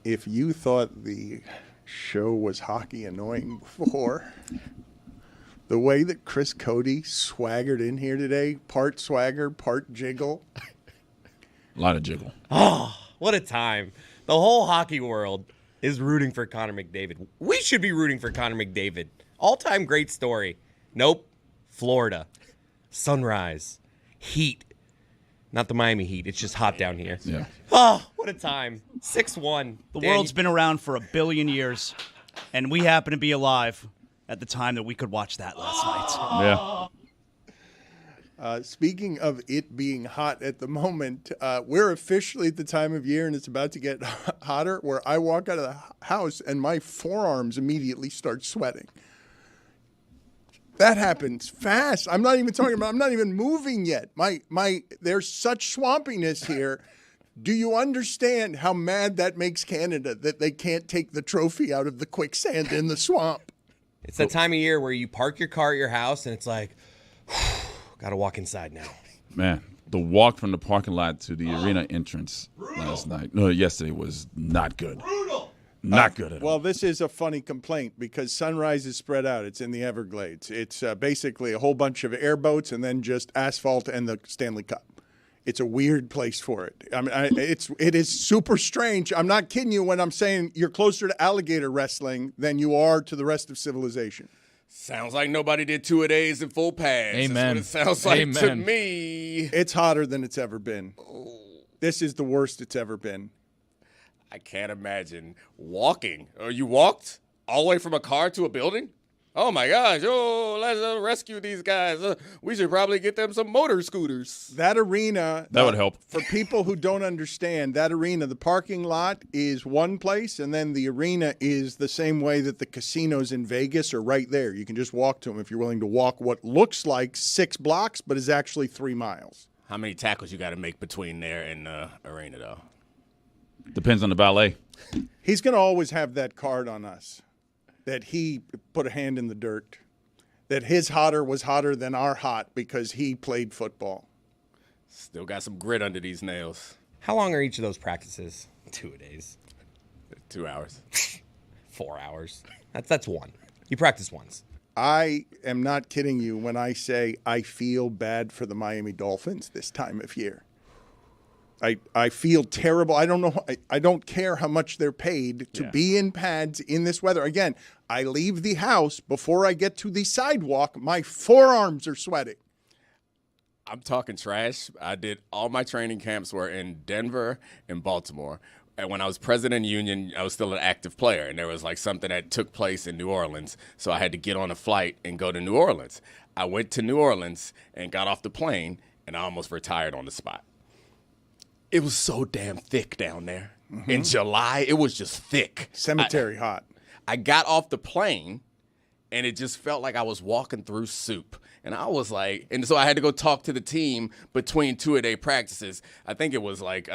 if you thought the show was hockey annoying before, the way that Chris Cody swaggered in here today, part swagger, part jiggle. A lot of jiggle. Oh, what a time. The whole hockey world is rooting for Connor McDavid. We should be rooting for Connor McDavid. All-time great story. Nope. Florida. Sunrise. Heat. Not the Miami Heat. It's just hot down here. Yeah. Oh, what a time. 6-1. The world's been around for 1 billion years, and we happen to be alive at the time that we could watch that last night. Yeah. Speaking of it being hot at the moment, we're officially at the time of year, and it's about to get hotter, where I walk out of the house and my forearms immediately start sweating. That happens fast. I'm not even moving yet. There's such swampiness here. Do you understand how mad that makes Canada that they can't take the trophy out of the quicksand in the swamp? It's that time of year where you park your car at your house and it's like, gotta walk inside now. Man, the walk from the parking lot to the arena entrance yesterday was not good. Brutal. Not good at all. Well, this is a funny complaint because Sunrise is spread out. It's in the Everglades. It's basically a whole bunch of airboats and then just asphalt and the Stanley Cup. It's a weird place for it. I mean, it is super strange. I'm not kidding you when I'm saying you're closer to alligator wrestling than you are to the rest of civilization. Sounds like nobody did 2-a-days in full pads. Amen. That's what it sounds like Amen. to me. It's hotter than it's ever been. This is the worst it's ever been. I can't imagine walking. Oh, you walked all the way from a car to a building? Oh, my gosh. Oh, let's rescue these guys. We should probably get them some motor scooters. That arena. That would help. For people who don't understand, that arena, the parking lot is one place, and then the arena is the same way that the casinos in Vegas are right there. You can just walk to them if you're willing to walk what looks like 6 blocks, but is actually 3 miles. How many tackles you got to make between there and the arena, though? Depends on the ballet. He's going to always have that card on us that he put a hand in the dirt, that his hotter was hotter than our hot because he played football. Still got some grit under these nails. How long are each of those practices? 2-a-days. 2 hours. 4 hours. That's one. You practice once. I am not kidding you when I say I feel bad for the Miami Dolphins this time of year. I feel terrible. I don't know. I don't care how much they're paid to be in pads in this weather. Again, I leave the house before I get to the sidewalk. My forearms are sweating. I'm talking trash. I did all my training camps were in Denver and Baltimore. And when I was president of Union, I was still an active player. And there was like something that took place in New Orleans. So I had to get on a flight and go to New Orleans. I went to New Orleans and got off the plane, and I almost retired on the spot. It was so damn thick down there. Mm-hmm. In July, it was just thick. Cemetery hot. I got off the plane, and it just felt like I was walking through soup. And I was like, and so I had to go talk to the team between 2-a-day practices. I think it was like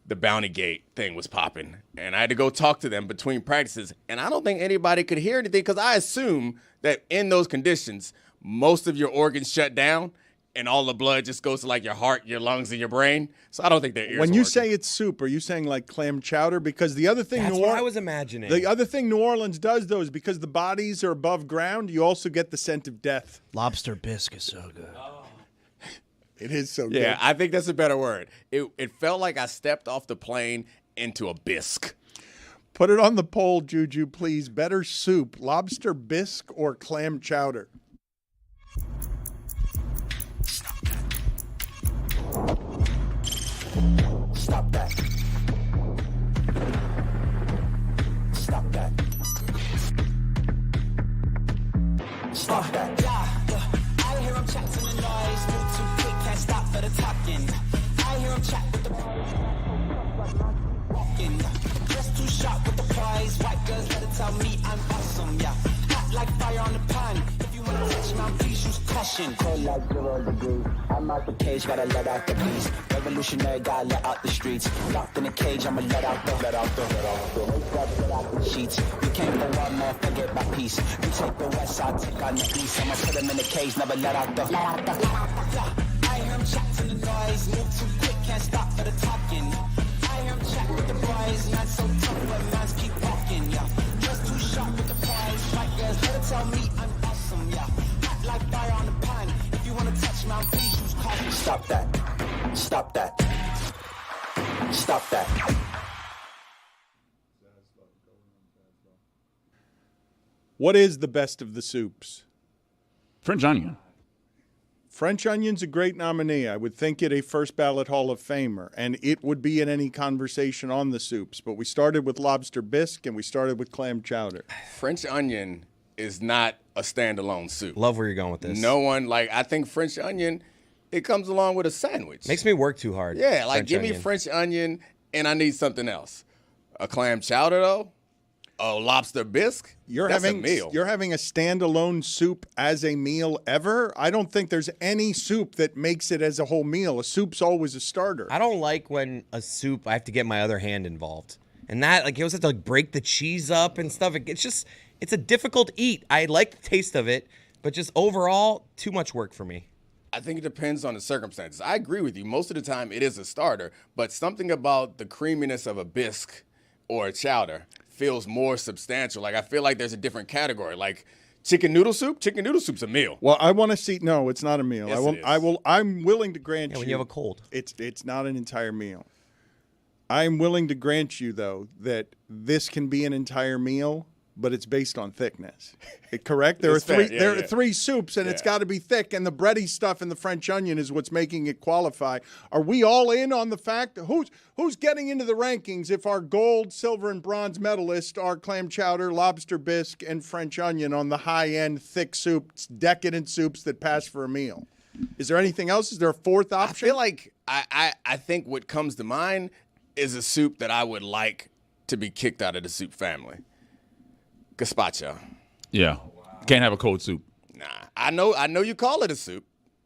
the Bounty Gate thing was popping. And I had to go talk to them between practices. And I don't think anybody could hear anything because I assume that in those conditions, most of your organs shut down. And all the blood just goes to like your heart, your lungs, and your brain. So I don't think their ears. When you say it's soup, are you saying like clam chowder? Because the other thing, That's what I was imagining. The other thing New Orleans does though is because the bodies are above ground, you also get the scent of death. Lobster bisque is so good. Oh. It is so good. Yeah, I think that's a better word. It felt like I stepped off the plane into a bisque. Put it on the poll, Juju, please. Better soup, lobster bisque or clam chowder? Stop that. Stop that. Stop that. Yeah. I hear him chat to the noise. Move too quick, can't stop for the talking. I hear him chat with the walking. Just too sharp with the prize. White girls better tell me I'm awesome. Yeah. Hot like fire on the pan. If you wanna touch my please use caution. Cold like 0 degrees. I'm out the cage, gotta let out the beast. Revolutionary, gotta let out the streets. Locked in a cage, I'ma let out the sheets. We came for one man, forget my peace. We take the west side, take on the east. I'ma put him in the cage, never let out the. I hear him chat to the noise. Move too quick, can't stop for the talking. I hear him chat with the boys, not so tough. Stop that. Stop that. Stop that. What is the best of the soups? French onion. French onion's a great nominee. I would think it a first ballot Hall of Famer, and it would be in any conversation on the soups. But we started with lobster bisque, and we started with clam chowder. French onion is not a standalone soup. Love where you're going with this. No one, I think French onion, it comes along with a sandwich. Makes me work too hard. Yeah, give onion. me French onion, and I need something else. A clam chowder, though? A lobster bisque? That's a meal. You're having a standalone soup as a meal ever? I don't think there's any soup that makes it as a whole meal. A soup's always a starter. I don't like when a soup, I have to get my other hand involved. And that, you always have to break the cheese up and stuff. It's a difficult eat. I like the taste of it, but just overall, too much work for me. I think it depends on the circumstances. I agree with you. Most of the time, it is a starter, but something about the creaminess of a bisque or a chowder feels more substantial. I feel like there's a different category. Like chicken noodle soup? Chicken noodle soup's a meal. Well, I want to see. No, it's not a meal. Yes, it is. I'm willing to grant you. When you have a cold. It's not an entire meal. I'm willing to grant you, though, that this can be an entire meal, but it's based on thickness. Correct? There are three soups, and it's got to be thick, and the bready stuff and the French onion is what's making it qualify. Are we all in on the fact who's getting into the rankings if our gold, silver, and bronze medalists are clam chowder, lobster bisque, and French onion on the high-end thick soups, decadent soups that pass for a meal? Is there anything else? Is there a fourth option? I feel like I think what comes to mind is a soup that I would like to be kicked out of the soup family. Gazpacho. Yeah. Can't have a cold soup. Nah, I know you call it a soup.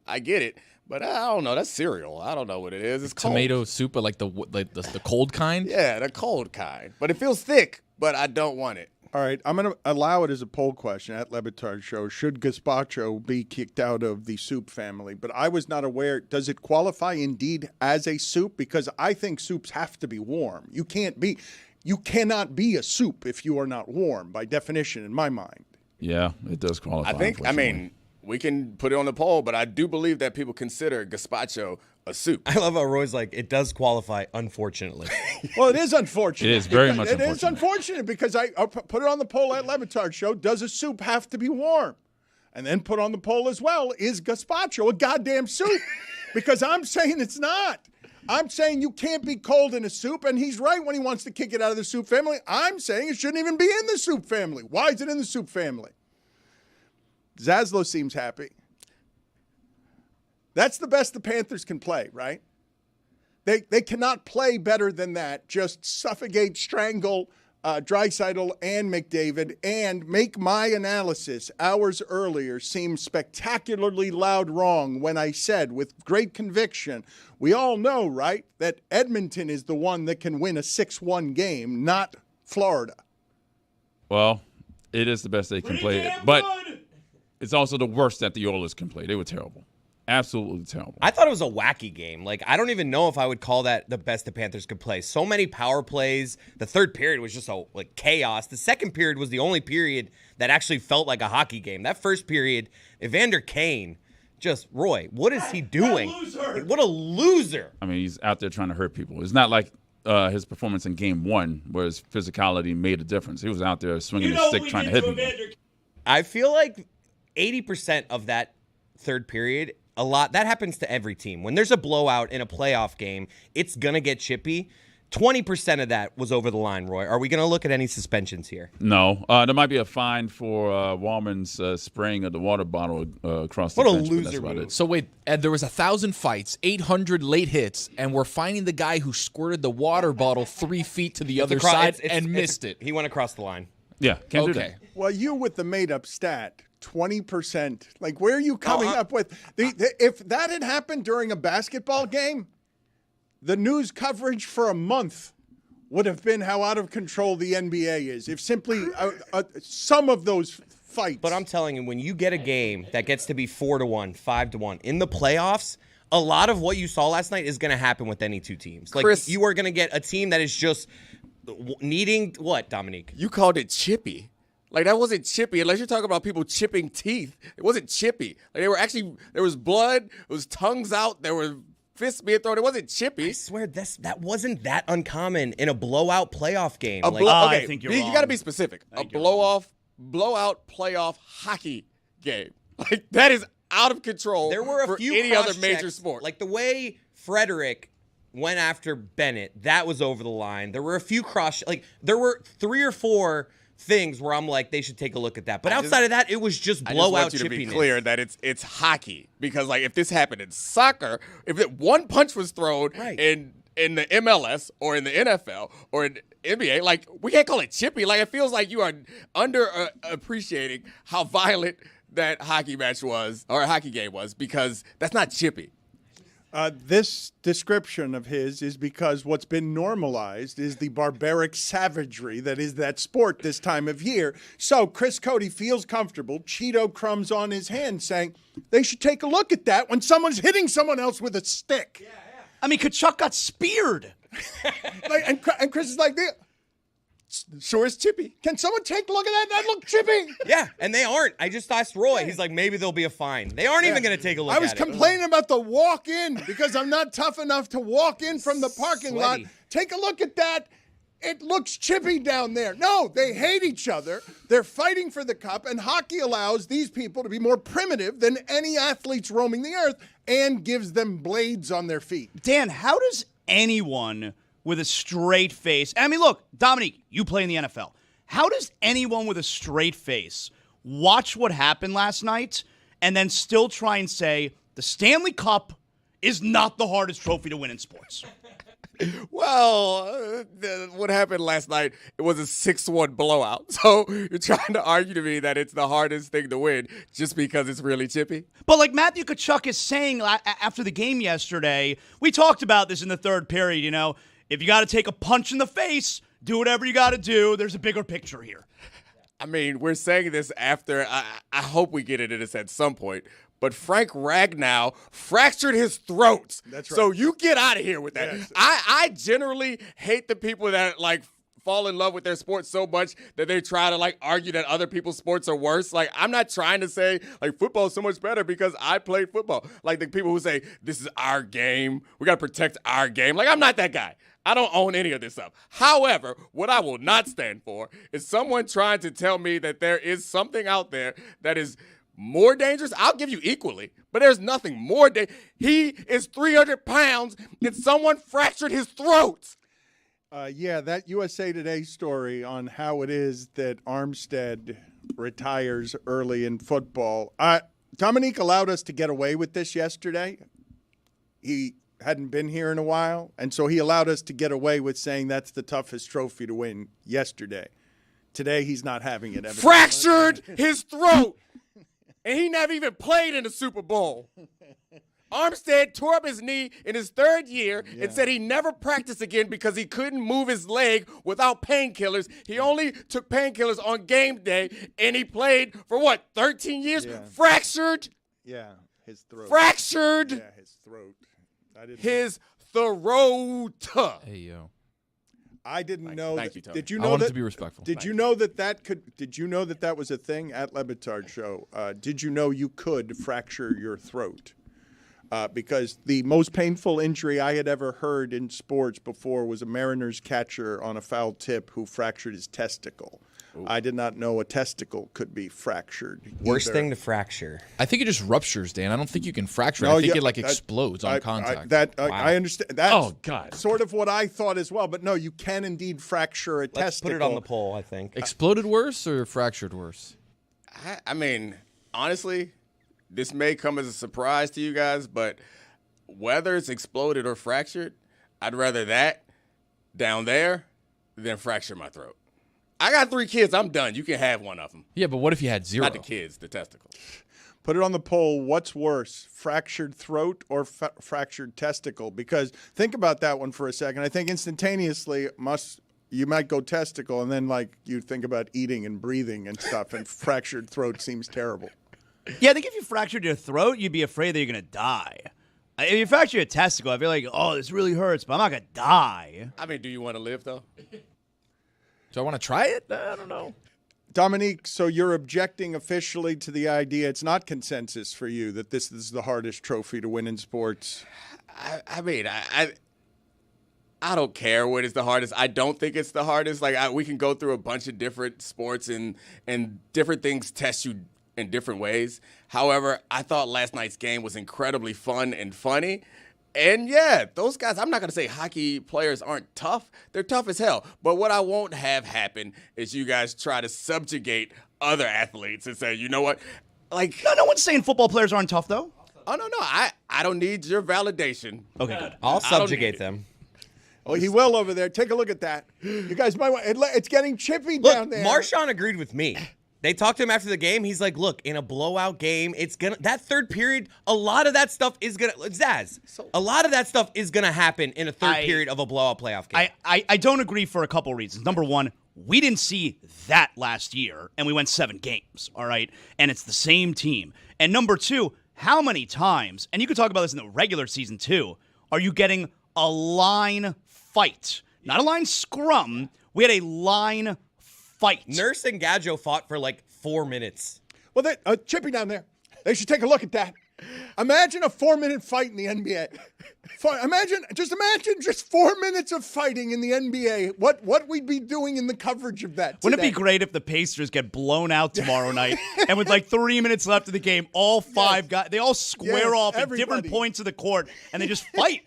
I get it, but I don't know. That's cereal. I don't know what it is. It's cold. Tomato soup, but the cold kind. Yeah, the cold kind. But it feels thick. But I don't want it. All right, I'm going to allow it as a poll question at Le Batard Show. Should gazpacho be kicked out of the soup family? But I was not aware. Does it qualify indeed as a soup? Because I think soups have to be warm. You cannot be a soup if you are not warm, by definition, in my mind. Yeah, it does qualify. I mean, we can put it on the poll, but I do believe that people consider gazpacho a soup. I love how Roy's like, it does qualify, unfortunately. Well, it is unfortunate. It is very much unfortunate. It is unfortunate because I'll put it on the poll at Le Batard Show. Does a soup have to be warm? And then put on the poll as well, is gazpacho a goddamn soup? Because I'm saying it's not. I'm saying you can't be cold in a soup, and he's right when he wants to kick it out of the soup family. I'm saying it shouldn't even be in the soup family. Why is it in the soup family? Zaslow seems happy. That's the best the Panthers can play, right? They cannot play better than that. Just suffocate, strangle Draisaitl and McDavid and make my analysis hours earlier seem spectacularly loud wrong when I said with great conviction, we all know, right, that Edmonton is the one that can win a 6-1 game, not Florida. Well, it is the best they can play, but it's also the worst that the Oilers can play. They were terrible. Absolutely terrible. I thought it was a wacky game. I don't even know if I would call that the best the Panthers could play. So many power plays. The third period was just chaos. The second period was the only period that actually felt like a hockey game. That first period, Evander Kane, Roy, what is he doing? What a loser. I mean, he's out there trying to hurt people. It's not like his performance in game one where his physicality made a difference. He was out there swinging his stick trying to hit people. I feel like 80% of that third period, that happens to every team. When there's a blowout in a playoff game, it's going to get chippy. 20% of that was over the line, Roy. Are we going to look at any suspensions here? No. There might be a fine for Wallman's spraying of the water bottle across the bench. What a loser move. So wait, Ed, there was 1,000 fights, 800 late hits, and we're finding the guy who squirted the water bottle 3 feet to the other side and missed it. He went across the line. Yeah, can't do that. Well, you with the made-up stat, 20%. Where are you coming up with? If that had happened during a basketball game, the news coverage for a month would have been how out of control the NBA is. If simply some of those fights. But I'm telling you, when you get a game that gets to be 4-1, 5-1 in the playoffs, a lot of what you saw last night is going to happen with any two teams. Chris, you are going to get a team that is just needing what, Dominique? You called it chippy. Like, that wasn't chippy. Unless you're talking about people chipping teeth. It wasn't chippy. Like, there was blood. There was tongues out. There were fists being thrown. It wasn't chippy. I swear that wasn't that uncommon in a blowout playoff game. Okay, I think you're wrong. You got to be specific. A blowout playoff hockey game. Like, that is out of control. There were a few any other major sport. Like the way Frederick went after Bennett, that was over the line. There were a few there were 3 or 4 things where I'm like, they should take a look at that. But outside of that, it was just blowout chippiness. I just want you to be clear that it's hockey, because like if this happened in soccer, if one punch was thrown in the MLS or in the NFL or in NBA, like, we can't call it chippy. Like, it feels like you are appreciating how violent that hockey match was, or a hockey game was, because that's not chippy. This description of his is because what's been normalized is the barbaric savagery that is that sport this time of year. So Chris Cody feels comfortable, Cheeto crumbs on his hand, saying they should take a look at that when someone's hitting someone else with a stick. Yeah. I mean, Kachuk got speared. and Chris is like, sure is chippy. Can someone take a look at that? That looked chippy. Yeah, and they aren't. I just asked Roy. He's like, maybe there'll be a fine. They aren't even going to take a look at it. I was complaining about the walk-in because I'm not tough enough to walk in from the parking lot. Take a look at that. It looks chippy down there. No, they hate each other. They're fighting for the cup, and hockey allows these people to be more primitive than any athletes roaming the earth and gives them blades on their feet. Dan, how does anyone with a straight face. I mean, look, Dominique, you play in the NFL. How does anyone with a straight face watch what happened last night and then still try and say the Stanley Cup is not the hardest trophy to win in sports? Well, what happened last night, it was a 6-1 blowout. So you're trying to argue to me that it's the hardest thing to win just because it's really chippy? But like Matthew Tkachuk is saying after the game yesterday, we talked about this in the third period, you know, if you got to take a punch in the face, do whatever you got to do. There's a bigger picture here. I mean, we're saying this after, I hope we get into this at some point, but Frank Ragnow fractured his throat. That's right. So you get out of here with that. Yes. I generally hate the people that, like, fall in love with their sport so much that they try to, like, argue that other people's sports are worse. Like, I'm not trying to say, like, football is so much better because I played football. Like, the people who say, this is our game, we got to protect our game. Like, I'm not that guy. I don't own any of this stuff. However, what I will not stand for is someone trying to tell me that there is something out there that is more dangerous. I'll give you equally, but there's nothing more dangerous. He is 300 pounds and someone fractured his throat. Yeah, that USA Today story on how it is that Armstead retires early in football. Dominique allowed us to get away with this yesterday. He hadn't been here in a while, and so he allowed us to get away with saying that's the toughest trophy to win yesterday. Today, he's not having it. Fractured his throat, and he never even played in the Super Bowl. Armstead tore up his knee in his third year and said he never practiced again because he couldn't move his leg without painkillers. He only took painkillers on game day, and he played for, 13 years? Yeah. Fractured? Yeah, his throat. Fractured? Yeah, his throat. His throat. Hey, yo. I didn't know. Thank you, Tony. Did you know I wanted that, to be respectful. Did you know Did you know that was a thing at Le Batard Show? Did you know you could fracture your throat? Because the most painful injury I had ever heard in sports before was a Mariners catcher on a foul tip who fractured his testicle. Ooh. I did not know a testicle could be fractured. Worst thing to fracture. I think it just ruptures, Dan. I don't think you can fracture it. I think it explodes on contact. I understand. That's oh, God. Sort of what I thought as well. But no, you can indeed fracture a testicle. Let's put it on the poll, I think. Exploded worse or fractured worse? I mean, honestly, this may come as a surprise to you guys, but whether it's exploded or fractured, I'd rather that down there than fracture my throat. I got 3 kids. I'm done. You can have one of them. Yeah, but what if you had 0? Not the kids, the testicles. Put it on the poll. What's worse, fractured throat or fractured testicle? Because think about that one for a second. I think instantaneously you might go testicle, and then like you think about eating and breathing and stuff, and fractured throat seems terrible. Yeah, I think if you fractured your throat, you'd be afraid that you're going to die. If you fracture your testicle, I feel like, oh, this really hurts, but I'm not going to die. I mean, do you want to live, though? Do I want to try it? I don't know. Dominique, so you're objecting officially to the idea, it's not consensus for you, that this is the hardest trophy to win in sports? I mean, I don't care what is the hardest. I don't think it's the hardest. Like, we can go through a bunch of different sports and different things test you in different ways. However, I thought last night's game was incredibly fun and funny. And yeah, those guys, I'm not going to say hockey players aren't tough. They're tough as hell. But what I won't have happen is you guys try to subjugate other athletes and say, you know what? Like, No one's saying football players aren't tough, though. oh, no. I don't need your validation. Okay, good. I'll subjugate them. Oh, he will over there. Take a look at that. You guys might want, it's getting chippy Look, down there. Marshawn agreed with me. They talked to him after the game. He's like, look, in a blowout game, that third period, a lot of that stuff is gonna happen in a third period of a blowout playoff game. I don't agree for a couple reasons. Number one, we didn't see that last year, and we went 7 games, all right? And it's the same team. And number two, how many times, and you could talk about this in the regular season too, are you getting a line fight? Not a line scrum. We had a line fight. Nurse and Gadjo fought for like 4 minutes. Well, chippy down there. They should take a look at that. Imagine a 4-minute fight in the NBA. Imagine just 4 minutes of fighting in the NBA. What we'd be doing in the coverage of that today. Wouldn't it be great if the Pacers get blown out tomorrow night and with like 3 minutes left of the game, all 5 guys, they all square off at different points of the court and they just fight?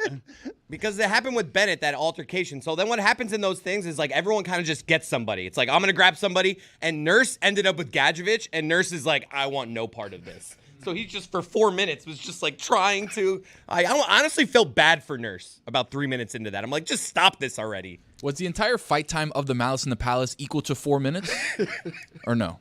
Because it happened with Bennett, that altercation. So then what happens in those things is like everyone kind of just gets somebody. It's like, I'm going to grab somebody. And Nurse ended up with Gadjevich, and Nurse is like, I want no part of this. So he just, for 4 minutes, was just like trying to. I honestly felt bad for Nurse about 3 minutes into that. I'm like, just stop this already. Was the entire fight time of the Malice in the Palace equal to 4 minutes? Or no?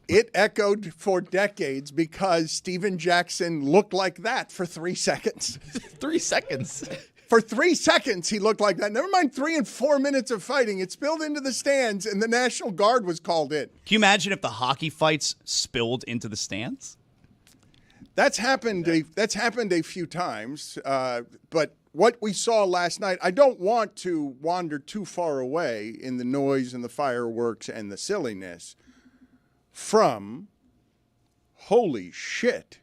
It echoed for decades because Steven Jackson looked like that for 3 seconds. 3 seconds. For 3 seconds, he looked like that. Never mind 3 and 4 minutes of fighting. It spilled into the stands, and the National Guard was called in. Can you imagine if the hockey fights spilled into the stands? That's happened a few times, but what we saw last night, I don't want to wander too far away in the noise and the fireworks and the silliness from, holy shit,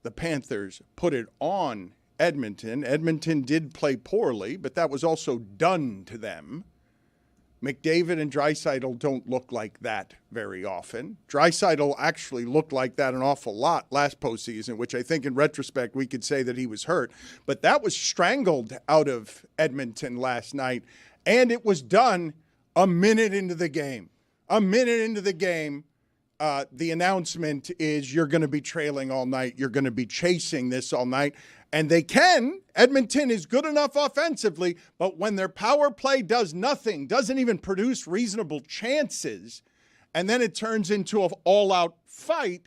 the Panthers put it on Edmonton. Edmonton did play poorly, but that was also done to them. McDavid and Draisaitl don't look like that very often. Draisaitl actually looked like that an awful lot last postseason, which I think in retrospect we could say that he was hurt. But that was strangled out of Edmonton last night, and it was done a minute into the game. A minute into the game, the announcement is you're going to be trailing all night. You're going to be chasing this all night. And they can. Edmonton is good enough offensively, but when their power play does nothing, doesn't even produce reasonable chances, and then it turns into an all-out fight,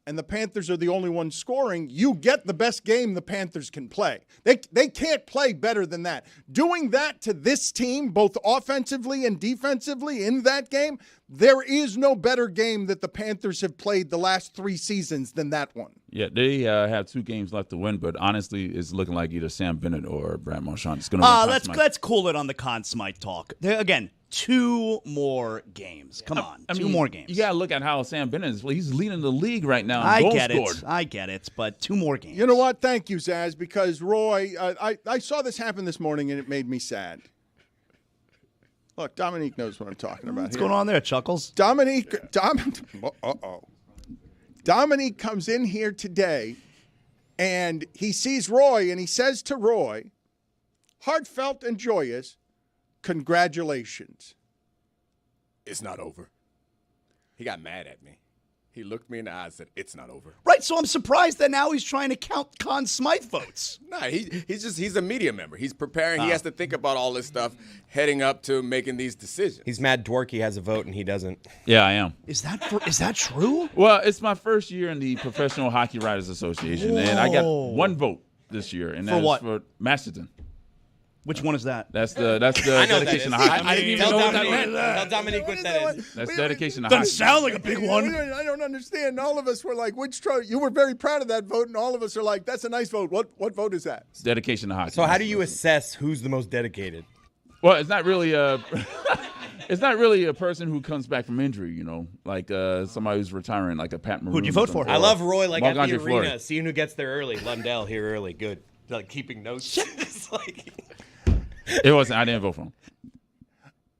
and the Panthers are the only ones scoring, you get the best game the Panthers can play. They can't play better than that. Doing that to this team, both offensively and defensively in that game, there is no better game that the Panthers have played the last 3 seasons than that one. Yeah, they have 2 games left to win, but honestly, it's looking like either Sam Bennett or Brad Marchand is going to win. Let's cool it on the Conn Smythe talk. Again, 2 more games. Come on, 2 more games. You got to look at how Sam Bennett is. He's leading the league right now. I get it, but 2 more games. You know what? Thank you, Zaz, because Roy, I saw this happen this morning, and it made me sad. Look, Dominique knows what I'm talking about. What's going on there, Chuckles? Dominique comes in here today, and he sees Roy, and he says to Roy, heartfelt and joyous, congratulations. It's not over. He got mad at me. He looked me in the eye and said, it's not over. Right, so I'm surprised that now he's trying to count Conn Smythe votes. No, he's a media member. He's preparing. He has to think about all this stuff heading up to making these decisions. He's mad Dworky has a vote and he doesn't. Yeah, I am. Is that true? Well, it's my first year in the Professional Hockey Writers Association, and I got 1 vote this year, and that's for Masterton. Which one is that? That's the dedication to hockey. I didn't even know what that meant. Tell Dominique what that is. That's dedication to hockey. Doesn't sound like a big one. I don't understand. All of us were like, you were very proud of that vote, and all of us are like, that's a nice vote. What vote is that? It's dedication to hockey. So how do you assess who's the most dedicated? Well, it's not really It's not really a person who comes back from injury, like somebody who's retiring, like a Pat Maroon. Who'd you vote for? I love Roy, like at the Marc-Andre arena, Fleury. seeing who gets there early. Lundell here early, good. Like keeping notes. It's like... It wasn't. I didn't vote for him.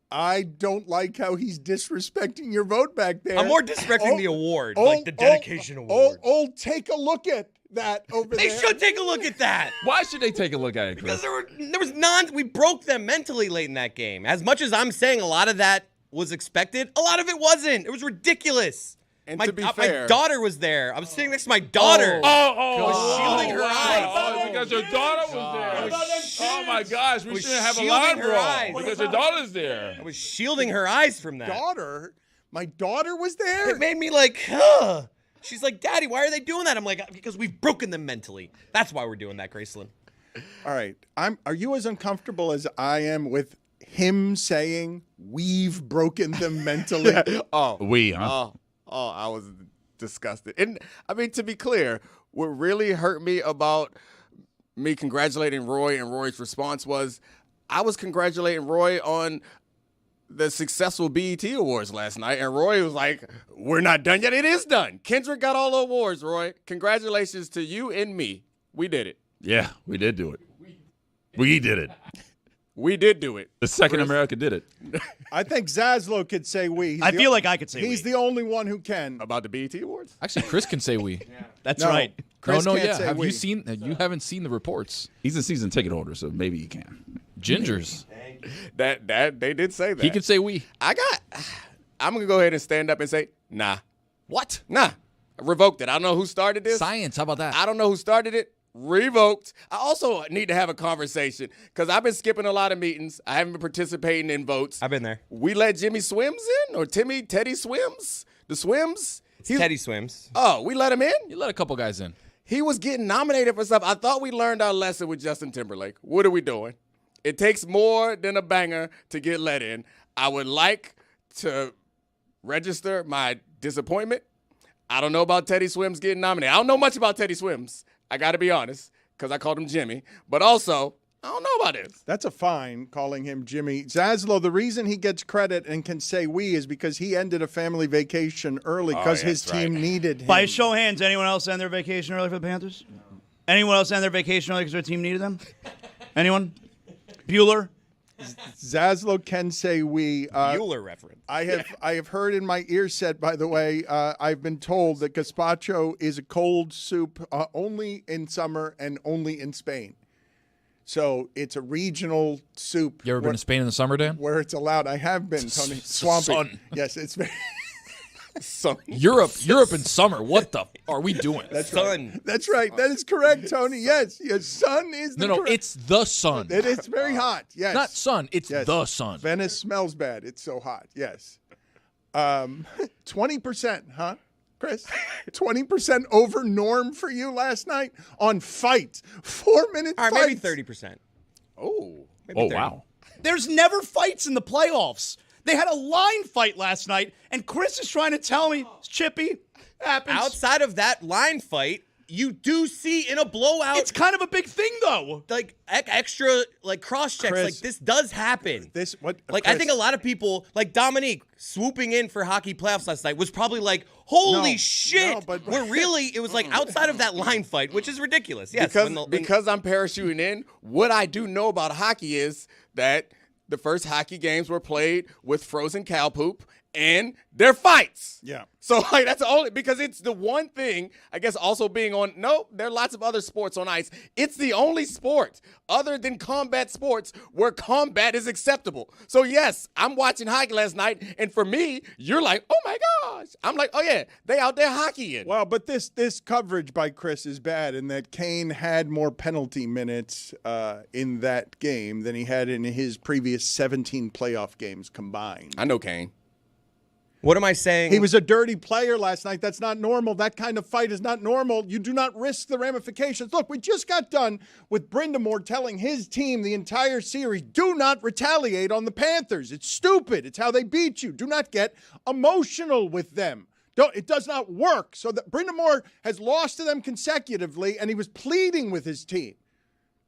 I don't like how he's disrespecting your vote back there. I'm more disrespecting the award, like the dedication award. Take a look at that over They there. should take a look at that. Why should they take a look at it, Chris? Because there was we broke them mentally late in that game. As much as I'm saying a lot of that was expected, a lot of it wasn't. It was ridiculous. And My to be fair, my daughter was there. I was sitting next to my daughter. I was shielding her eyes. Oh, because your daughter was there. Oh my gosh, we was shouldn't have a shielding line her brawl eyes. because your daughter's there. I was shielding her eyes from that. My daughter was there? It made me like, huh. She's like, Daddy, why are they doing that? I'm like, because we've broken them mentally. That's why we're doing that, Graceland. All right. Are you as uncomfortable as I am with him saying we've broken them mentally? We, huh? Oh, I was disgusted. And I mean, to be clear, what really hurt me about me congratulating Roy and Roy's response was I was congratulating Roy on the successful BET Awards last night, and Roy was like, we're not done yet. It is done. Kendrick got all the awards, Roy. Congratulations to you and me. We did it. Yeah, we did do it. We did it. We did do it. The second America did it. I think Zaslow could say we. I feel like I could say he's we. the only one who can. About the BET Awards? Actually, Chris can say we. That's No, right. Chris can't say Have we. you seen? You haven't seen the reports. He's a season ticket holder, so maybe he can. Gingers. That they did say that. He can say we. I'm going to go ahead and stand up and say, nah. What? Nah. I revoked it. I don't know who started this. Science. How about that? I don't know who started it. Revoked. I also need to have a conversation because I've been skipping a lot of meetings. I haven't been participating in votes. I've been there. We let Jimmy Swims in or Teddy Swims? The Swims? Teddy swims. Oh, we let him in? You let a couple guys in. He was getting nominated for stuff. I thought we learned our lesson with Justin Timberlake. What are we doing? It takes more than a banger to get let in. I would like to register my disappointment. I don't know about Teddy Swims getting nominated. I don't know much about Teddy Swims. I got to be honest, because I called him Jimmy. But also, I don't know about this. That's a fine, calling him Jimmy. Zaslow, the reason he gets credit and can say we is because he ended a family vacation early because his team needed him. By a show of hands, anyone else end their vacation early for the Panthers? Anyone else end their vacation early because their team needed them? Anyone? Bueller? Zaslow can say we. Bueller reference. I have heard in my ear set, by the way, I've been told that gazpacho is a cold soup only in summer and only in Spain. So it's a regional soup. You ever been to Spain in the summer, Dan? Where it's allowed. I have been, Tony. Swampy. Sun. Yes, it's very. Europe in summer. What the are we doing? That's Sun. right. That's right. That is correct, Tony. Yes, sun is the No, correct. it's the sun. It's very hot. Yes. Not sun. It's Yes. the sun. Venice smells bad. It's so hot. Yes. 20%, huh, Chris? 20% over norm for you last night on fights. 4-minute All right, fights. maybe 30%. Oh. Maybe Oh, 30. wow. There's never fights in the playoffs. They had a line fight last night, and Chris is trying to tell me, Chippy, happens. Outside of that line fight, you do see in a blowout, It's kind of a big thing, though. like extra like cross checks. Chris. Like this does happen. I Chris, think a lot of people, like Dominique, swooping in for hockey playoffs last night was probably like, holy No, shit. no, but- We're really, it was like outside of that line fight, which is ridiculous. Yes. Because I'm parachuting in, what I do know about hockey is that the first hockey games were played with frozen cow poop and they're fights. Yeah. So like that's only because it's the one thing, I guess also being on there are lots of other sports on ice. It's the only sport other than combat sports where combat is acceptable. So yes, I'm watching hockey last night, and for me, you're like, oh my gosh. I'm like, oh yeah, they out there hockeying. Well, but this coverage by Chris is bad in that Kane had more penalty minutes in that game than he had in his previous 17 playoff games combined. I know Kane. what am I saying? He was a dirty player last night. That's not normal. That kind of fight is not normal. You do not risk the ramifications. Look, we just got done with Brindamore telling his team the entire series, do not retaliate on the Panthers. It's stupid. It's how they beat you. Do not get emotional with them. It does not work. So that Brindamore has lost to them consecutively, and he was pleading with his team.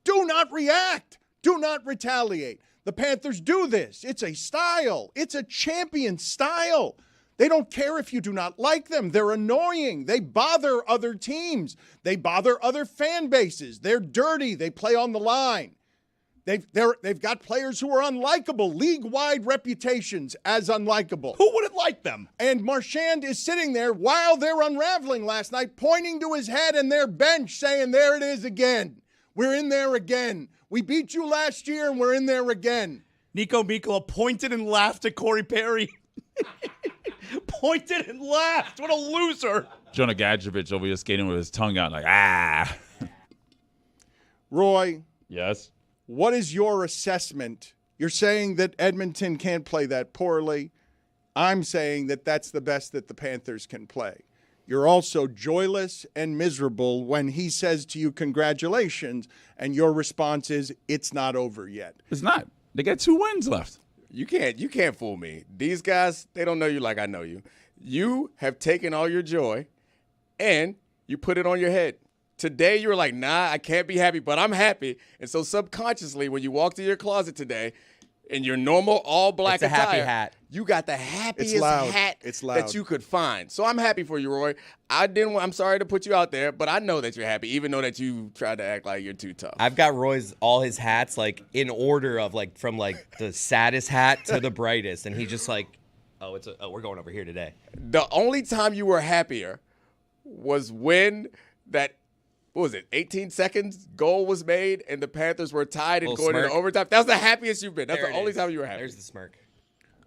Do not react. Do not retaliate. The Panthers do this. It's a style. It's a champion style. They don't care if you do not like them. They're annoying. They bother other teams. They bother other fan bases. They're dirty. They play on the line. They've got players who are unlikable, league-wide reputations as unlikable. Who wouldn't like them? And Marchand is sitting there while they're unraveling last night, pointing to his head and their bench, saying, there it is again. We're in there again. We beat you last year, and we're in there again. Nico Mikkola pointed and laughed at Corey Perry. Pointed and laughed. What a loser. Jonah Gadjevich over here skating with his tongue out like, ah. Roy. Yes? What is your assessment? You're saying that Edmonton can't play that poorly. I'm saying that that's the best that the Panthers can play. You're also joyless and miserable when he says to you, congratulations, and your response is, it's not over yet. It's not. They got 2 wins left. You can't fool me. These guys, they don't know you like I know you. You have taken all your joy and you put it on your head. Today you were like, nah, I can't be happy, but I'm happy. And so subconsciously, when you walked to your closet today in your normal all black It's a attire, happy hat. you got the happiest hat It's loud. that you could find. So I'm happy for you, Roy. I'm sorry to put you out there, but I know that you're happy, even though that you tried to act like you're too tough. I've got all his hats like in order of like from like the saddest hat to the brightest, and he just like, we're going over here today. The only time you were happier was when that, what was it, 18 seconds goal was made and the Panthers were tied and going into overtime. That was the happiest you've been. That's the only time you were happy. There's the smirk.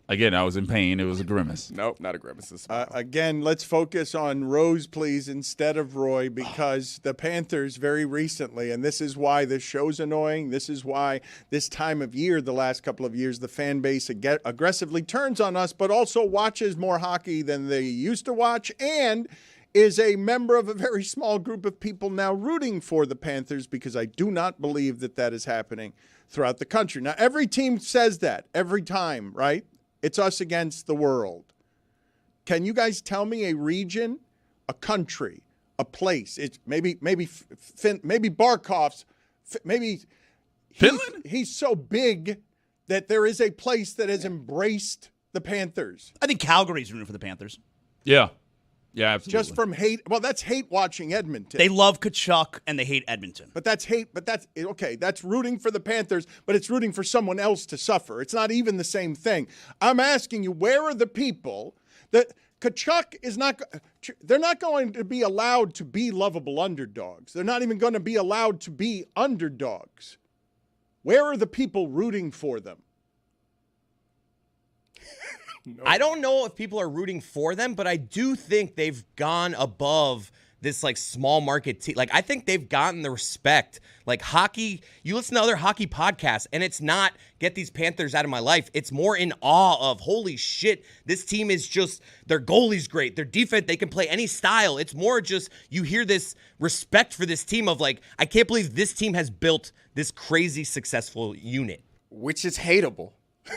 Again, I was in pain. It was a grimace. Nope, not a grimace. It's a smile. Again, let's focus on Rose, please, instead of Roy, because the Panthers very recently, and this is why this show's annoying, this is why this time of year, the last couple of years, the fan base aggressively turns on us, but also watches more hockey than they used to watch, and is a member of a very small group of people now rooting for the Panthers, because I do not believe that that is happening throughout the country. Now, every team says that every time, right? It's us against the world. Can you guys tell me a region, a country, a place? It's maybe Barkov's, maybe Finland? He's so big that there is a place that has embraced the Panthers. I think Calgary's rooting for the Panthers. Yeah. Yeah, absolutely. Just from hate. Well, that's hate watching Edmonton. They love Kachuk and they hate Edmonton. But that's hate. But that's okay. That's rooting for the Panthers, but it's rooting for someone else to suffer. It's not even the same thing. I'm asking you, where are the people that Kachuk is not? They're not going to be allowed to be lovable underdogs. They're not even going to be allowed to be underdogs. Where are the people rooting for them? No. I don't know if people are rooting for them, but I do think they've gone above this like small market team. Like I think they've gotten the respect. Like hockey, you listen to other hockey podcasts, and it's not get these Panthers out of my life. It's more in awe of holy shit. This team is just their goalie's great. Their defense, they can play any style. It's more just you hear this respect for this team of like I can't believe this team has built this crazy successful unit, which is hateable.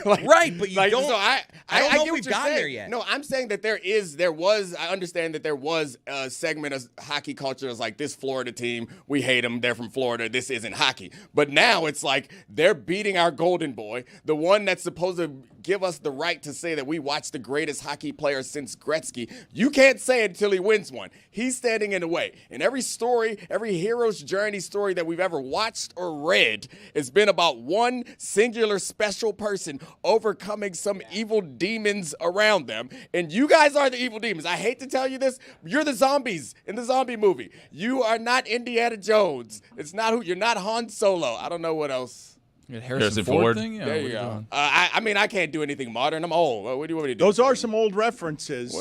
Right, but you don't. So I don't know get if we've what you're gotten saying. there yet. No, I'm saying that I understand that there was a segment of hockey culture that's like this Florida team, we hate them, they're from Florida, this isn't hockey. But now it's like they're beating our golden boy, the one that's supposed to give us the right to say that we watch the greatest hockey player since Gretzky. You can't say it until he wins one. He's standing in the way. And every story, every hero's journey story that we've ever watched or read has been about one singular special person overcoming some evil demons around them. And you guys are the evil demons. I hate to tell you this. You're the zombies in the zombie movie. You are not Indiana Jones. You're not Han Solo. I don't know what else. Harrison Ford thing? Yeah, There you go. I mean, I can't do anything modern. I'm old. What do you want me to do? Those are some old references.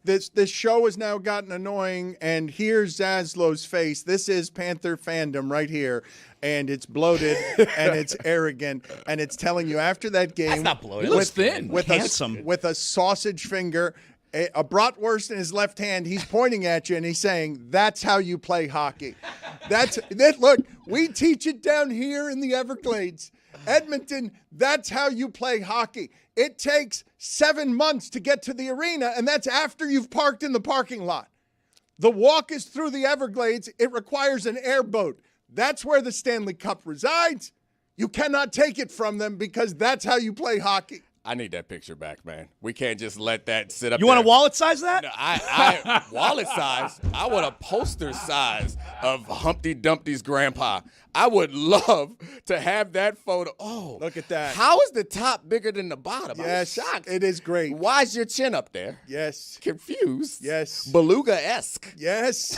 This show has now gotten annoying, and here's Zaslow's face. This is Panther fandom right here, and it's bloated, and it's arrogant, and it's telling you after that game. That's not bloated. He looks thin. Handsome. With a sausage finger, a bratwurst in his left hand, he's pointing at you, and he's saying, that's how you play hockey. Look, we teach it down here in the Everglades. Edmonton, that's how you play hockey. It takes 7 months to get to the arena, and that's after you've parked in the parking lot. The walk is through the Everglades. It requires an airboat. That's where the Stanley Cup resides. You cannot take it from them because that's how you play hockey. I need that picture back, man. We can't just let that sit up You there. want a wallet size that? No, I wallet size. I want a poster size of Humpty Dumpty's grandpa. I would love to have that photo. Oh, Look at that. How is the top bigger than the bottom? Yes, I'm shocked. it is great. Why is your chin up there? Yes. Confused. Yes. Beluga-esque. Yes.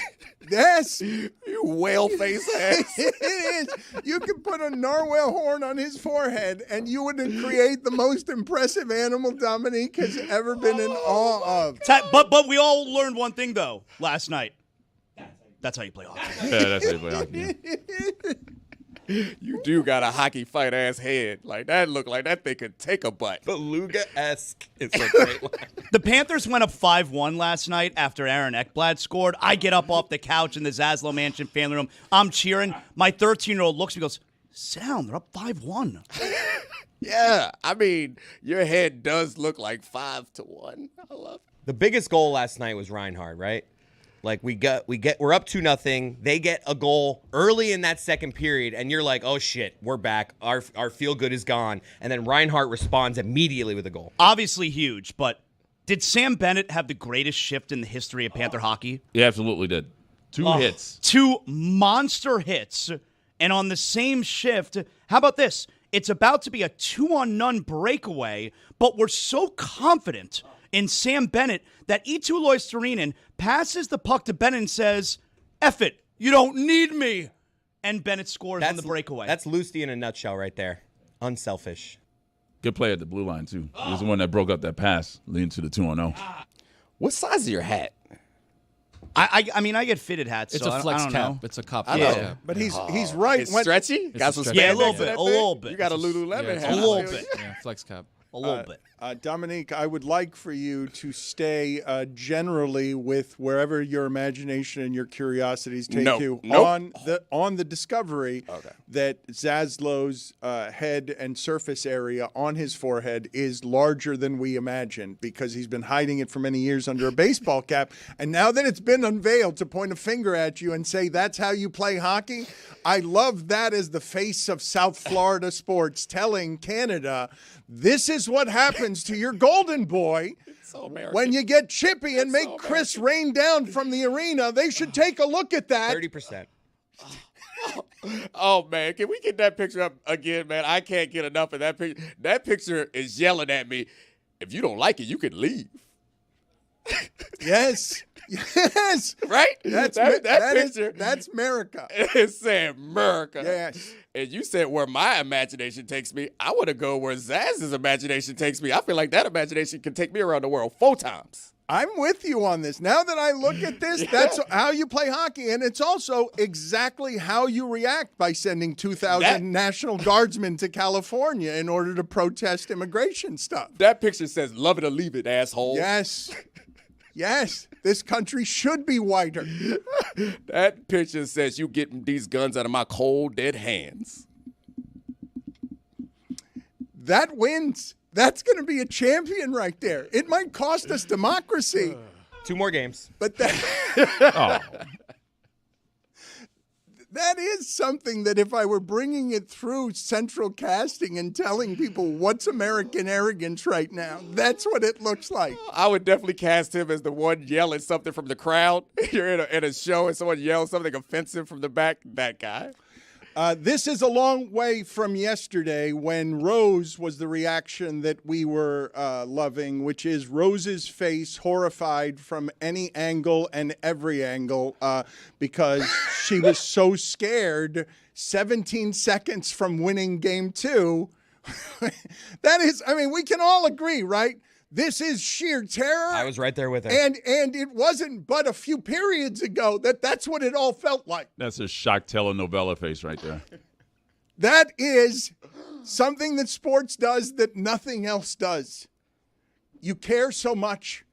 Yes. You whale face ass. It is. You can put a narwhal horn on his forehead, and you would create the most impressive animal Dominique has ever been in awe of. But we all learned one thing, though, last night. That's how you play hockey. Yeah, that's how you play hockey. Yeah. You do got a hockey fight ass head. Like that look like that thing could take a butt. Beluga-esque is a great line. The Panthers went up 5-1 last night after Aaron Ekblad scored. I get up off the couch in the Zaslow Mansion family room. I'm cheering. My 13-year-old looks at me and goes, sit down. They're up 5-1. Yeah, I mean, your head does look like 5-1. I love it. The biggest goal last night was Reinhardt, right? Like we're up 2-0. They get a goal early in that second period, and you're like, oh shit, we're back. Our feel good is gone. And then Reinhardt responds immediately with a goal. Obviously huge, but did Sam Bennett have the greatest shift in the history of Panther hockey? He absolutely did. Two hits. 2 monster hits, and on the same shift, how about this? It's about to be a 2-on-none breakaway, but we're so confident in Sam Bennett that Eetu Loisterinen passes the puck to Bennett and says, F it, you don't need me. And Bennett scores on the breakaway. That's Lusty in a nutshell right there. Unselfish. Good play at the blue line, too. He was the one that broke up that pass, leading to the 2-0. What size is your hat? I mean, I get fitted hats, It's so a flex I don't cap. know. It's a cop. Yeah, cap. but he's right. It's stretchy? Got some stretchy. Yeah, a little spandex in bit, that a thing? little bit. You got a Lululemon Yeah, it's hat. a little bit. Yeah, flex cap. A little bit. Dominique, I would like for you to stay generally with wherever your imagination and your curiosities take you on the discovery that Zaslow's head and surface area on his forehead is larger than we imagined because he's been hiding it for many years under a baseball cap. And now that it's been unveiled to point a finger at you and say that's how you play hockey, I love that as the face of South Florida sports telling Canada, this is what happens to your golden boy when you get chippy and make Chris rain down from the arena. They should take a look at that. 30%. Oh, man, can we get that picture up again, man? I can't get enough of that picture. That picture is yelling at me. If you don't like it, you can leave. Yes. Yes. Right? That picture. That's America. It's saying America. Yes. And you said where my imagination takes me. I want to go where Zaz's imagination takes me. I feel like that imagination can take me around the world 4 times. I'm with you on this. Now that I look at this, that's how you play hockey. And it's also exactly how you react by sending 2,000 National Guardsmen to California in order to protest immigration stuff. That picture says love it or leave it, asshole. Yes. Yes. This country should be whiter. That picture says you get these guns out of my cold, dead hands. That wins. That's going to be a champion right there. It might cost us democracy. 2 more games. But that, Oh. that is something that if I were bringing it through central casting and telling people what's American arrogance right now, that's what it looks like. I would definitely cast him as the one yelling something from the crowd. You're in a show and someone yells something offensive from the back. That guy. This is a long way from yesterday when Rose was the reaction that we were loving, which is Rose's face horrified from any angle and every angle because she was so scared 17 seconds from winning game 2. That is, I mean, we can all agree, right? This is sheer terror. I was right there with her. And it wasn't but a few periods ago that's what it all felt like. That's a shock telenovela face right there. That is something that sports does that nothing else does. You care so much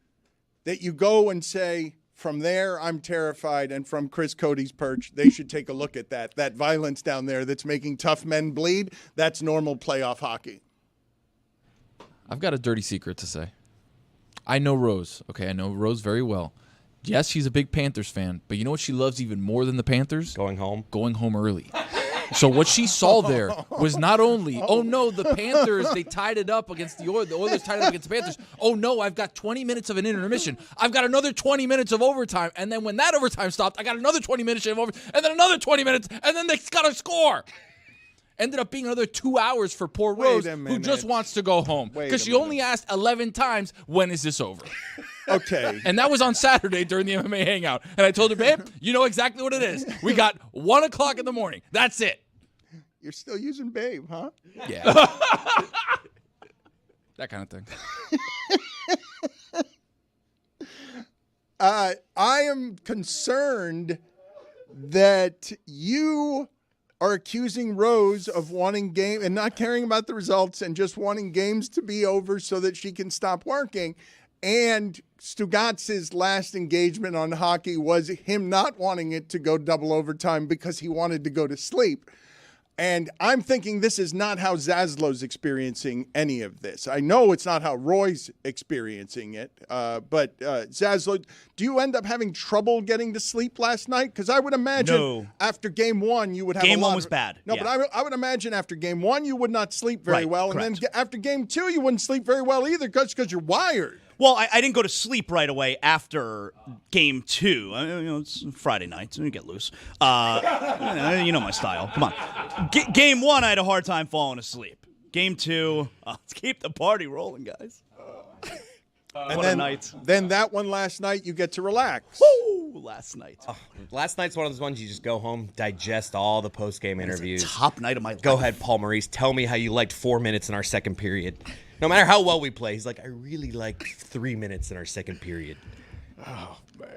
that you go and say, from there, I'm terrified, and from Chris Cody's perch, they should take a look at that. That violence down there that's making tough men bleed, that's normal playoff hockey. I've got a dirty secret to say. I know Rose. Okay, I know Rose very well. Yes, she's a big Panthers fan, but you know what she loves even more than the Panthers? Going home. Going home early. So what she saw there was not only, oh no, the Panthers, they tied it up against the Oilers. The Oilers tied it up against the Panthers. Oh no, I've got 20 minutes of an intermission. I've got another 20 minutes of overtime. And then when that overtime stopped, I got another 20 minutes of overtime. And then another 20 minutes. And then they got to score. Ended up being another 2 hours for poor Rose, who just wants to go home. Because she only asked 11 times, when is this over? Okay. And that was on Saturday during the MMA hangout. And I told her, babe, you know exactly what it is. We got 1 o'clock in the morning. That's it. You're still using babe, huh? Yeah. That kind of thing. I am concerned that you are accusing Rose of wanting game and not caring about the results and just wanting games to be over so that she can stop working. And Stugotz's last engagement on hockey was him not wanting it to go double overtime because he wanted to go to sleep. And I'm thinking this is not how Zaslow's experiencing any of this. I know it's not how Roy's experiencing it, but Zaslow, do you end up having trouble getting to sleep last night? Because I would imagine after game one you would have Game one was bad. No, yeah. but I would imagine after game one you would not sleep very well. Correct. And then after game two you wouldn't sleep very well either because you're wired. Well, I didn't go to sleep right away after game two. It's Friday night, so you get loose. You know my style. Come on. Game one, I had a hard time falling asleep. Game two, let's keep the party rolling, guys. And what then, a night. Then that one last night you get to relax. Woo! Last night. Last night's one of those ones you just go home, digest all the post-game interviews. Top night of my life. Go ahead, Paul Maurice. Tell me how you liked 4 minutes in our second period. No matter how well we play, he's like, I really liked 3 minutes in our second period. Oh, man.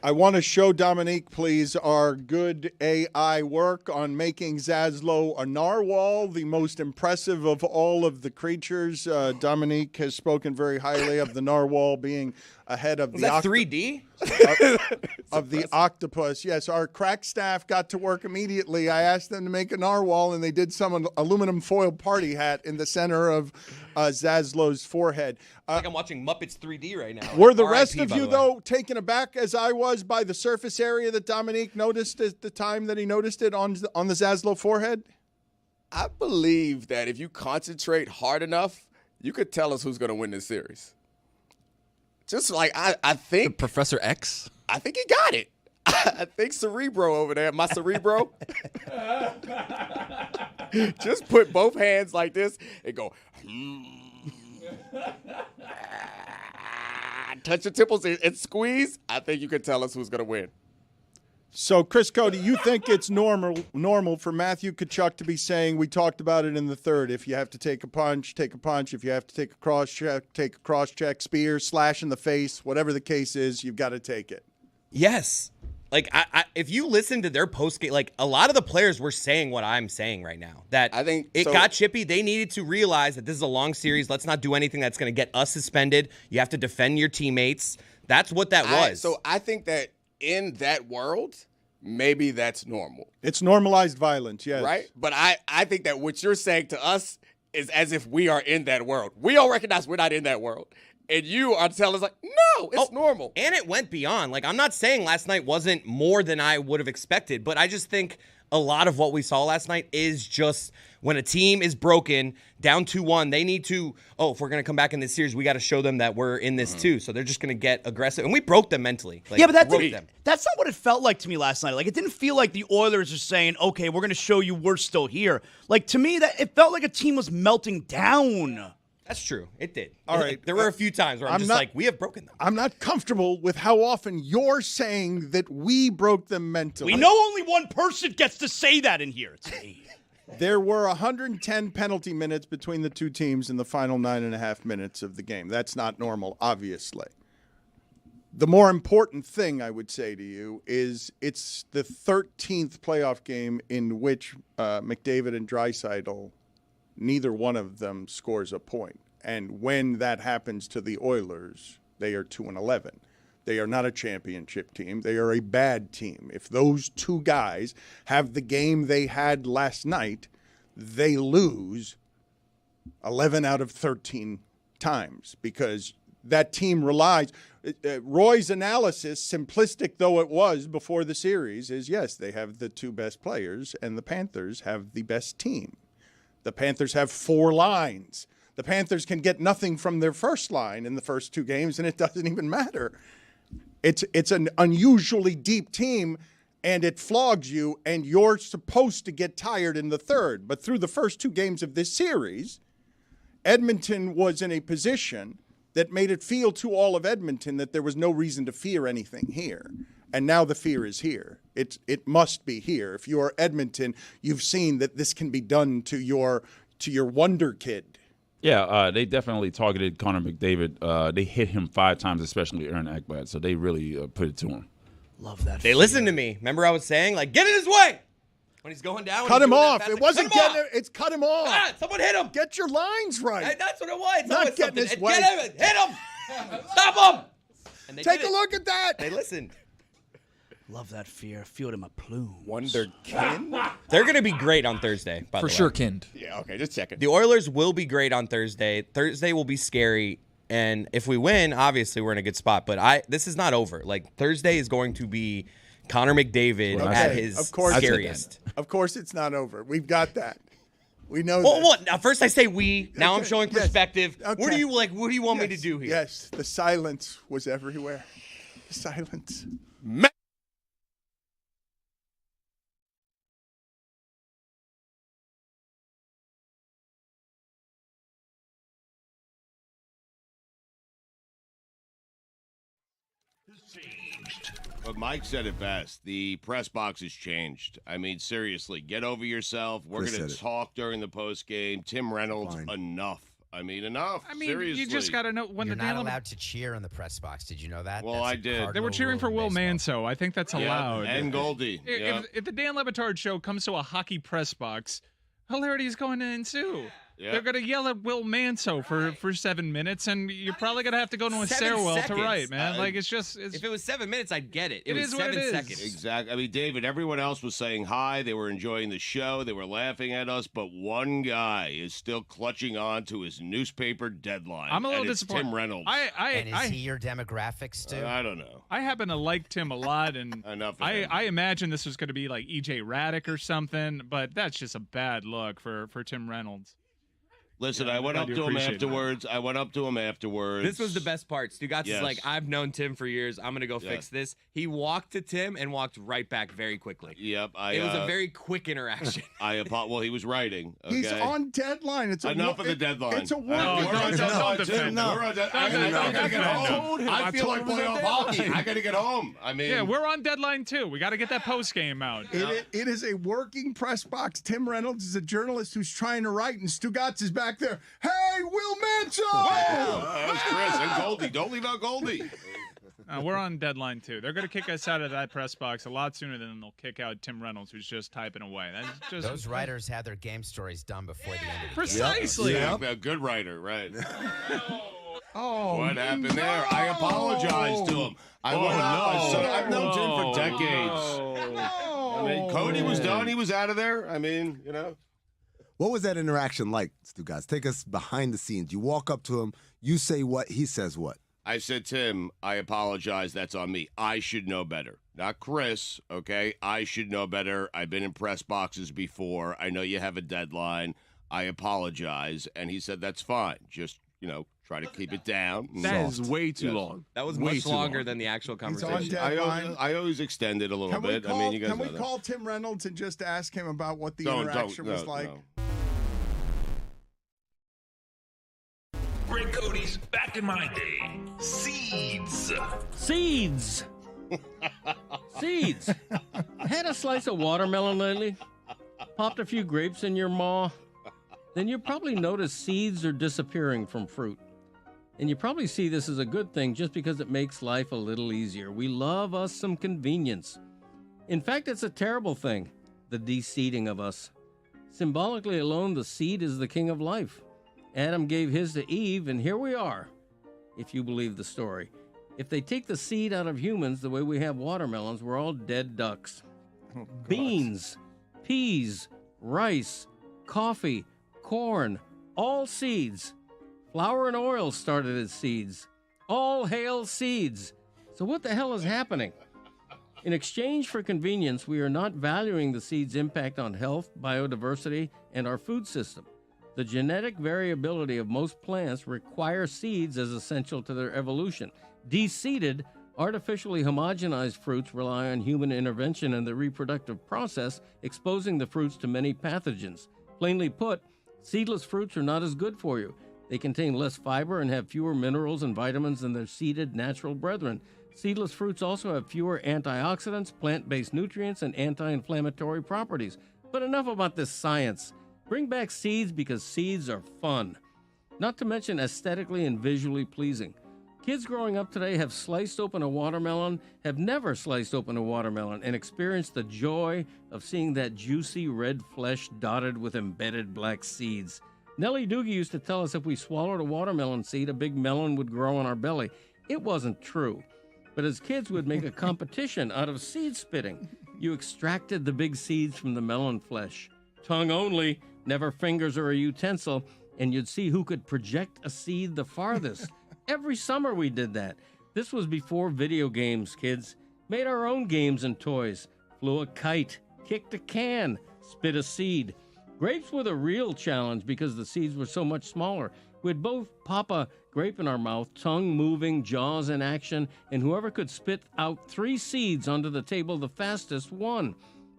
I want to show Dominique, please, our good AI work on making Zaslow a narwhal, the most impressive of all of the creatures. Dominique has spoken very highly of the narwhal being ahead of Was that 3D? of the octopus. Yes, our crack staff got to work immediately. I asked them to make a narwhal, and they did some aluminum foil party hat in the center of Zaslow's forehead. I think I'm watching Muppets 3D right now. Were the rest of you, though, taken aback as I was by the surface area that Dominique noticed at the time that he noticed it on the Zaslow forehead? I believe that if you concentrate hard enough, you could tell us who's going to win this series. Just like I think Professor X? I think he got it. I think Cerebro over there, my Cerebro. Just put both hands like this and go. Touch your temples and squeeze. I think you can tell us who's going to win. So, Chris Cody, you think it's normal for Matthew Tkachuk to be saying, we talked about it in the third, if you have to take a punch, take a punch. If you have to take a cross-check, take a cross-check, spear, slash in the face, whatever the case is, you've got to take it. Yes. Like, if you listen to their post-game, like, a lot of the players were saying what I'm saying right now. That I think it got chippy. They needed to realize that this is a long series. Let's not do anything that's going to get us suspended. You have to defend your teammates. That's what that was. So I think that in that world, maybe that's normal. It's normalized violence, yes. Right? But I think that what you're saying to us is as if we are in that world. We all recognize we're not in that world. And you are telling us, like, no, it's normal. And it went beyond. Like, I'm not saying last night wasn't more than I would have expected, but I just think a lot of what we saw last night is just when a team is broken, down 2-1, they need to, if we're going to come back in this series, we got to show them that we're in this too. So they're just going to get aggressive. And we broke them mentally. Like, yeah, but that's not what it felt like to me last night. Like, it didn't feel like the Oilers are saying, okay, we're going to show you we're still here. Like, to me, that it felt like a team was melting down. That's true. It did. All right. There were a few times where I'm just like, we have broken them. I'm not comfortable with how often you're saying that we broke them mentally. We know only one person gets to say that in here. It's me. There were 110 penalty minutes between the two teams in the final 9.5 minutes of the game. That's not normal, obviously. The more important thing I would say to you is it's the 13th playoff game in which McDavid and Draisaitl, neither one of them scores a point. And when that happens to the Oilers, they are 2-11. They are not a championship team. They are a bad team. If those two guys have the game they had last night, they lose 11 out of 13 times because that team relies. Roy's analysis, simplistic though it was before the series, is yes, they have the 2 best players, and the Panthers have the best team. The Panthers have 4 lines. The Panthers can get nothing from their first line in the first 2 games, and it doesn't even matter. It's an unusually deep team, and it flogs you, and you're supposed to get tired in the third. But through the first 2 games of this series, Edmonton was in a position that made it feel to all of Edmonton that there was no reason to fear anything here. And now the fear is here. It must be here. If you are Edmonton, you've seen that this can be done to your wonder kid. Yeah, they definitely targeted Connor McDavid. They hit him 5 times, especially Aaron Ekblad, so they really put it to him. Love that. They listened to me. Remember I was saying, like, get in his way when he's going down. Cut him off. It wasn't getting it. It's cut him off. Ah, someone hit him. Get your lines right. Hey, that's what it was. It's Not always getting something. his way. Get him. Hit him. Stop him. And they Take did a it. look at that. They listened. Love that fear. Feel it in my plume. Wonderkin. They're going to be great on Thursday, by For the way. sure, Kind. Yeah, okay, just checking. The Oilers will be great on Thursday. Thursday will be scary. And if we win, obviously we're in a good spot. But this is not over. Like, Thursday is going to be Connor McDavid at his scariest. Of course it's not over. We've got that. We know Well, that. what? Now, first I say we. Now I'm Okay, showing yes. perspective. Okay. What do you want me to Yes, do here? Yes, the silence was everywhere. The silence. But Mike said it best. The press box has changed. I mean, seriously, get over yourself. We're going to talk during the post game. Tim Reynolds, enough. I mean, enough. I mean, seriously. you just got to know when You're the not Dan allowed to cheer in the press box. Did you know that? Well, I did. They were cheering for Will Manso. I think that's allowed. And Goldie. If the Dan Le Batard Show comes to a hockey press box, hilarity is going to ensue. Yeah. They're going to yell at Will Manso for 7 minutes, and you're probably going to have to go to a 7 stairwell seconds. to write, man. Like, it's If it was 7 minutes, I'd get it. It was is what 7 it is. seconds. Exactly. I mean, David, everyone else was saying hi. They were enjoying the show. They were laughing at us. But one guy is still clutching on to his newspaper deadline. I'm a little and it's disappointed. Tim Reynolds. And is he your demographics, too? I don't know. I happen to like Tim a lot, and Enough of him. I imagine this was going to be like E.J. Raddick or something, but that's just a bad look for Tim Reynolds. Listen, I went up to him afterwards. This was the best part. Stugotz Yes. is like, I've known Tim for years. I'm going to go fix this. He walked to Tim and walked right back very quickly. Yep. It was a very quick interaction. Well, he was writing. Okay? He's on deadline. It's Enough of the deadline. It's a No, work. don't defend him. I gotta get home. I feel like playing off hockey. I gotta get home. I mean, Yeah, we're on deadline too. We got to get that post game out. It is a working press box. Tim Reynolds is a journalist who's trying to write, and Stugotz is back there. Hey, Will Manso! that was Chris and Goldie. Don't leave out Goldie. We're on deadline too. They're going to kick us out of that press box a lot sooner than they'll kick out Tim Reynolds, who's just typing away. That's just Those writers had their game stories done before the end of the game. precisely. Yeah, a good writer, right? Oh, What happened there? I apologized to him. I went up. I said, I've known Tim for decades. I mean, Cody was done. He was out of there. I mean, you know. What was that interaction like, Stugotz? Take us behind the scenes. You walk up to him, you say what, he says what. I said, Tim, I apologize. That's on me. I should know better. Not Chris, okay? I should know better. I've been in press boxes before. I know you have a deadline. I apologize. And he said, that's fine. Just, try to keep it down. That is way too long. That was Way much too longer long. than the actual He's on conversation. deadline. I always extend it a little bit. I mean, you guys Can know we that. call Tim Reynolds and just ask him about what the Don't, interaction no, was like? no. Greg Cody's back in my day. Seeds. Seeds. Seeds. Had a slice of watermelon lately? Popped a few grapes in your maw? Then you probably notice seeds are disappearing from fruit. And you probably see this as a good thing just because it makes life a little easier. We love us some convenience. In fact, it's a terrible thing, the de-seeding of us. Symbolically alone, the seed is the king of life. Adam gave his to Eve, and here we are, if you believe the story. If they take the seed out of humans the way we have watermelons, we're all dead ducks. Beans, peas, rice, coffee, corn, all seeds. Flour and oil started as seeds. All hail seeds. So what the hell is happening? In exchange for convenience, we are not valuing the seed's impact on health, biodiversity, and our food system. The genetic variability of most plants require seeds as essential to their evolution. De-seeded, artificially homogenized fruits rely on human intervention in the reproductive process, exposing the fruits to many pathogens. Plainly put, seedless fruits are not as good for you. They contain less fiber and have fewer minerals and vitamins than their seeded natural brethren. Seedless fruits also have fewer antioxidants, plant-based nutrients, and anti-inflammatory properties. But enough about this science. Bring back seeds because seeds are fun. Not to mention aesthetically and visually pleasing. Kids growing up today have sliced open a watermelon, have never sliced open a watermelon, and experienced the joy of seeing that juicy red flesh dotted with embedded black seeds. Nellie Doogie used to tell us if we swallowed a watermelon seed, a big melon would grow on our belly. It wasn't true. But as kids would make a competition out of seed spitting. You extracted the big seeds from the melon flesh. Tongue only, never fingers or a utensil, and you'd see who could project a seed the farthest. Every summer we did that. This was before video games, kids. Made our own games and toys. Flew a kite, kicked a can, spit a seed. Grapes were the real challenge because the seeds were so much smaller. We'd both pop a grape in our mouth, tongue moving, jaws in action, and whoever could spit out 3 seeds onto the table the fastest won.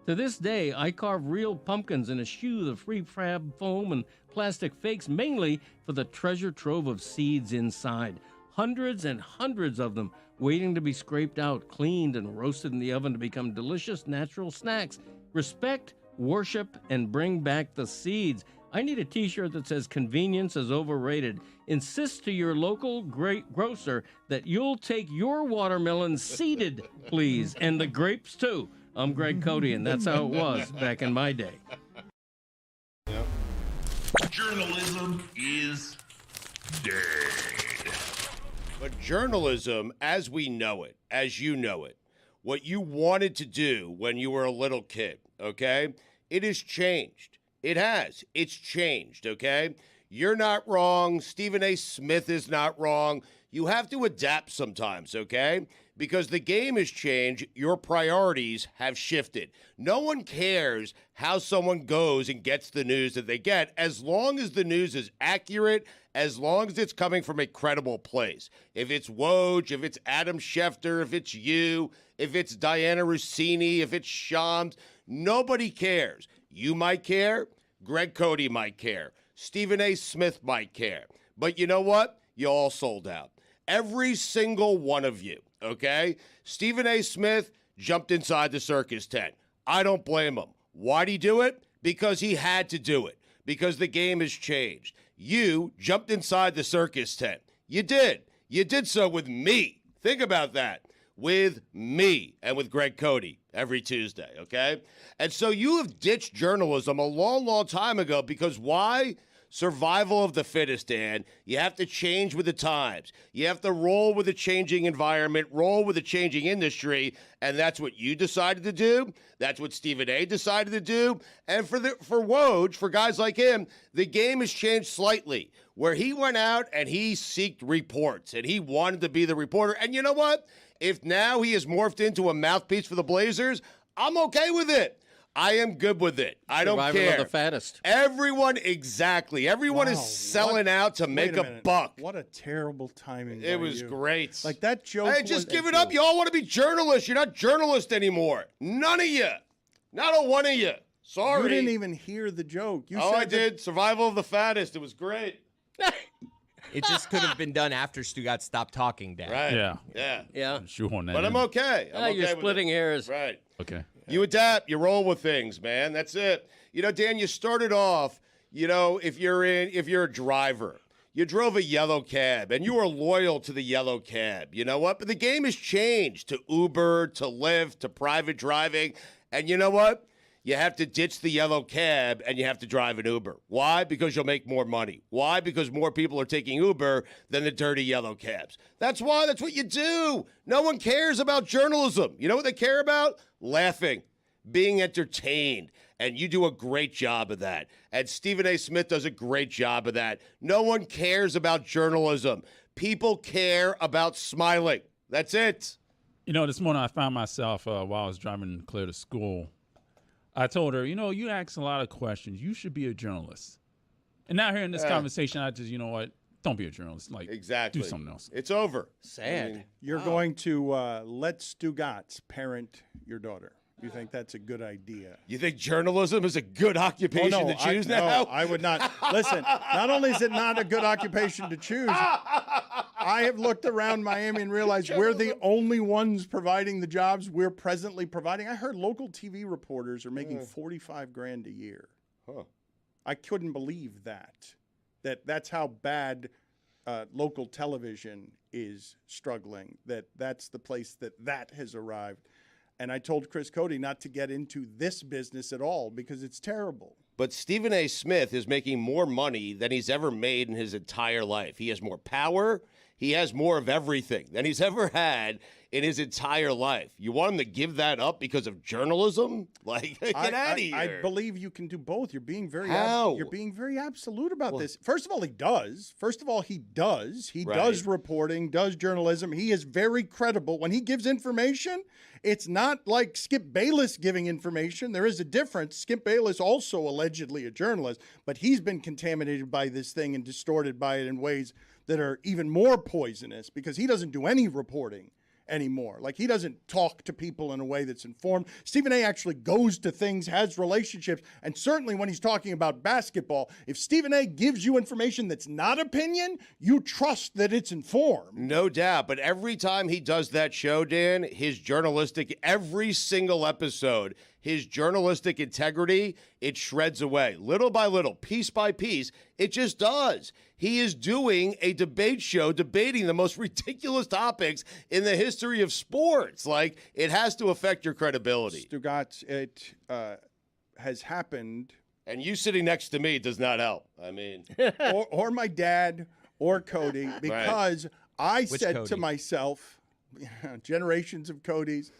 To this day, I carve real pumpkins and eschew the free-fab foam and plastic fakes, mainly for the treasure trove of seeds inside. Hundreds and hundreds of them waiting to be scraped out, cleaned, and roasted in the oven to become delicious natural snacks. Respect, worship, and bring back the seeds. I need a t-shirt that says convenience is overrated. Insist to your local grocer that you'll take your watermelon seeded, please, and the grapes too. I'm Greg Cody, and that's how it was back in my day. Journalism is dead. But journalism, as we know it, as you know it, what you wanted to do when you were a little kid, okay, it has changed. It has. It's changed, okay? You're not wrong. Stephen A. Smith is not wrong. You have to adapt sometimes, okay? Because the game has changed. Your priorities have shifted. No one cares how someone goes and gets the news that they get as long as the news is accurate, as long as it's coming from a credible place. If it's Woj, if it's Adam Schefter, if it's you, if it's Diana Rossini, if it's Shams, nobody cares. You might care. Greg Cody might care. Stephen A. Smith might care. But you know what? You all sold out. Every single one of you, okay? Stephen A. Smith jumped inside the circus tent. I don't blame him. Why'd he do it? Because he had to do it. Because the game has changed. You jumped inside the circus tent. You did. You did so with me. Think about that. With me and with Greg Cody every Tuesday, okay? And so you have ditched journalism a long, long time ago because why? Survival of the fittest, Dan. You have to change with the times. You have to roll with the changing environment, roll with the changing industry, and that's what you decided to do. That's what Stephen A. decided to do. And for Woj, for guys like him, the game has changed slightly, where he went out and he seeked reports, and he wanted to be the reporter. And you know what? If now he has morphed into a mouthpiece for the Blazers, I'm okay with it. I am good with it. I don't care. Survival of the fattest. Everyone, exactly. Everyone is selling out to make a buck. What a terrible timing. It was great. Like that joke. Hey, just give it up. You all want to be journalists. You're not journalists anymore. None of you. Not a one of you. Sorry. You didn't even hear the joke. I did. Survival of the fattest. It was great. It just could have been done after Stugotz stopped talking, Dan. Right. Yeah. Yeah. Shoehorn that But in. I'm okay. I'm okay You're with splitting it. hairs. Right. Okay. You adapt, you roll with things, man. That's it. You know, Dan, you started off, you know, if you're a driver, you drove a yellow cab and you were loyal to the yellow cab. You know what? But the game has changed to Uber, to Lyft, to private driving. And you know what? You have to ditch the yellow cab and you have to drive an Uber. Why? Because you'll make more money. Why? Because more people are taking Uber than the dirty yellow cabs. That's why. That's what you do. No one cares about journalism. You know what they care about? Laughing, being entertained. And you do a great job of that. And Stephen A. Smith does a great job of that. No one cares about journalism. People care about smiling. That's it. You know, this morning I found myself while I was driving Claire to school. I told her, you ask a lot of questions. You should be a journalist. And now here in this conversation, I just, you know what? Don't be a journalist. Like, exactly. Do something else. It's over. Sad. You're going to let Stugotz parent your daughter. You think that's a good idea? You think journalism is a good occupation to choose now? No, I would not. Listen, not only is it not a good occupation to choose, I have looked around Miami and realized we're the only ones providing the jobs we're presently providing. I heard local TV reporters are making $45,000 a year. Huh. I couldn't believe that's how bad local television is struggling, that's the place that has arrived. And I told Chris Cody not to get into this business at all because it's terrible. But Stephen A. Smith is making more money than he's ever made in his entire life. He has more power. He has more of everything than he's ever had in his entire life. You want him to give that up because of journalism? Like, get out of here. I believe you can do both. You're being very How? Absolute about this. First of all, he does. He does reporting, does journalism. He is very credible. When he gives information, it's not like Skip Bayless giving information. There is a difference. Skip Bayless also allegedly a journalist, but he's been contaminated by this thing and distorted by it in ways that are even more poisonous because he doesn't do any reporting anymore. Like, he doesn't talk to people in a way that's informed. Stephen A. actually goes to things, has relationships, and certainly when he's talking about basketball, if Stephen A. gives you information that's not opinion, you trust that it's informed. No doubt, but every time he does that show, Dan, every single episode, his journalistic integrity, it shreds away. Little by little, piece by piece, it just does. He is doing a debate show debating the most ridiculous topics in the history of sports. Like, it has to affect your credibility. Stugotz, it has happened. And you sitting next to me does not help. I mean. or my dad or Cody, because I said Cody? to myself, generations of Codys,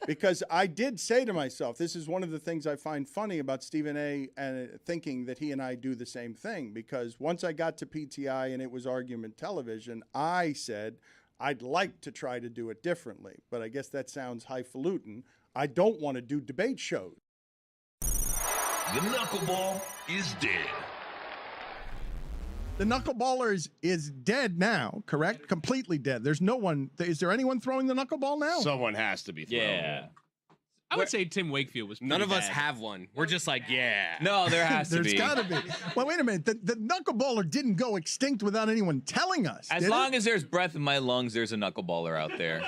because I did say to myself, this is one of the things I find funny about Stephen A. and thinking that he and I do the same thing, because once I got to PTI and it was argument television, I said I'd like to try to do it differently, but I guess that sounds highfalutin. I don't want to do debate shows. The knuckleball is dead. The knuckleballers is dead now, correct? Completely dead. There's no one. Is there anyone throwing the knuckleball now? Someone has to be throwing. Yeah. I would say Tim Wakefield was pretty None of us bad. have one. We're just like, yeah. No, there has to be. There's got to be. Well, wait a minute. The knuckleballer didn't go extinct without anyone telling us. As long as there's breath in my lungs, there's a knuckleballer out there.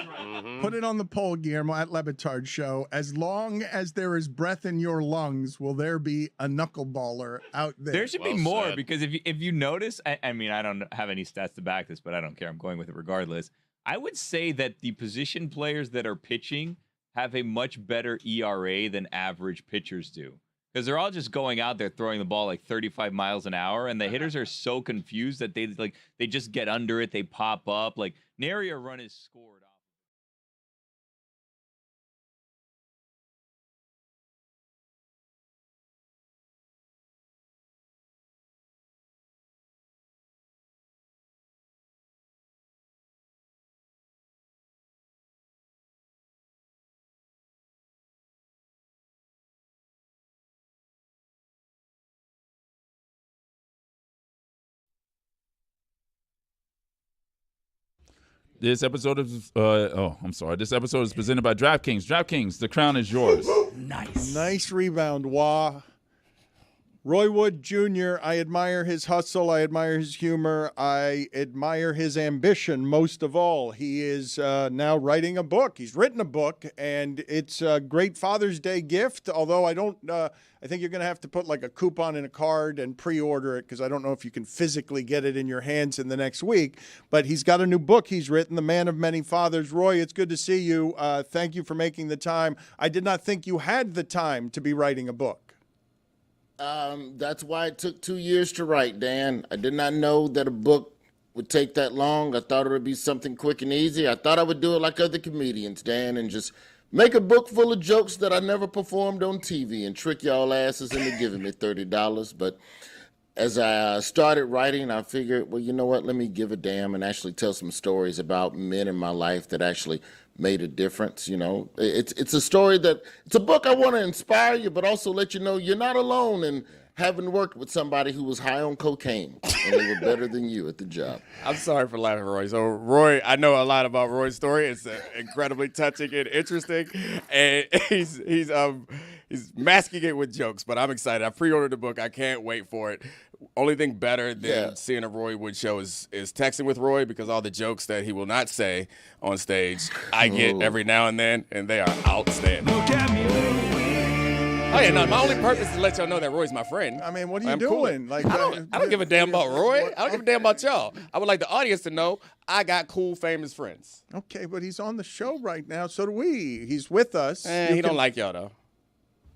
Put it on the poll, Guillermo, at Le Batard Show. As long as there is breath in your lungs, will there be a knuckleballer out there? There should be more, because if you notice, I mean, I don't have any stats to back this, but I don't care. I'm going with it regardless. I would say that the position players that are pitching have a much better ERA than average pitchers do, because they're all just going out there throwing the ball like 35 miles an hour, and the hitters are so confused that they just get under it, they pop up. Like, nary a run is scored off. This episode is This episode is presented by DraftKings. DraftKings, the crown is yours. Nice rebound, Wah. Roy Wood Jr., I admire his hustle. I admire his humor. I admire his ambition most of all. He is now writing a book. He's written a book, and it's a great Father's Day gift, although I think you're going to have to put like a coupon in a card and pre-order it, because I don't know if you can physically get it in your hands in the next week. But he's got a new book he's written, The Man of Many Fathers. Roy, it's good to see you. Thank you for making the time. I did not think you had the time to be writing a book. That's why it took 2 years to write, Dan. I did not know that a book would take that long. I thought it would be something quick and easy. I thought I would do it like other comedians, Dan, and just make a book full of jokes that I never performed on TV and trick y'all asses into giving me $30. But as I started writing, I figured, well, you know what? Let me give a damn and actually tell some stories about men in my life that actually made a difference. You know, it's a story it's a book I want to inspire you, but also let you know you're not alone in having worked with somebody who was high on cocaine and they were better than you at the job. I'm sorry for laughing, Roy. So, Roy, I know a lot about Roy's story. It's incredibly touching and interesting, and he's masking it with jokes. But I'm excited. I pre-ordered the book. I can't wait for it. Only thing better than seeing a Roy Wood show is texting with Roy, because all the jokes that he will not say on stage, I get every now and then, and they are outstanding. Oh, yeah, no, my only purpose is to let y'all know that Roy's my friend. I mean, what are you doing? Cool. Like, I don't give a damn about Roy. I don't give a damn about y'all. I would like the audience to know I got cool, famous friends. Okay, but he's on the show right now. So do we. He's with us. He don't like y'all, though.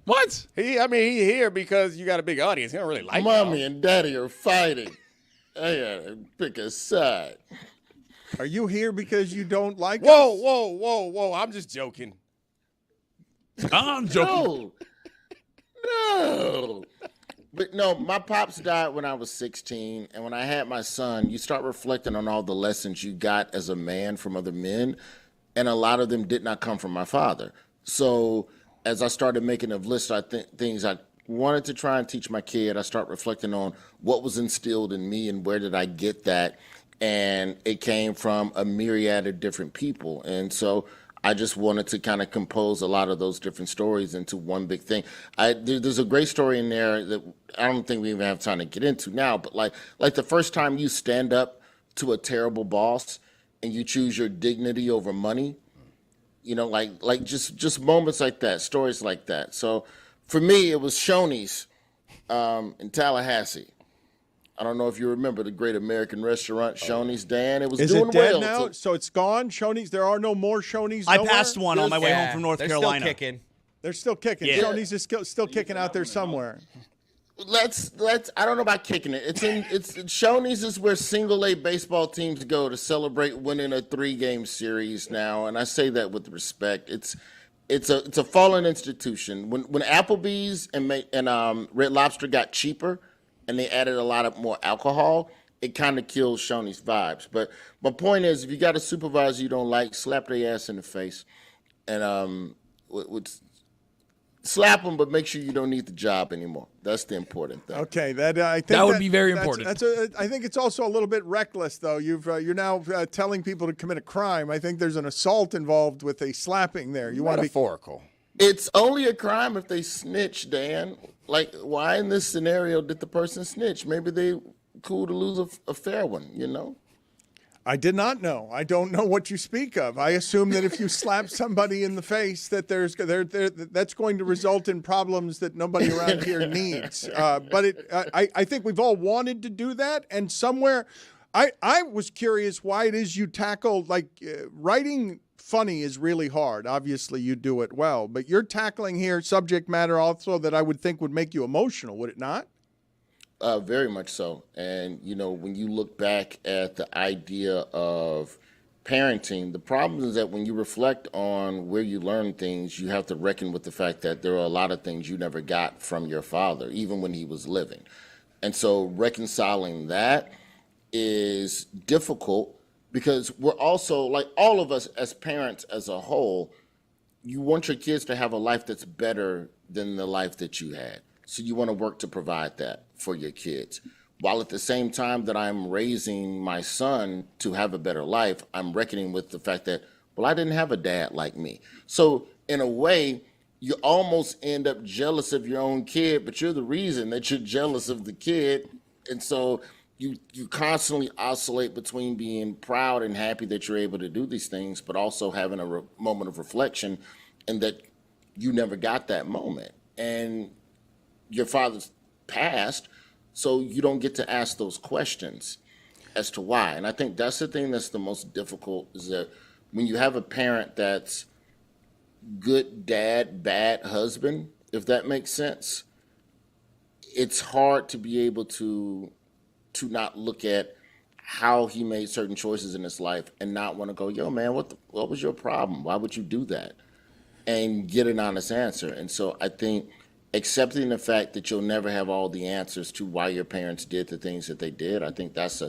What? He here because you got a big audience. He don't really like Mommy y'all. and Daddy are fighting. I gotta pick a side. Are you here because you don't like us? Whoa. I'm just joking. I'm joking. No. But no, my pops died when I was 16, and when I had my son, you start reflecting on all the lessons you got as a man from other men, and a lot of them did not come from my father. So as I started making a list of things I wanted to try and teach my kid, I start reflecting on what was instilled in me and where did I get that, and it came from a myriad of different people. And so I just wanted to kind of compose a lot of those different stories into one big thing. There's a great story in there that I don't think we even have time to get into now, but like the first time you stand up to a terrible boss and you choose your dignity over money, you know, like just moments like that, stories like that. So for me, it was Shoney's in Tallahassee. I don't know if you remember the great American restaurant, Shoney's, Dan. It was doing dead well. now? So it's gone? Shoney's? There are no more Shoney's I nowhere? passed one on my way home from North Carolina. Still kicking. They're still kicking. Yeah. Shoney's is still kicking out there somewhere. Let's. I don't know about kicking it. It's Shoney's is where single A baseball teams go to celebrate winning a 3-game series now, and I say that with respect. It's a fallen institution. When Applebee's and Red Lobster got cheaper, and they added a lot of more alcohol, it kind of kills Shoney's vibes. But my point is, if you got a supervisor you don't like, slap their ass in the face, and slap them, but make sure you don't need the job anymore. That's the important thing. Okay, I think That would be very important. I think it's also a little bit reckless, though. You're now telling people to commit a crime. I think there's an assault involved with a slapping there. You want to be metaphorical. It's only a crime if they snitch, Dan. Like, why in this scenario did the person snitch? Maybe they cool to lose a fair one, you know? I did not know. I don't know what you speak of. I assume that if you slap somebody in the face, that that's going to result in problems that nobody around here needs. But I think we've all wanted to do that, and somewhere, I was curious why it is you tackle writing. Funny is really hard. Obviously, you do it well, but you're tackling here subject matter also that I would think would make you emotional, would it not? Very much so. And, you know, when you look back at the idea of parenting, the problem is that when you reflect on where you learn things, you have to reckon with the fact that there are a lot of things you never got from your father, even when he was living. And so reconciling that is difficult, because we're also, like all of us as parents as a whole, you want your kids to have a life that's better than the life that you had. So you want to work to provide that for your kids. While at the same time that I'm raising my son to have a better life, I'm reckoning with the fact that, well, I didn't have a dad like me. So in a way, you almost end up jealous of your own kid, but you're the reason that you're jealous of the kid. And so you constantly oscillate between being proud and happy that you're able to do these things, but also having a moment of reflection, and that you never got that moment. And your father's passed, so you don't get to ask those questions as to why. And I think that's the thing that's the most difficult, is that when you have a parent that's good dad, bad husband, if that makes sense, it's hard to be able to not look at how he made certain choices in his life and not want to go, yo, man, what was your problem? Why would you do that? And get an honest answer. And so I think accepting the fact that you'll never have all the answers to why your parents did the things that they did. I think that's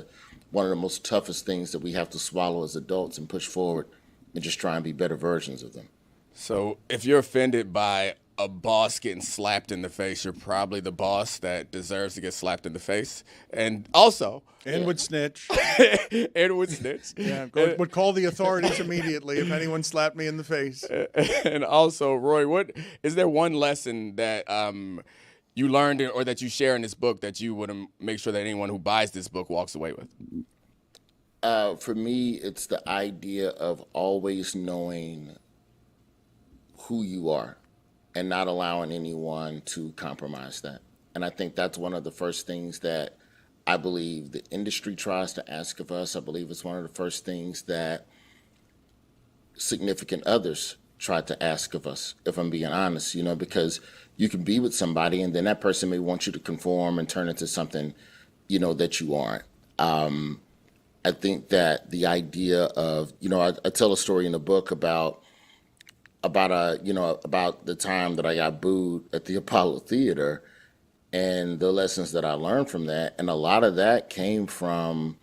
one of the most toughest things that we have to swallow as adults and push forward and just try and be better versions of them. So if you're offended by a boss getting slapped in the face, you're probably the boss that deserves to get slapped in the face. And also... And would snitch. And would snitch. Yeah, would call the authorities immediately if anyone slapped me in the face. And also, Roy, what is there one lesson that you learned or that you share in this book that you would make sure that anyone who buys this book walks away with? For me, it's the idea of always knowing who you are and not allowing anyone to compromise that. And I think that's one of the first things that I believe the industry tries to ask of us. I believe it's one of the first things that significant others try to ask of us, if I'm being honest, because you can be with somebody and then that person may want you to conform and turn into something, that you aren't. I think that the idea of, I tell a story in the book about the time that I got booed at the Apollo Theater and the lessons that I learned from that. And a lot of that came from,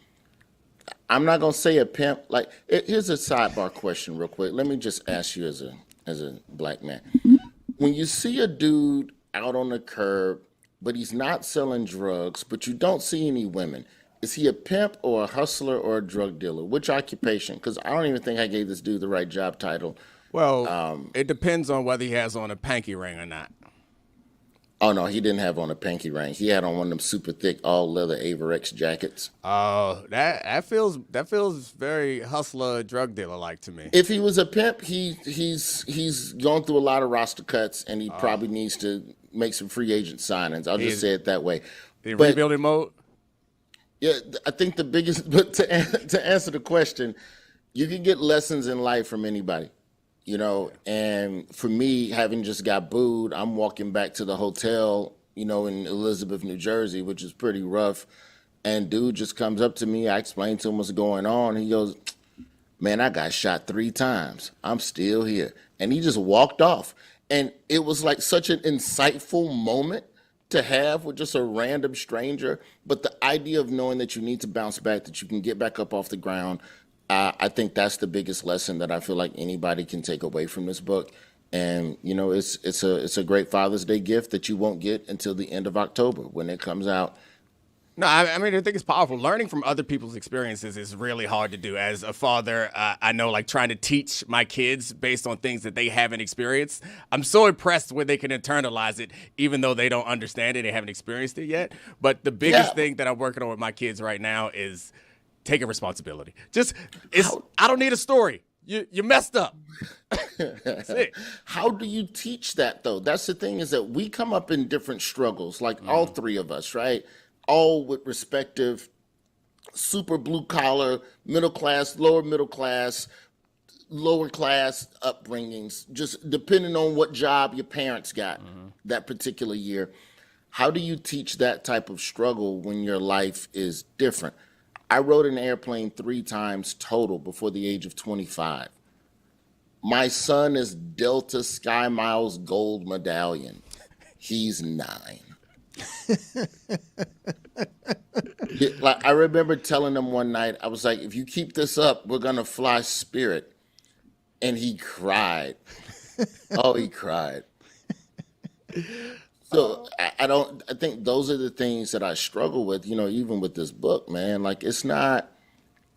I'm not going to say a pimp. Here's a sidebar question real quick. Let me just ask you as a black man. When you see a dude out on the curb, but he's not selling drugs, but you don't see any women, is he a pimp or a hustler or a drug dealer? Which occupation? Because I don't even think I gave this dude the right job title. Well, it depends on whether he has on a panky ring or not. Oh, no, he didn't have on a panky ring. He had on one of them super thick, all-leather Averex jackets. Oh, that feels very hustler, drug dealer-like to me. If he was a pimp, he's going through a lot of roster cuts, and he probably needs to make some free agent signings. I'll just say it that way. In rebuilding mode? Yeah, I think the biggest, but to answer the question, you can get lessons in life from anybody. And for me, having just got booed, I'm walking back to the hotel, in Elizabeth, New Jersey, which is pretty rough. And dude just comes up to me. I explained to him what's going on. He goes, man, I got shot 3 times. I'm still here. And he just walked off. And it was like such an insightful moment to have with just a random stranger. But the idea of knowing that you need to bounce back, that you can get back up off the ground, I think that's the biggest lesson that I feel like anybody can take away from this book. And, it's a great Father's Day gift that you won't get until the end of October when it comes out. No, I mean, I think it's powerful. Learning from other people's experiences is really hard to do. As a father, I know, trying to teach my kids based on things that they haven't experienced. I'm so impressed when they can internalize it, even though they don't understand it, they haven't experienced it yet. But the biggest thing that I'm working on with my kids right now is taking responsibility. I don't need a story. You messed up. That's it. How do you teach that, though? That's the thing, is that we come up in different struggles, all 3 of us, right? All with respective super blue collar, middle class, lower class upbringings, just depending on what job your parents got that particular year. How do you teach that type of struggle when your life is different? I rode an airplane 3 times total before the age of 25. My son is Delta Sky Miles Gold Medallion. He's 9. I remember telling him one night, I was like, if you keep this up, we're going to fly Spirit. And he cried. Oh, he cried. So I think those are the things that I struggle with, even with this book, man. It's not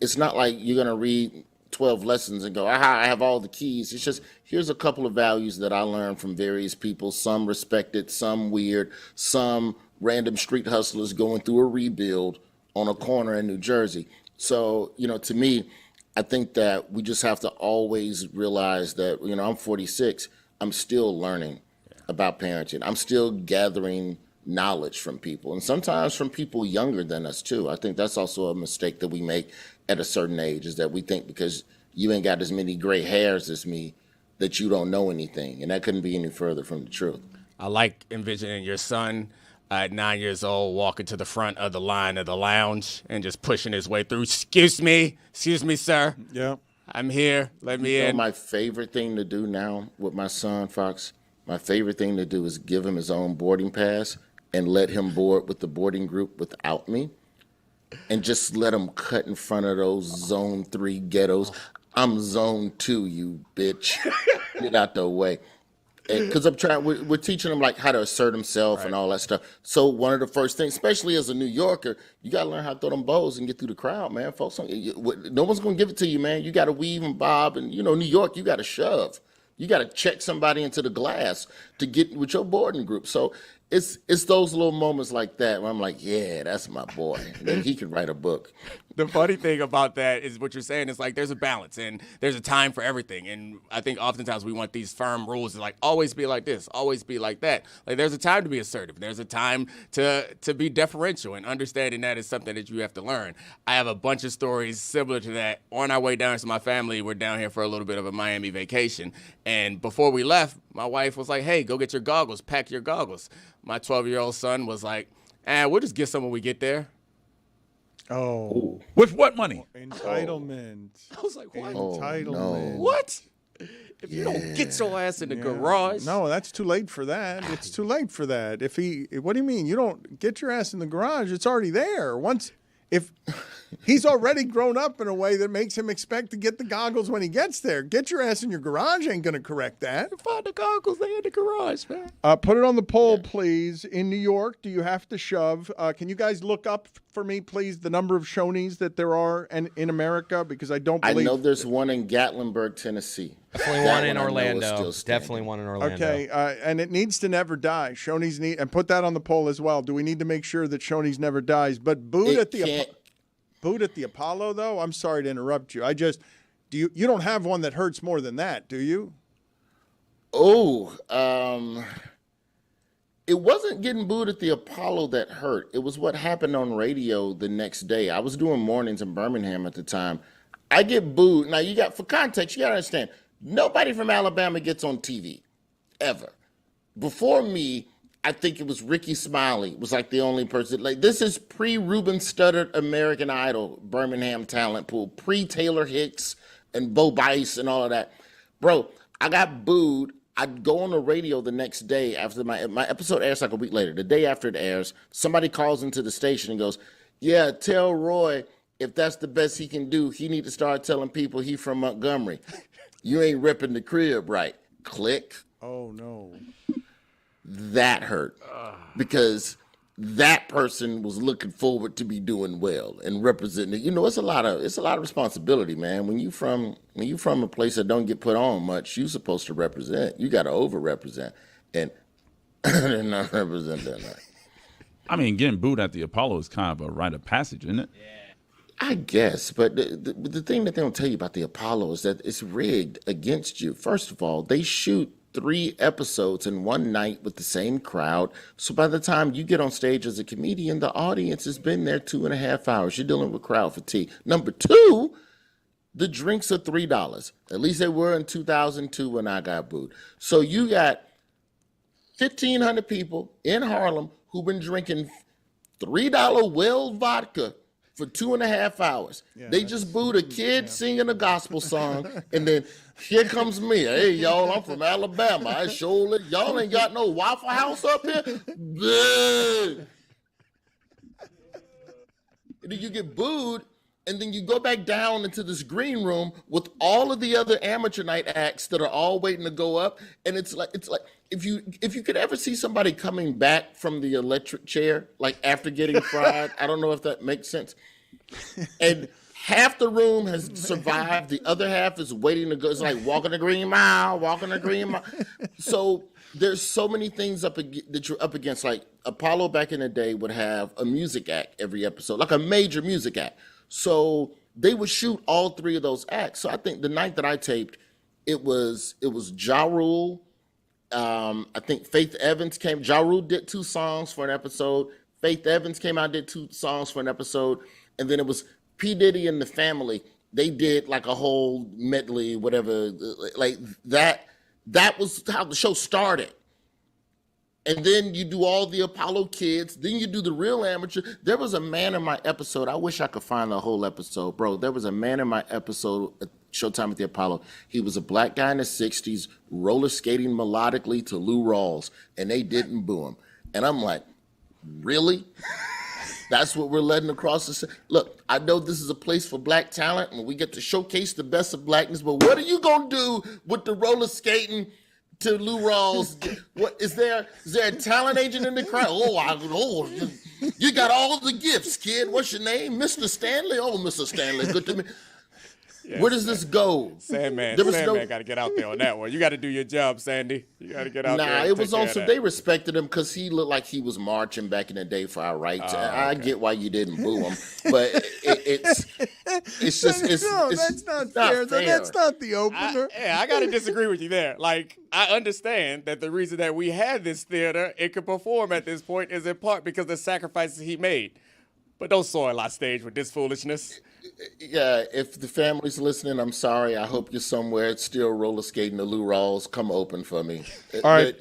like you're going to read 12 lessons and go, I have all the keys. It's just, here's a couple of values that I learned from various people, some respected, some weird, some random street hustlers going through a rebuild on a corner in New Jersey. So, to me, I think that we just have to always realize that, I'm 46, I'm still learning about parenting. I'm still gathering knowledge from people, and sometimes from people younger than us too. I think that's also a mistake that we make at a certain age, is that we think because you ain't got as many gray hairs as me that you don't know anything, and that couldn't be any further from the truth. I like envisioning your son at 9 years old walking to the front of the line of the lounge and just pushing his way through. Excuse me, sir. Yeah, I'm here. Let me in. My favorite thing to do now with my son, Fox, my favorite thing to do is give him his own boarding pass and let him board with the boarding group without me, and just let him cut in front of those Zone 3 ghettos. I'm Zone 2, you bitch. Get out the way. Because we're teaching him like how to assert himself and all that stuff. So one of the first things, especially as a New Yorker, you got to learn how to throw them bows and get through the crowd, man. Folks, no one's going to give it to you, man. You got to weave and bob. And, New York, you got to shove. You got to check somebody into the glass to get with your boarding group. So it's those little moments like that where I'm like, yeah, that's my boy. And then he can write a book. The funny thing about that is what you're saying is like there's a balance and there's a time for everything. And I think oftentimes we want these firm rules to like always be like this, always be like that. Like there's a time to be assertive. There's a time to be deferential, and understanding that is something that you have to learn. I have a bunch of stories similar to that. On our way down to my family, we're down here for a little bit of a Miami vacation. And before we left, my wife was like, hey, go get your goggles, pack your goggles. My 12-year-old son was like, we'll just get some when we get there. Oh. With what money? Entitlement. I was like, what? Entitlement. no. What? If you don't get your ass in the garage. No, that's too late for that. It's too late for that. What do you mean? You don't get your ass in the garage. It's already there. If he's already grown up in a way that makes him expect to get the goggles when he gets there. Get your ass in your garage ain't going to correct that. Find the goggles, they in the garage, man. Put it on the poll, please. In New York, do you have to shove? Can you guys look up for me, please, the number of Shoney's that there are in America? Because I don't believe. I know there's one in Gatlinburg, Tennessee. Definitely one in Orlando. Definitely one in Orlando. Okay, and it needs to never die. Shoney's and put that on the poll as well. Do we need to make sure that Shoney's never dies? But boot at the Apollo, though. I'm sorry to interrupt you. You don't have one that hurts more than that, do you? Oh, it wasn't getting booed at the Apollo that hurt. It was what happened on radio the next day. I was doing mornings in Birmingham at the time. I get booed. Now, for context, you got to understand, nobody from Alabama gets on TV, ever. Before me, I think it was Ricky Smiley was like the only person. Like, this is pre-Ruben Studdard American Idol Birmingham talent pool, pre-Taylor Hicks and Bo Bice and all of that. Bro, I got booed. I'd go on the radio the next day after my episode airs like a week later. The day after it airs, somebody calls into the station and goes, yeah, tell Roy if that's the best he can do, he need to start telling people he from Montgomery. You ain't ripping the crib right. Click. Oh, no. That hurt because that person was looking forward to be doing well and representing. It's a lot of responsibility, man. When you from a place that don't get put on much, you supposed to represent. You got to over-represent, and they're not representing that. I mean, getting booed at the Apollo is kind of a rite of passage, isn't it? Yeah. I guess, but the thing that they don't tell you about the Apollo is that it's rigged against you. First of all, they shoot 3 episodes in one night with the same crowd. So by the time you get on stage as a comedian, the audience has been there 2.5 hours. You're dealing with crowd fatigue. Number 2, the drinks are $3. At least they were in 2002 when I got booed. So you got 1,500 people in Harlem who've been drinking $3 well vodka for 2.5 hours. Yeah, they just booed a kid singing a gospel song, and then here comes me. Hey, y'all, I'm from Alabama. I surely, y'all ain't got no Waffle House up here? And then you get booed, and then you go back down into this green room with all of the other amateur night acts that are all waiting to go up, and it's like if you could ever see somebody coming back from the electric chair, like after getting fried, I don't know if that makes sense. And half the room has survived, the other half is waiting to go. It's like walking the green mile. So there's so many things that you're up against. Like Apollo back in the day would have a music act every episode, like a major music act. So they would shoot all 3 of those acts. So I think the night that I taped, it was Ja Rule. I think Faith Evans came. Ja Rule did 2 songs for an episode. Faith Evans came out, did 2 songs for an episode. And then it was P. Diddy and the Family. They did like a whole medley, whatever. Like that was how the show started. And then you do all the Apollo kids. Then you do the real amateur. There was a man in my episode. I wish I could find the whole episode, bro. There was a man in my episode, Showtime at the Apollo. He was a black guy in the 60s, roller skating melodically to Lou Rawls, and they didn't boo him. And I'm like, really? That's what we're letting across the... Look, I know this is a place for black talent, and we get to showcase the best of blackness, but what are you going to do with the roller skating to Lou Rawls? What is there a talent agent in the crowd? You got all the gifts, kid. What's your name? Mr. Stanley? Oh, Mr. Stanley, good to me. Yes, Where does this go? Sandman got to get out there on that one. You got to do your job, Sandy. You got to get out there. Nah, and it was take care also of they respected him because he looked like he was marching back in the day for our rights. I get why you didn't boo him, but it's that's not fair. That's not the opener. I got to disagree with you there. Like, I understand that the reason that we had this theater, it could perform at this point, is in part because of the sacrifices he made. But don't soil our stage with this foolishness. Yeah, if the family's listening, I'm sorry. I hope you're somewhere still roller skating to Lou Rawls. Come open for me. All right.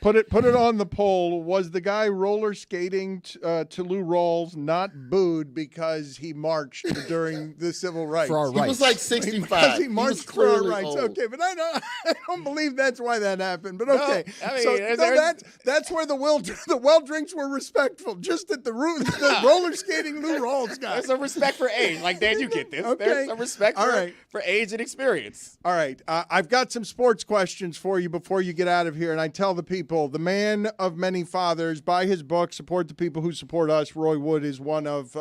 Put it on the poll. Was the guy roller skating to Lou Rawls not booed because he marched during the civil rights? For our rights. He was like 65. Because he marched for our rights. Old. Okay, but I don't believe that's why that happened. But okay, that's where the well drinks were respectful. Just at the roller skating Lou Rawls guy. There's some respect for age. Like, Dan, you get this. Okay. There's some respect for age and experience. All right. I've got some sports questions for you before you get out of here. And I tell the people, the man of many fathers, buy his book, support the people who support us. Roy Wood is one of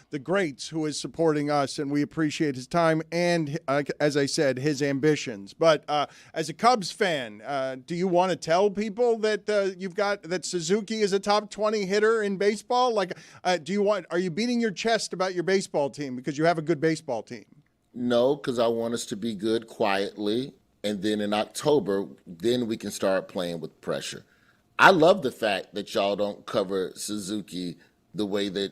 the greats who is supporting us, and we appreciate his time and, as I said, his ambitions. But as a Cubs fan, do you want to tell people that that Suzuki is a top 20 hitter in baseball? Like, are you beating your chest about your baseball team because you have a good baseball team? No, because I want us to be good quietly. And then in October, then we can start playing with pressure. I love the fact that y'all don't cover Suzuki the way that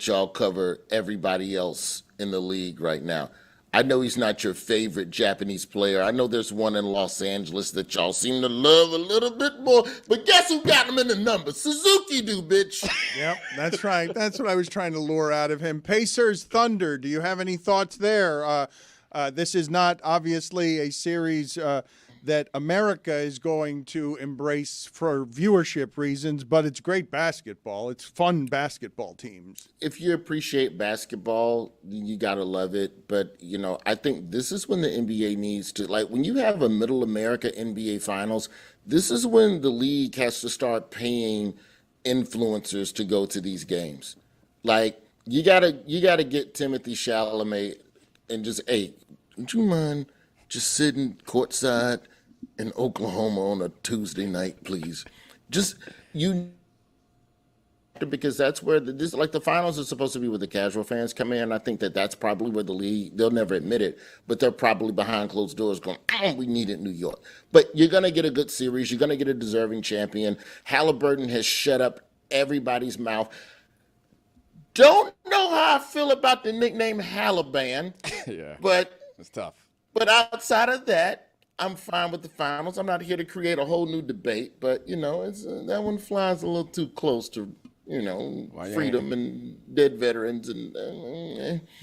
y'all cover everybody else in the league right now. I know he's not your favorite Japanese player. I know there's one in Los Angeles that y'all seem to love a little bit more. But guess who got him in the numbers? Suzuki do, bitch. Yep, that's right. That's what I was trying to lure out of him. Pacers Thunder, do you have any thoughts there? This is not obviously a series that America is going to embrace for viewership reasons, but it's great basketball. It's fun basketball teams. If you appreciate basketball, you got to love it. But, I think this is when the NBA needs to, like, when you have a Middle America NBA Finals, this is when the league has to start paying influencers to go to these games. Like, you gotta get Timothy Chalamet and just, hey, would you mind just sitting courtside in Oklahoma on a Tuesday night, please? Because that's where the finals are supposed to be where the casual fans come in. I think that's probably where the league, they'll never admit it, but they're probably behind closed doors going, we need it in New York. But you're going to get a good series. You're going to get a deserving champion. Halliburton has shut up everybody's mouth. Don't know how I feel about the nickname Halliban. Yeah, but it's tough. But outside of that, I'm fine with the finals. I'm not here to create a whole new debate, but it's that one flies a little too close to freedom and dead veterans and.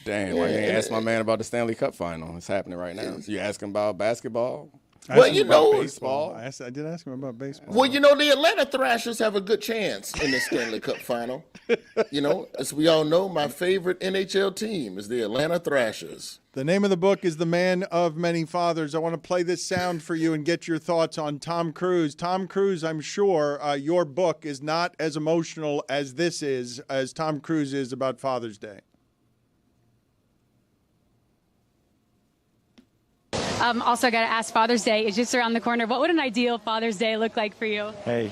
Dang, why you ain't ask my man about the Stanley Cup final? It's happening right now. So you asking about basketball? Baseball. I did ask him about baseball. Well, the Atlanta Thrashers have a good chance in the Stanley Cup final. As we all know, my favorite NHL team is the Atlanta Thrashers. The name of the book is The Man of Many Fathers. I want to play this sound for you and get your thoughts on Tom Cruise. Tom Cruise, I'm sure your book is not as emotional as this is, as Tom Cruise is about Father's Day. Also, got to ask, Father's Day is just around the corner. What would an ideal Father's Day look like for you? Hey,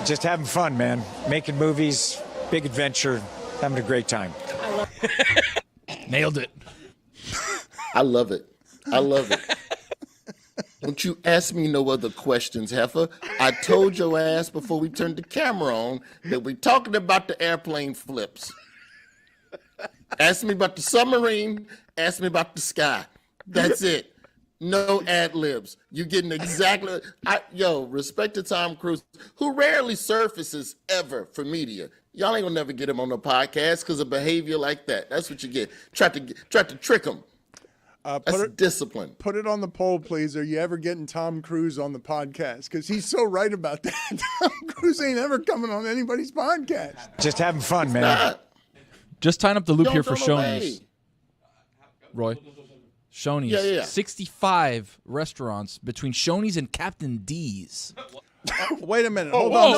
just having fun, man. Making movies, big adventure, having a great time. Nailed it. I love it. Don't you ask me no other questions, heifer. I told your ass before we turned the camera on that we're talking about the airplane flips. Ask me about the submarine. Ask me about the sky. That's it. No ad libs. You're getting exactly. Respect to Tom Cruise, who rarely surfaces ever for media. Y'all ain't gonna never get him on the podcast because of behavior like that. That's what you get. Try to trick him. That's discipline. Put it on the poll, please. Are you ever getting Tom Cruise on the podcast? Because he's so right about that. Tom Cruise ain't ever coming on anybody's podcast. Just having fun, man. Just tying up the loop here for Don't Shoney's. Roy. Shoney's. Yeah. 65 restaurants between Shoney's and Captain D's. Wait a minute. Oh, Hold on.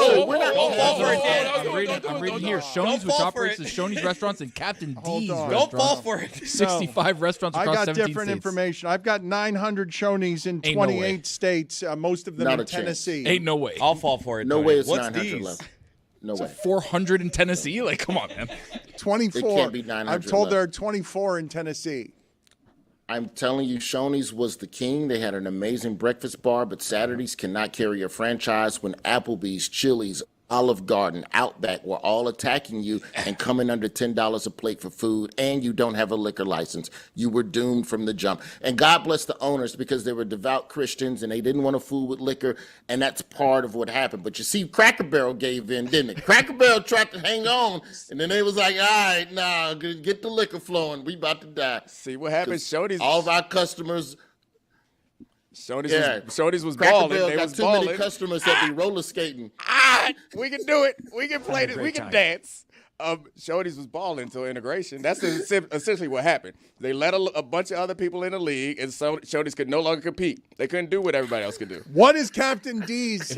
Don't fall for it, Dan. I'm reading here. Shoney's, which operates as Shoney's restaurants and Captain D's on. restaurants. Don't fall for it. 65 restaurants I across got 17 different states. information. I've got 900 Shoney's in Ain't no 28 way. states, most of them Not in a chance. Tennessee. Ain't no way. I'll fall for it. No Tony. way it's What's 900 these? left. No way. 400 in Tennessee? Like, come on, man. 24. It can't be 900 I'm told left. there are 24 in Tennessee. I'm telling you, Shoney's was the king. They had an amazing breakfast bar, but Saturdays cannot carry a franchise when Applebee's, Chili's, Olive Garden, Outback were all attacking you and coming under $10 a plate for food, and you don't have a liquor license. You were doomed from the jump. And God bless the owners because they were devout Christians and they didn't want to fool with liquor, and that's part of what happened. But you see, Cracker Barrel gave in, didn't it? Cracker Barrel tried to hang on, and then they was like, all right, nah, get the liquor flowing. We about to die. See what happens? Shoney's. All of our customers... Shoney's was Cracker balling. Barrel They got was too balling. many customers that be roller skating. We can do it. We can play this. We can dance. Shoney's was balling until integration. That's essentially what happened. They let a bunch of other people in the league, and so Shoney's could no longer compete. They couldn't do what everybody else could do. What is Captain D's? If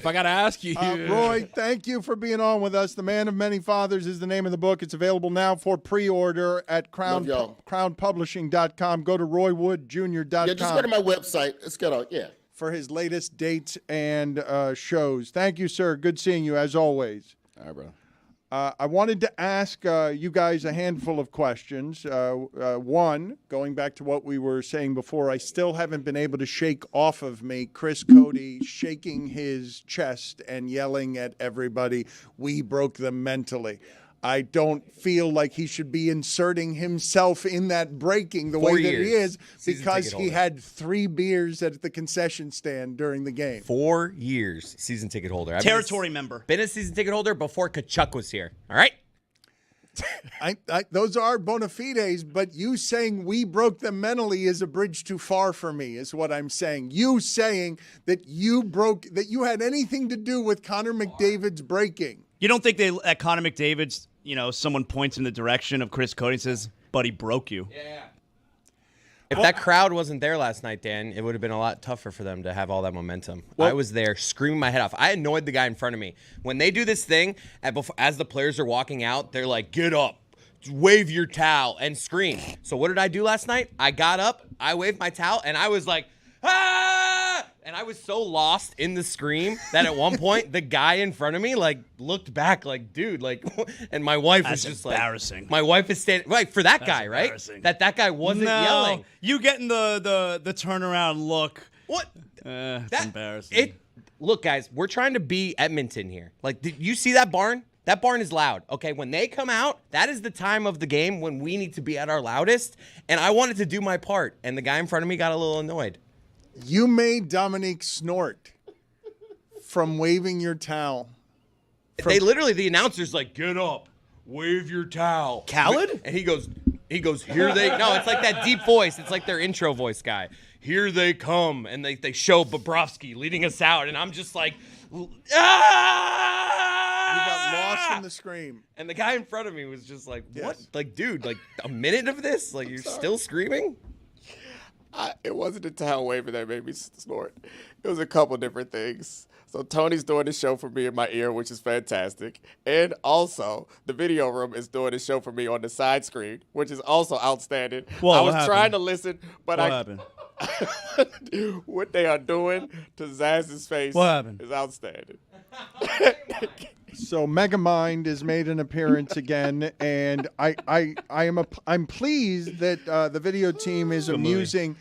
I gotta ask you, Roy, thank you for being on with us. The Man of Many Fathers is the name of the book. It's available now for pre-order at crownpublishing.com. Go to roywoodjr.com. Yeah, just go to my website. Let's get on. Yeah. For his latest dates and shows. Thank you, sir. Good seeing you as always. All right, bro. I wanted to ask you guys a handful of questions. One, going back to what we were saying before, I still haven't been able to shake off of me Chris Cody shaking his chest and yelling at everybody, we broke them mentally. I don't feel like he should be inserting himself in that breaking the way that he is because he had 3 beers at the concession stand during the game. 4 years season ticket holder. Territory member. Been a season ticket holder before Kachuk was here. All right? Those are bona fides, but you saying we broke them mentally is a bridge too far for me, is what I'm saying. You saying that that you had anything to do with Connor McDavid's breaking. You don't think at Connor McDavid's, someone points in the direction of Chris Cody and says, buddy broke you. Yeah. If that crowd wasn't there last night, Dan, it would have been a lot tougher for them to have all that momentum. I was there screaming my head off. I annoyed the guy in front of me. When they do this thing, as the players are walking out, they're like, get up, wave your towel, and scream. So what did I do last night? I got up, I waved my towel, and I was like, ah! And I was so lost in the scream that at one point, the guy in front of me, looked back like, dude, and my wife was just embarrassing. My wife is standing, for that guy, right? That guy wasn't yelling. You getting the turnaround look. What? It's embarrassing. Look, guys, we're trying to be Edmonton here. Did you see that barn? That barn is loud, okay? When they come out, that is the time of the game when we need to be at our loudest, and I wanted to do my part, and the guy in front of me got a little annoyed. You made Dominique snort from waving your towel. The announcer's like, get up, wave your towel. Khaled? And he goes, here they, no, it's like that deep voice. It's like their intro voice guy. Here they come. And they show Bobrovsky leading us out. And I'm just like, ah! You got lost in the scream. And the guy in front of me was just like, what? Yes. Dude, a minute of this? You're still screaming? It wasn't the towel waving that made me snort. It was a couple different things. So Tony's doing the show for me in my ear, which is fantastic. And also, the video room is doing the show for me on the side screen, which is also outstanding. Whoa, I was what trying happened? to listen, but What happened? what they are doing to Zaz's face What happened? is outstanding. So Megamind has made an appearance again, and I'm pleased that the video team is amusing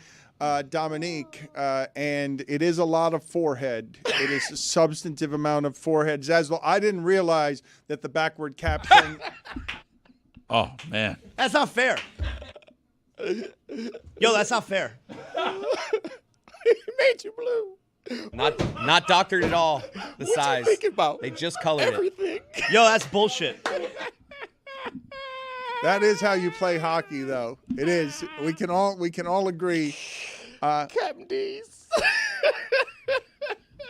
Dominique, and it is a lot of forehead. It is a substantive amount of forehead. Zaslow, I didn't realize that the backward cap thing. Oh man, That's not fair. Yo, that's not fair. It made you blue. Not doctored at all. The What size. you thinking about? They just colored Everything. Yo, that's bullshit. That is how you play hockey, though. It is. We can all agree. Captain D's.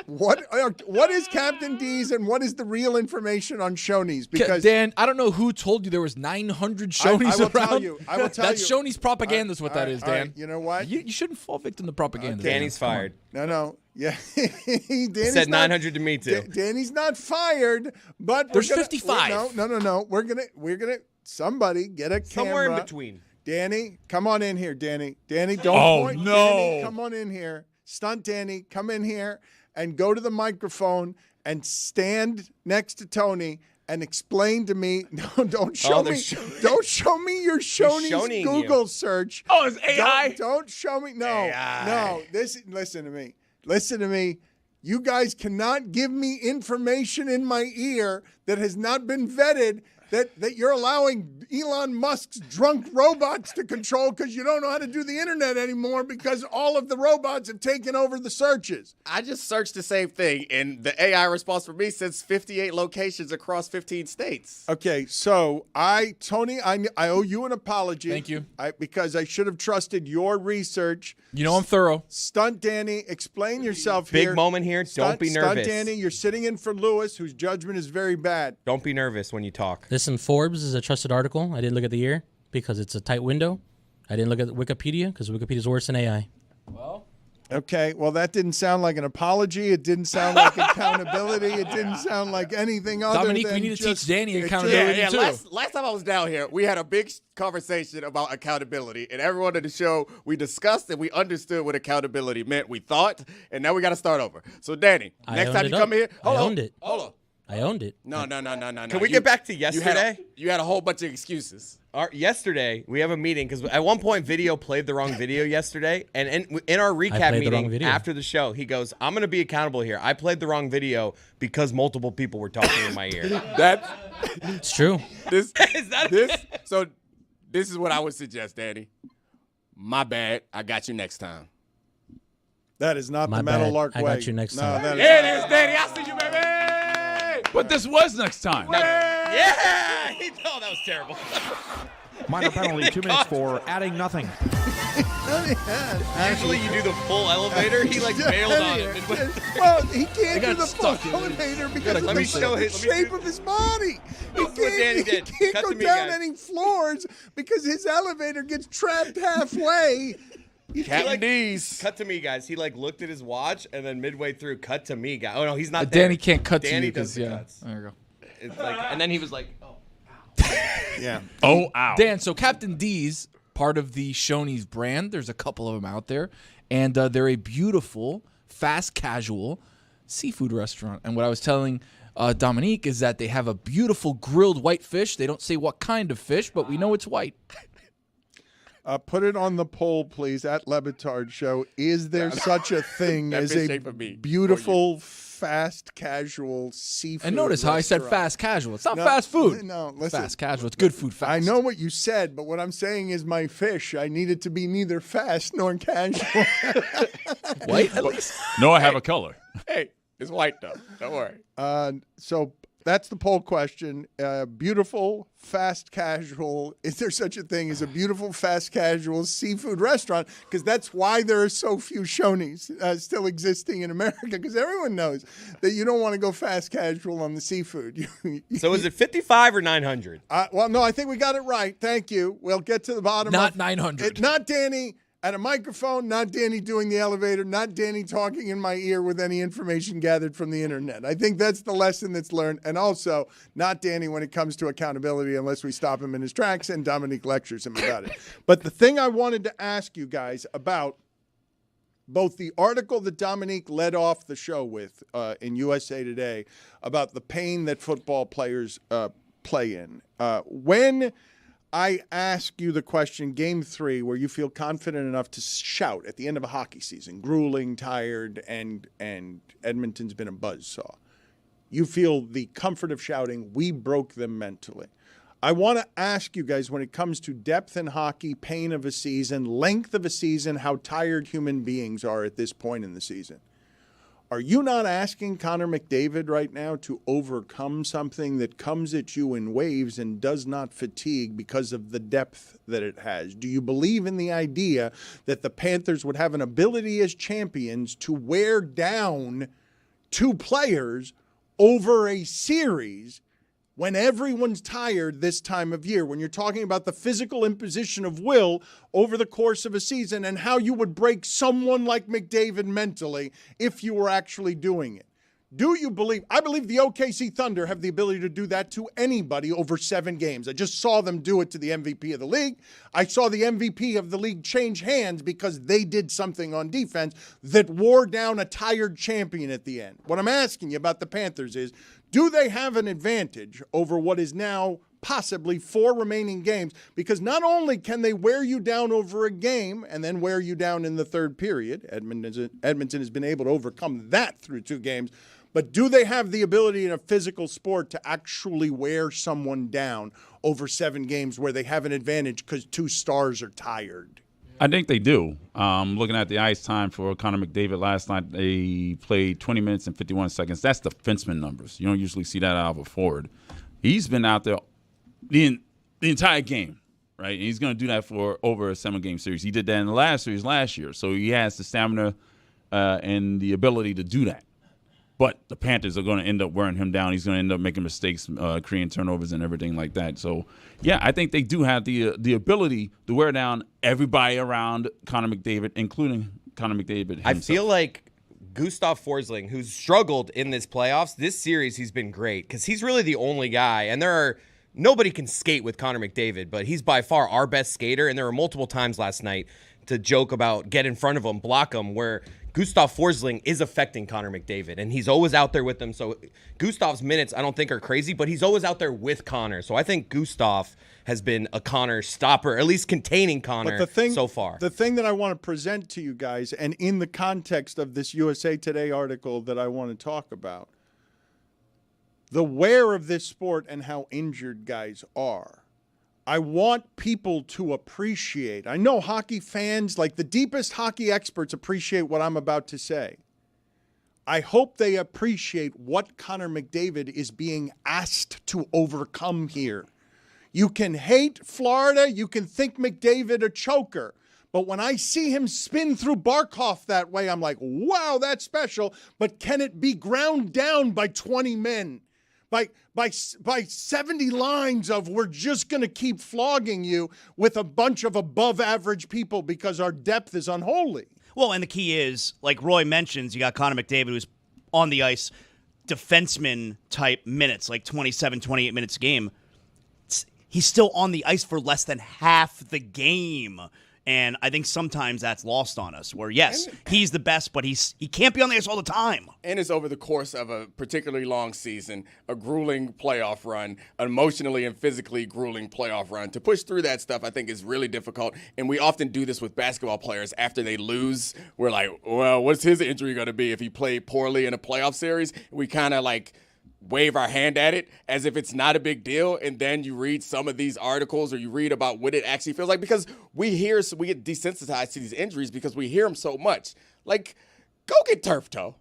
What is Captain D's and what is the real information on Shoney's? Because Dan, I don't know who told you there was 900 Shoney's I will around. tell you. That's Shoney's propaganda is what that is, Dan. Right, you know what? You shouldn't fall victim to propaganda. Danny's fired. No. Yeah. Danny's Said 900 to me too. Danny's not fired, but there's 55. No. We're gonna somebody get a camera. Somewhere in between. Danny, come on in here, Danny. Danny, don't point. No. Danny, come on in here. Stunt Danny, come in here and go to the microphone and stand next to Tony and explain to me. No, don't show me. Don't show me your Shoney's Google search. Oh, it's AI. Don't show me. No. Listen to me. Listen to me. You guys cannot give me information in my ear that has not been vetted. That you're allowing Elon Musk's drunk robots to control because you don't know how to do the internet anymore because all of the robots have taken over the searches. I just searched the same thing, and the AI response for me says 58 locations across 15 states. Okay, so Tony, I owe you an apology. Thank you. Because I should have trusted your research. You know I'm thorough. Stunt Danny, explain yourself Big here. moment here. Don't be nervous. Stunt Danny, you're sitting in for Lewis, whose judgment is very bad. Don't be nervous when you talk. This in Forbes is a trusted article. I didn't look at the year because it's a tight window. I didn't look at Wikipedia because Wikipedia is worse than AI. Okay, well, that didn't sound like an apology. It didn't sound like accountability. It didn't sound like anything other Dominique, than we need to just, teach Danny accountability too. Last time I was down here, we had a big conversation about accountability, and everyone at the show, we discussed and we understood what accountability meant. We thought, and now we got to start over. So, Danny, next time you come here, I owned it. Hold on. I owned it. No. Can we get back to yesterday? You had a whole bunch of excuses. Yesterday, we have a meeting because at one point, Video played the wrong video yesterday. And in our recap meeting after the show, he goes, I'm going to be accountable here. I played the wrong video because multiple people were talking in my ear. It's true. This is what I would suggest, Danny. My bad. I got you next time. That is not My the Metal bad. Lark I way. got you next time. There it is, Danny. I see you, baby. But this was next time. Yeah! Oh, that was terrible. Minor penalty, 2 minutes for adding nothing. Usually you do the full elevator. He bailed on it. Well, he can't do the full elevator because of the shape of his body. He can't go down any floors because his elevator gets trapped halfway. Captain D's. Cut to me, guys. He looked at his watch and then midway through, cut to me, guys. Oh no, he's not there. Danny can't cut Danny to you does the cuts. There you go. It's and then he was like, oh, yeah. Oh, ow. Dan, so Captain D's, part of the Shoney's brand. There's a couple of them out there. And they're a beautiful, fast casual seafood restaurant. And what I was telling Dominique is that they have a beautiful grilled white fish. They don't say what kind of fish, but we know it's white. Put it on the poll, please, at Le Batard Show. Is there such a thing as a beautiful, fast, casual seafood And notice how I said restaurant? fast casual. It's not fast food. No, listen. Fast casual. It's good food fast. I know what you said, but what I'm saying is my fish. I need it to be neither fast nor casual. White, at least. No, I have a color. Hey, it's white, though. Don't worry. So that's the poll question. Beautiful, fast, casual. Is there such a thing as a beautiful, fast, casual seafood restaurant? Because that's why there are so few Shoney's still existing in America. Because everyone knows that you don't want to go fast, casual on the seafood. So is it 55 or 900? Well, no, I think we got it right. Thank you. We'll get to the bottom. Not 900. Not Danny at a microphone, not Danny doing the elevator, not Danny talking in my ear with any information gathered from the internet. I think that's the lesson that's learned. And also, not Danny when it comes to accountability unless we stop him in his tracks and Dominique lectures him about it. But the thing I wanted to ask you guys about both the article that Dominique led off the show with in USA Today about the pain that football players play in. When I ask you the question, Game 3, where you feel confident enough to shout at the end of a hockey season, grueling, tired, and Edmonton's been a buzzsaw. You feel the comfort of shouting, we broke them mentally. I want to ask you guys, when it comes to depth in hockey, pain of a season, length of a season, how tired human beings are at this point in the season. Are you not asking Connor McDavid right now to overcome something that comes at you in waves and does not fatigue because of the depth that it has? Do you believe in the idea that the Panthers would have an ability as champions to wear down two players over a series when everyone's tired this time of year, when you're talking about the physical imposition of will over the course of a season and how you would break someone like McDavid mentally if you were actually doing it? Do you believe? I believe the OKC Thunder have the ability to do that to anybody over 7 games. I just saw them do it to the MVP of the league. I saw the MVP of the league change hands because they did something on defense that wore down a tired champion at the end. What I'm asking you about the Panthers is, do they have an advantage over what is now possibly 4 remaining games? Because not only can they wear you down over a game and then wear you down in the third period, Edmonton has been able to overcome that through 2 games, but do they have the ability in a physical sport to actually wear someone down over 7 games where they have an advantage because 2 stars are tired? I think they do. Looking at the ice time for Connor McDavid last night, they played 20 minutes and 51 seconds. That's defenseman numbers. You don't usually see that out of a forward. He's been out there the entire game, right? And he's going to do that for over a 7-game series. He did that in the last series last year. So he has the stamina and the ability to do that. But the Panthers are going to end up wearing him down. He's going to end up making mistakes, creating turnovers and everything like that. So, yeah, I think they do have the ability to wear down everybody around Connor McDavid, including Connor McDavid himself. I feel like Gustav Forsling, who's struggled in this playoffs, this series he's been great because he's really the only guy. And nobody can skate with Connor McDavid, but he's by far our best skater. And there were multiple times last night to joke about get in front of him, block him, where Gustav Forsling is affecting Connor McDavid, and he's always out there with them. So Gustav's minutes, I don't think, are crazy, but he's always out there with Connor. So I think Gustav has been a Connor stopper, at least containing Connor so far. The thing that I want to present to you guys, and in the context of this USA Today article that I want to talk about, the wear of this sport and how injured guys are. I want people to appreciate. I know hockey fans, like the deepest hockey experts, appreciate what I'm about to say. I hope they appreciate what Connor McDavid is being asked to overcome here. You can hate Florida. You can think McDavid a choker. But when I see him spin through Barkov that way, I'm like, wow, that's special. But can it be ground down by 20 men? By 70 lines of we're just going to keep flogging you with a bunch of above average people because our depth is unholy. Well, and the key is, like Roy mentions, you got Connor McDavid who's on the ice, defenseman type minutes, like 27, 28 minutes a game. He's still on the ice for less than half the game. And I think sometimes that's lost on us, where, yes, he's the best, but he can't be on the ice all the time. And it's over the course of a particularly long season, a grueling playoff run, an emotionally and physically grueling playoff run. To push through that stuff, I think, is really difficult. And we often do this with basketball players after they lose. We're like, well, what's his injury going to be if he played poorly in a playoff series? We kind of like wave our hand at it as if it's not a big deal, and then you read some of these articles or you read about what it actually feels like, because we get desensitized to these injuries because we hear them so much. Like, go get turf toe.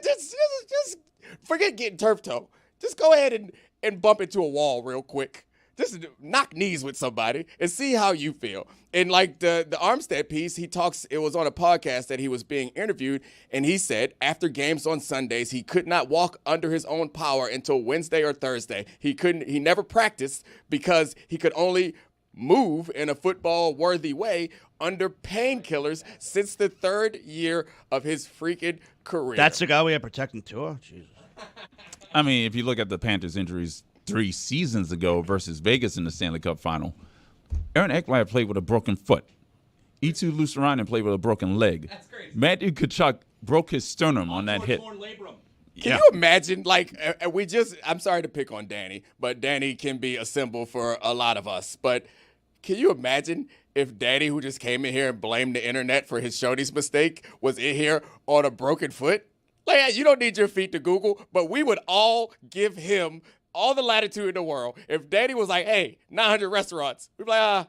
Just forget getting turf toe. Just go ahead and bump into a wall real quick. Just knock knees with somebody and see how you feel. And like the Armstead piece, it was on a podcast that he was being interviewed, and he said after games on Sundays, he could not walk under his own power until Wednesday or Thursday. He never practiced because he could only move in a football-worthy way under painkillers since the 3rd year of his freaking career. That's the guy we had protecting Tua? Jesus. I mean, if you look at the Panthers' injuries 3 seasons ago versus Vegas in the Stanley Cup final, Aaron Ekblad played with a broken foot. Eetu Luostarinen played with a broken leg. That's crazy. Matthew Tkachuk broke his sternum on that hit. Can you imagine, like, I'm sorry to pick on Danny, but Danny can be a symbol for a lot of us. But can you imagine if Danny, who just came in here and blamed the internet for his Shoney's mistake, was in here on a broken foot? Like, you don't need your feet to Google, but we would all give him all the latitude in the world. If Danny was like, hey, 900 restaurants, we'd be like,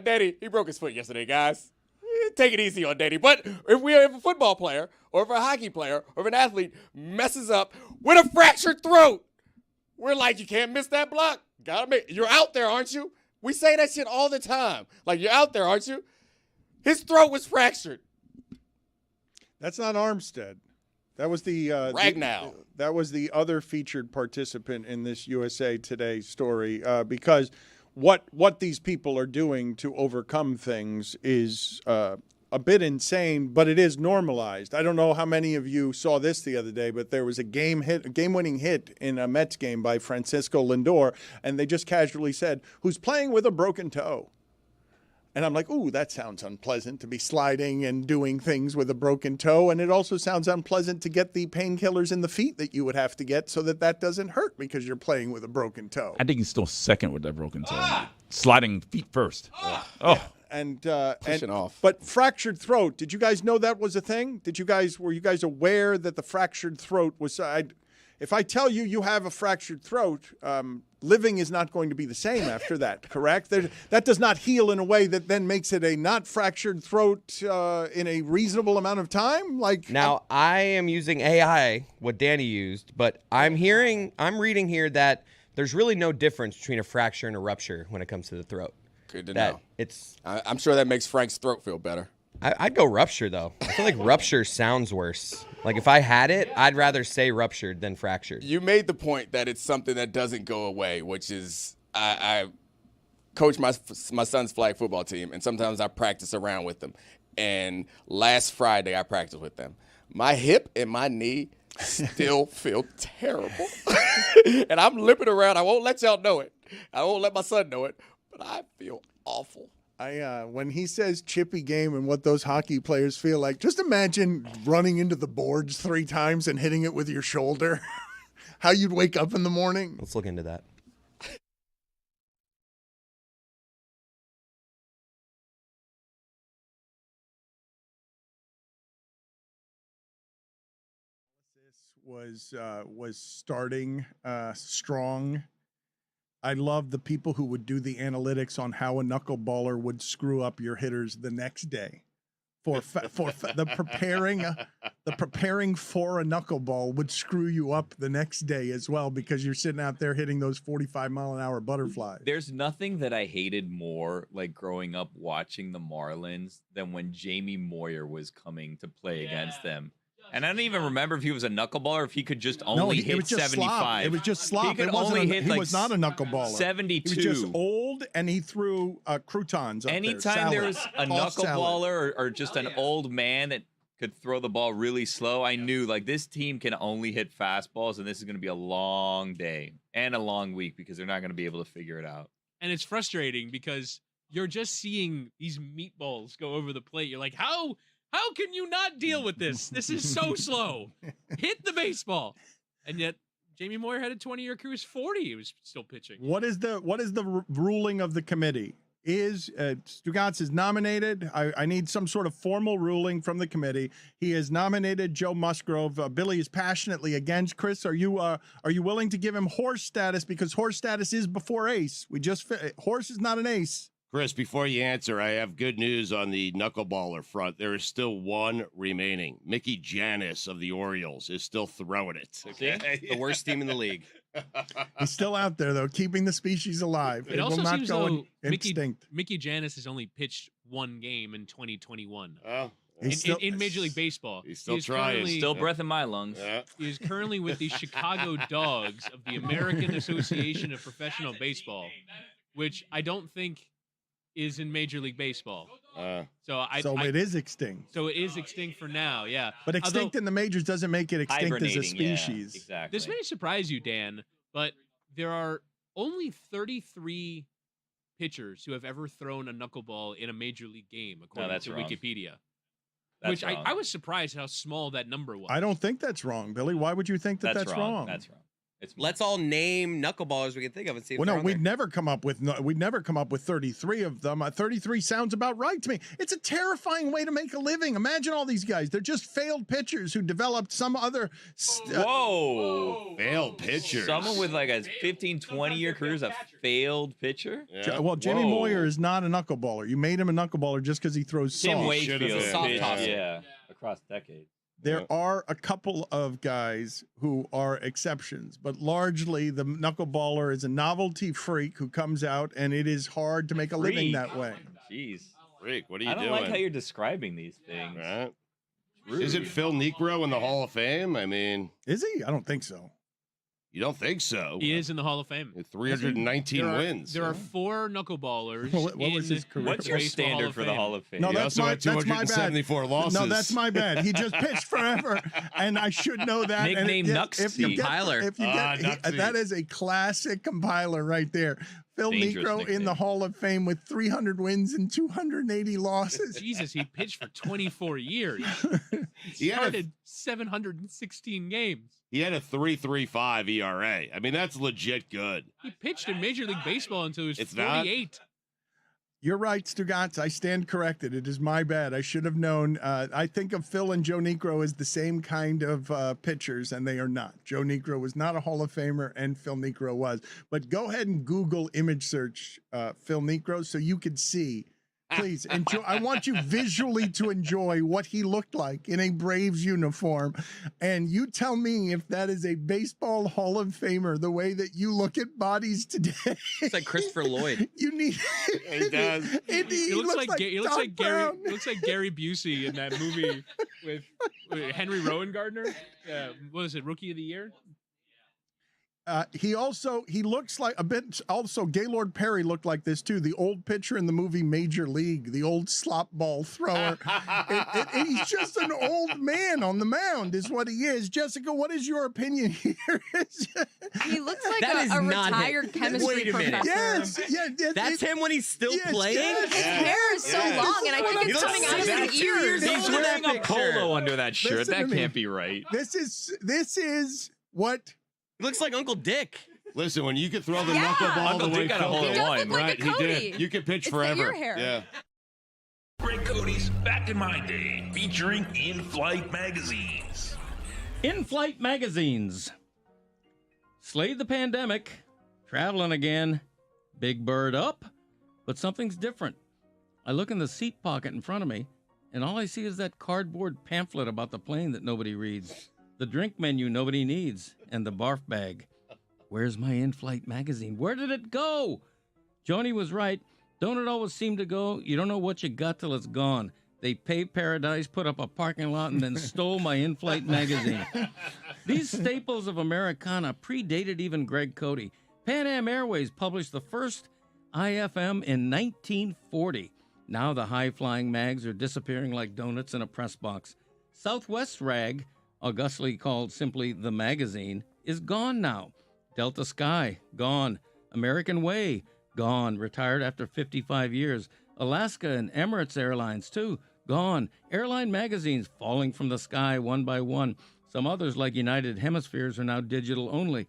Danny, he broke his foot yesterday, guys. take it easy on Danny. But if a football player or if a hockey player or if an athlete messes up with a fractured throat, we're like, you can't miss that block. You're out there, aren't you? We say that shit all the time. Like, you're out there, aren't you? His throat was fractured. That's not Armstead. That was the Ragnow. That was the other featured participant in this USA Today story because what these people are doing to overcome things is a bit insane, but it is normalized. I don't know how many of you saw this the other day, but there was a game-winning hit in a Mets game by Francisco Lindor, and they just casually said, "Who's playing with a broken toe?" And I'm like, ooh, that sounds unpleasant to be sliding and doing things with a broken toe. And it also sounds unpleasant to get the painkillers in the feet that you would have to get so that doesn't hurt because you're playing with a broken toe. I think he's still second with that broken toe. Sliding feet first. Oh. Yeah. And pushing off. But fractured throat, did you guys know that was a thing? Were you guys aware that the fractured throat was if I tell you you have a fractured throat, living is not going to be the same after that, correct? That does not heal in a way that then makes it a not fractured throat in a reasonable amount of time. Now, I am using AI, what Danny used, but I'm reading here that there's really no difference between a fracture and a rupture when it comes to the throat. Good to know. I'm sure that makes Frank's throat feel better. I'd go rupture, though. I feel like rupture sounds worse. Like, if I had it, I'd rather say ruptured than fractured. You made the point that it's something that doesn't go away, which is I coach my son's flag football team, and sometimes I practice around with them. And last Friday, I practiced with them. My hip and my knee still feel terrible. And I'm limping around. I won't let y'all know it. I won't let my son know it, but I feel awful. When he says chippy game and what those hockey players feel like, just imagine running into the boards 3 times and hitting it with your shoulder. How you'd wake up in the morning. Let's look into that. Was starting strong. I love the people who would do the analytics on how a knuckleballer would screw up your hitters the next day. The preparing for a knuckleball would screw you up the next day as well because you're sitting out there hitting those 45-mile-an-hour butterflies. There's nothing that I hated more, like growing up watching the Marlins, than when Jamie Moyer was coming to play against them. And I don't even remember if he was a knuckleballer or if he could just only hit 75. It was just slop. He could only hit he was not a knuckleballer. 72. He was just old, and he threw croutons up Anytime there. there was a knuckleballer or just an old man that could throw the ball really slow, I knew, like, this team can only hit fastballs, and this is going to be a long day and a long week because they're not going to be able to figure it out. And it's frustrating because you're just seeing these meatballs go over the plate. You're like, How can you not deal with this? This is so slow. Hit the baseball. And yet, Jamie Moyer had a 20-year career. He was 40. He was still pitching. What is the ruling of the committee? Stugotz is nominated. I need some sort of formal ruling from the committee. He has nominated Joe Musgrove. Billy is passionately against. Chris, are you willing to give him horse status because horse status is before ace? Horse is not an ace. Chris, before you answer, I have good news on the knuckleballer front. There is still one remaining. Mickey Janis of the Orioles is still throwing it. Okay? The worst team in the league. He's still out there, though, keeping the species alive. It also will not seems go though extinct. Mickey Janis has only pitched 1 game in 2021. Oh. In Major League Baseball. He's still trying. Still breath in my lungs. Yeah. He is currently with the Chicago Dogs of the American Association of Professional Baseball, which I don't think is in Major League Baseball. So it is extinct. So it is extinct for now, yeah. But extinct in the majors doesn't make it extinct as a species. Yeah, exactly. This may surprise you, Dan, but there are only 33 pitchers who have ever thrown a knuckleball in a Major League game, according to wrong. Wikipedia. That's which I was surprised how small that number was. I don't think that's wrong, Billy. Why would you think that's wrong? That's wrong. Let's all name knuckleballers we can think of and see if Well, they're no, on we'd there. never come up with 33 of them. 33 sounds about right to me. It's a terrifying way to make a living. Imagine all these guys. They're just failed pitchers who developed some other. Whoa. Failed pitcher. Someone with like a 15, 20-year career is a failed pitcher? Well, Jimmy Moyer is not a knuckleballer. You made him a knuckleballer just because he throws Tim soft. Wakefield pitched, across decades. There are a couple of guys who are exceptions, but largely the knuckleballer is a novelty freak who comes out, and it is hard to make a living that way. Jeez. Freak, what are you I don't doing? like how you're describing these things. Right? Rude. Isn't Phil Niekro in the Hall of Fame? I mean, is he? I don't think so. You don't think so? He is in the Hall of Fame. 319 wins. There are 4 knuckleballers. What was his career? What's your standard for the Hall of Fame? No, He that's also my, had that's my bad. 274 losses. No, that's my bad. He just pitched forever, and I should know that. Nickname Nuxie. Compiler. If you get, that is a classic compiler right there. Phil Dangerous Niekro nickname. in the Hall of Fame with 300 wins and 280 losses. Jesus, he pitched for 24 years. He had a- started 716 games. He had a 3.35 ERA. I mean, that's legit good. He pitched in Major League Baseball until he was It's not? 48. You're right, Stugotz. I stand corrected. It is my bad. I should have known. I think of Phil and Joe Niekro as the same kind of pitchers, and they are not. Joe Niekro was not a Hall of Famer, and Phil Niekro was. But go ahead and Google image search Phil Niekro so you can see. Please enjoy. I want you visually to enjoy what he looked like in a Braves uniform. And you tell me if that is a baseball Hall of Famer, the way that you look at bodies today. It's like Christopher Lloyd. You need. He does. He looks like Doc Brown. Gary Busey in that movie with Henry Rowan Gardner. What is it? Rookie of the Year. He looks like a bit. Also, Gaylord Perry looked like this too. The old pitcher in the movie Major League, the old slop ball thrower. He's just an old man on the mound, is what he is. Jessica, what is your opinion here? He looks like That is a not retired him. chemistry Wait a minute. professor. That's him when he's still playing? His hair is so long, and I think it's coming out of his ears. He's wearing a polo under that shirt. Listen to That me. can't be right. This is what. He looks like Uncle Dick. Listen, when you could throw the Yeah. knuckleball Uncle the way Dick got a Phil hole in did, one. He does look like right? a He Cody. did. You could pitch It's the forever. ear hair. Yeah. Greg Cody's Back in My Day, featuring in-flight magazines. In-flight magazines. Slayed the pandemic. Traveling again. Big bird up. But something's different. I look in the seat pocket in front of me, and all I see is that cardboard pamphlet about the plane that nobody reads, the drink menu nobody needs, and the barf bag. Where's my in-flight magazine? Where did it go? Joni was right. Don't it always seem to go? You don't know what you got till it's gone. They paved paradise, put up a parking lot, and then stole my in-flight magazine. These staples of Americana predated even Greg Cody. Pan Am Airways published the first IFM in 1940. Now the high-flying mags are disappearing like donuts in a press box. Southwest Rag, augustly called simply The Magazine, is gone now. Delta Sky, gone. American Way, gone. Retired after 55 years. Alaska and Emirates Airlines, too, gone. Airline magazines falling from the sky one by one. Some others, like United Hemispheres, are now digital only.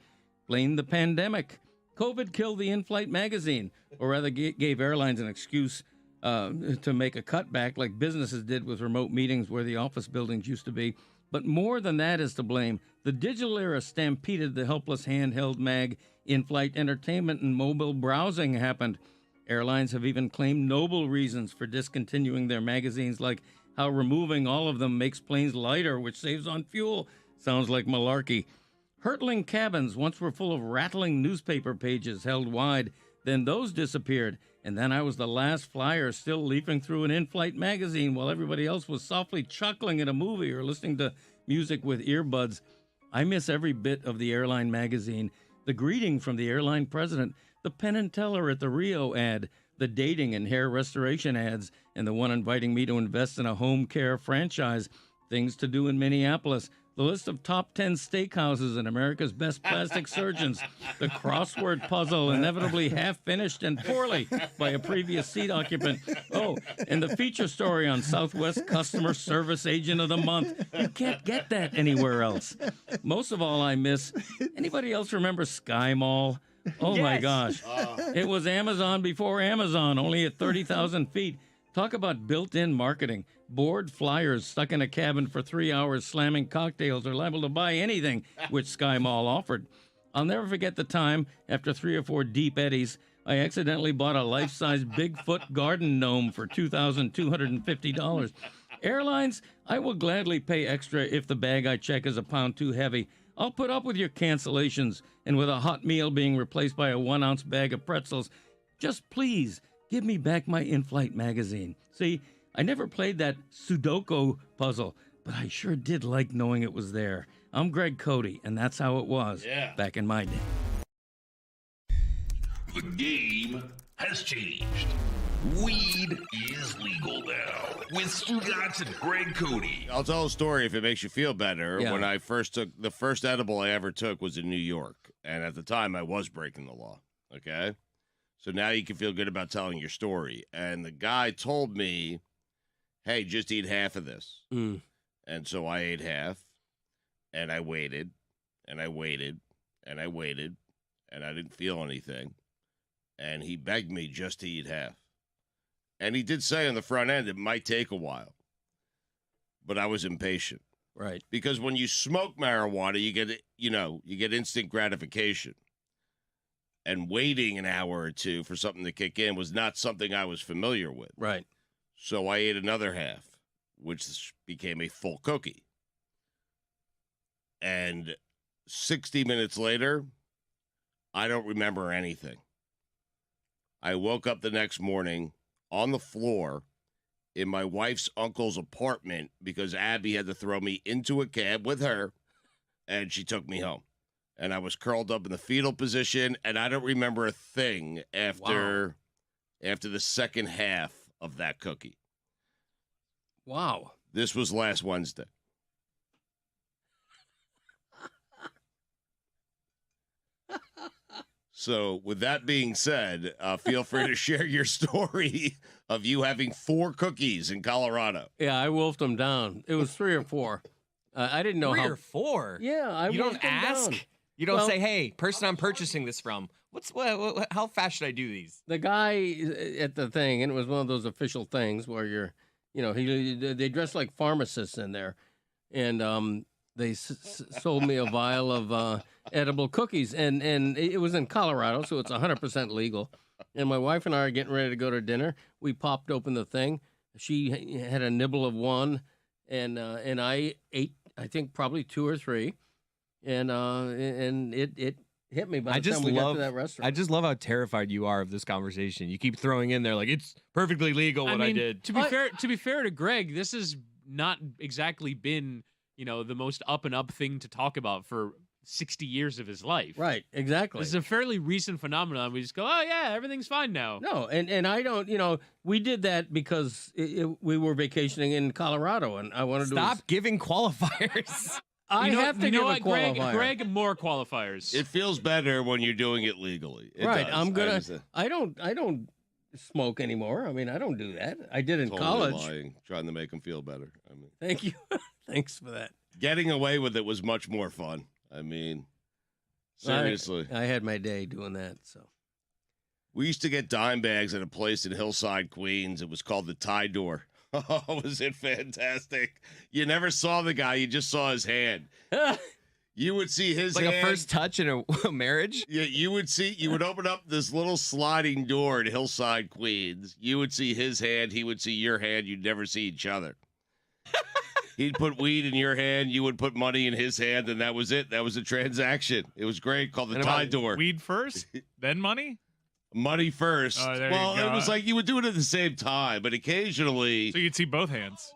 Blame the pandemic. COVID killed the in-flight magazine, or rather gave airlines an excuse to make a cutback like businesses did with remote meetings where the office buildings used to be. But more than that is to blame. The digital era stampeded the helpless handheld mag. In-flight entertainment and mobile browsing happened. Airlines have even claimed noble reasons for discontinuing their magazines, like how removing all of them makes planes lighter, which saves on fuel. Sounds like malarkey. Hurtling cabins once were full of rattling newspaper pages held wide. Then those disappeared, and then I was the last flyer still leafing through an in-flight magazine while everybody else was softly chuckling at a movie or listening to music with earbuds. I miss every bit of the airline magazine, the greeting from the airline president, the Penn and Teller at the Rio ad, the dating and hair restoration ads, and the one inviting me to invest in a home care franchise, things to do in Minneapolis, the list of top 10 steakhouses and America's best plastic surgeons, the crossword puzzle inevitably half-finished and poorly by a previous seat occupant. Oh, and the feature story on Southwest Customer Service Agent of the Month. You can't get that anywhere else. Most of all, I miss, anybody else remember Sky Mall? Oh, my gosh. It was Amazon before Amazon, only at 30,000 feet. Talk about built-in marketing. Bored flyers stuck in a cabin for 3 hours slamming cocktails are liable to buy anything, which Sky Mall offered. I'll never forget the time, after 3 or 4 deep eddies, I accidentally bought a life-size Bigfoot garden gnome for $2,250. Airlines, I will gladly pay extra if the bag I check is a pound too heavy. I'll put up with your cancellations, and with a hot meal being replaced by a 1-ounce bag of pretzels. Just please, give me back my in-flight magazine. See, I never played that Sudoku puzzle, but I sure did like knowing it was there. I'm Greg Cody, and that's how it was back in my day. The game has changed. Weed is legal now with Stugotz and Greg Cody. I'll tell a story if it makes you feel better. Yeah. When I first took the first edible I ever took was in New York, and at the time I was breaking the law. Okay, so now you can feel good about telling your story. And the guy told me, "Hey, just eat half of this." And so I ate half, and I waited, and I waited, and I waited, and I didn't feel anything. And he begged me just to eat half. And he did say on the front end it might take a while. But I was impatient. Right. Because when you smoke marijuana, you get instant gratification. And waiting an hour or two for something to kick in was not something I was familiar with. Right. So I ate another half, which became a full cookie. And 60 minutes later, I don't remember anything. I woke up the next morning on the floor in my wife's uncle's apartment because Abby had to throw me into a cab with her, and she took me home. And I was curled up in the fetal position, and I don't remember a thing after the second half of that cookie. Wow. This was last Wednesday. So, with that being said, feel free to share your story of you having 4 cookies in Colorado. Yeah, I wolfed them down. It was 3 or 4. I didn't know 3 how. or 4? Yeah, I You wolfed don't them ask? down. You don't Well, say, "Hey, person I'm purchasing this from, how fast should I do these?" The guy at the thing, and it was one of those official things where they dress like pharmacists in there, and they sold me a vial of edible cookies, and it was in Colorado, so it's 100% legal. And my wife and I are getting ready to go to dinner. We popped open the thing. She had a nibble of one, and I ate, I think, probably 2 or 3, and it hit me by the time we got to that restaurant. I just love how terrified you are of this conversation. You keep throwing in there like it's perfectly legal what I did. To be fair to Greg, this has not exactly been, the most up and up thing to talk about for 60 years of his life. Right, exactly. This is a fairly recent phenomenon. We just go, oh yeah, everything's fine now. No, and I don't, we did that because we were vacationing in Colorado, and I wanted to Stop giving qualifiers. I have to give a qualifier. Greg, more qualifiers. It feels better when you're doing it legally. It right, does. I'm gonna. I don't smoke anymore. I mean, I don't do that. I did in Totally college. lying, trying to make them feel better. Thank you. Thanks for that. Getting away with it was much more fun. I mean, seriously. I had my day doing that. So we used to get dime bags at a place in Hillside, Queens. It was called the Tie Door. Oh, was it fantastic? You never saw the guy. You just saw his hand. You would see his like hand. a first touch in a marriage? Yeah, you would open up this little sliding door in Hillside, Queens. You would see his hand. He would see your hand. You'd never see each other. He'd put weed in your hand. You would put money in his hand, and that was it. That was a transaction. It was great. Called the Tie Door. Weed first, then money? Money first. Oh, there well, you go. it was like you would do it at the same time, but occasionally. So you'd see both hands.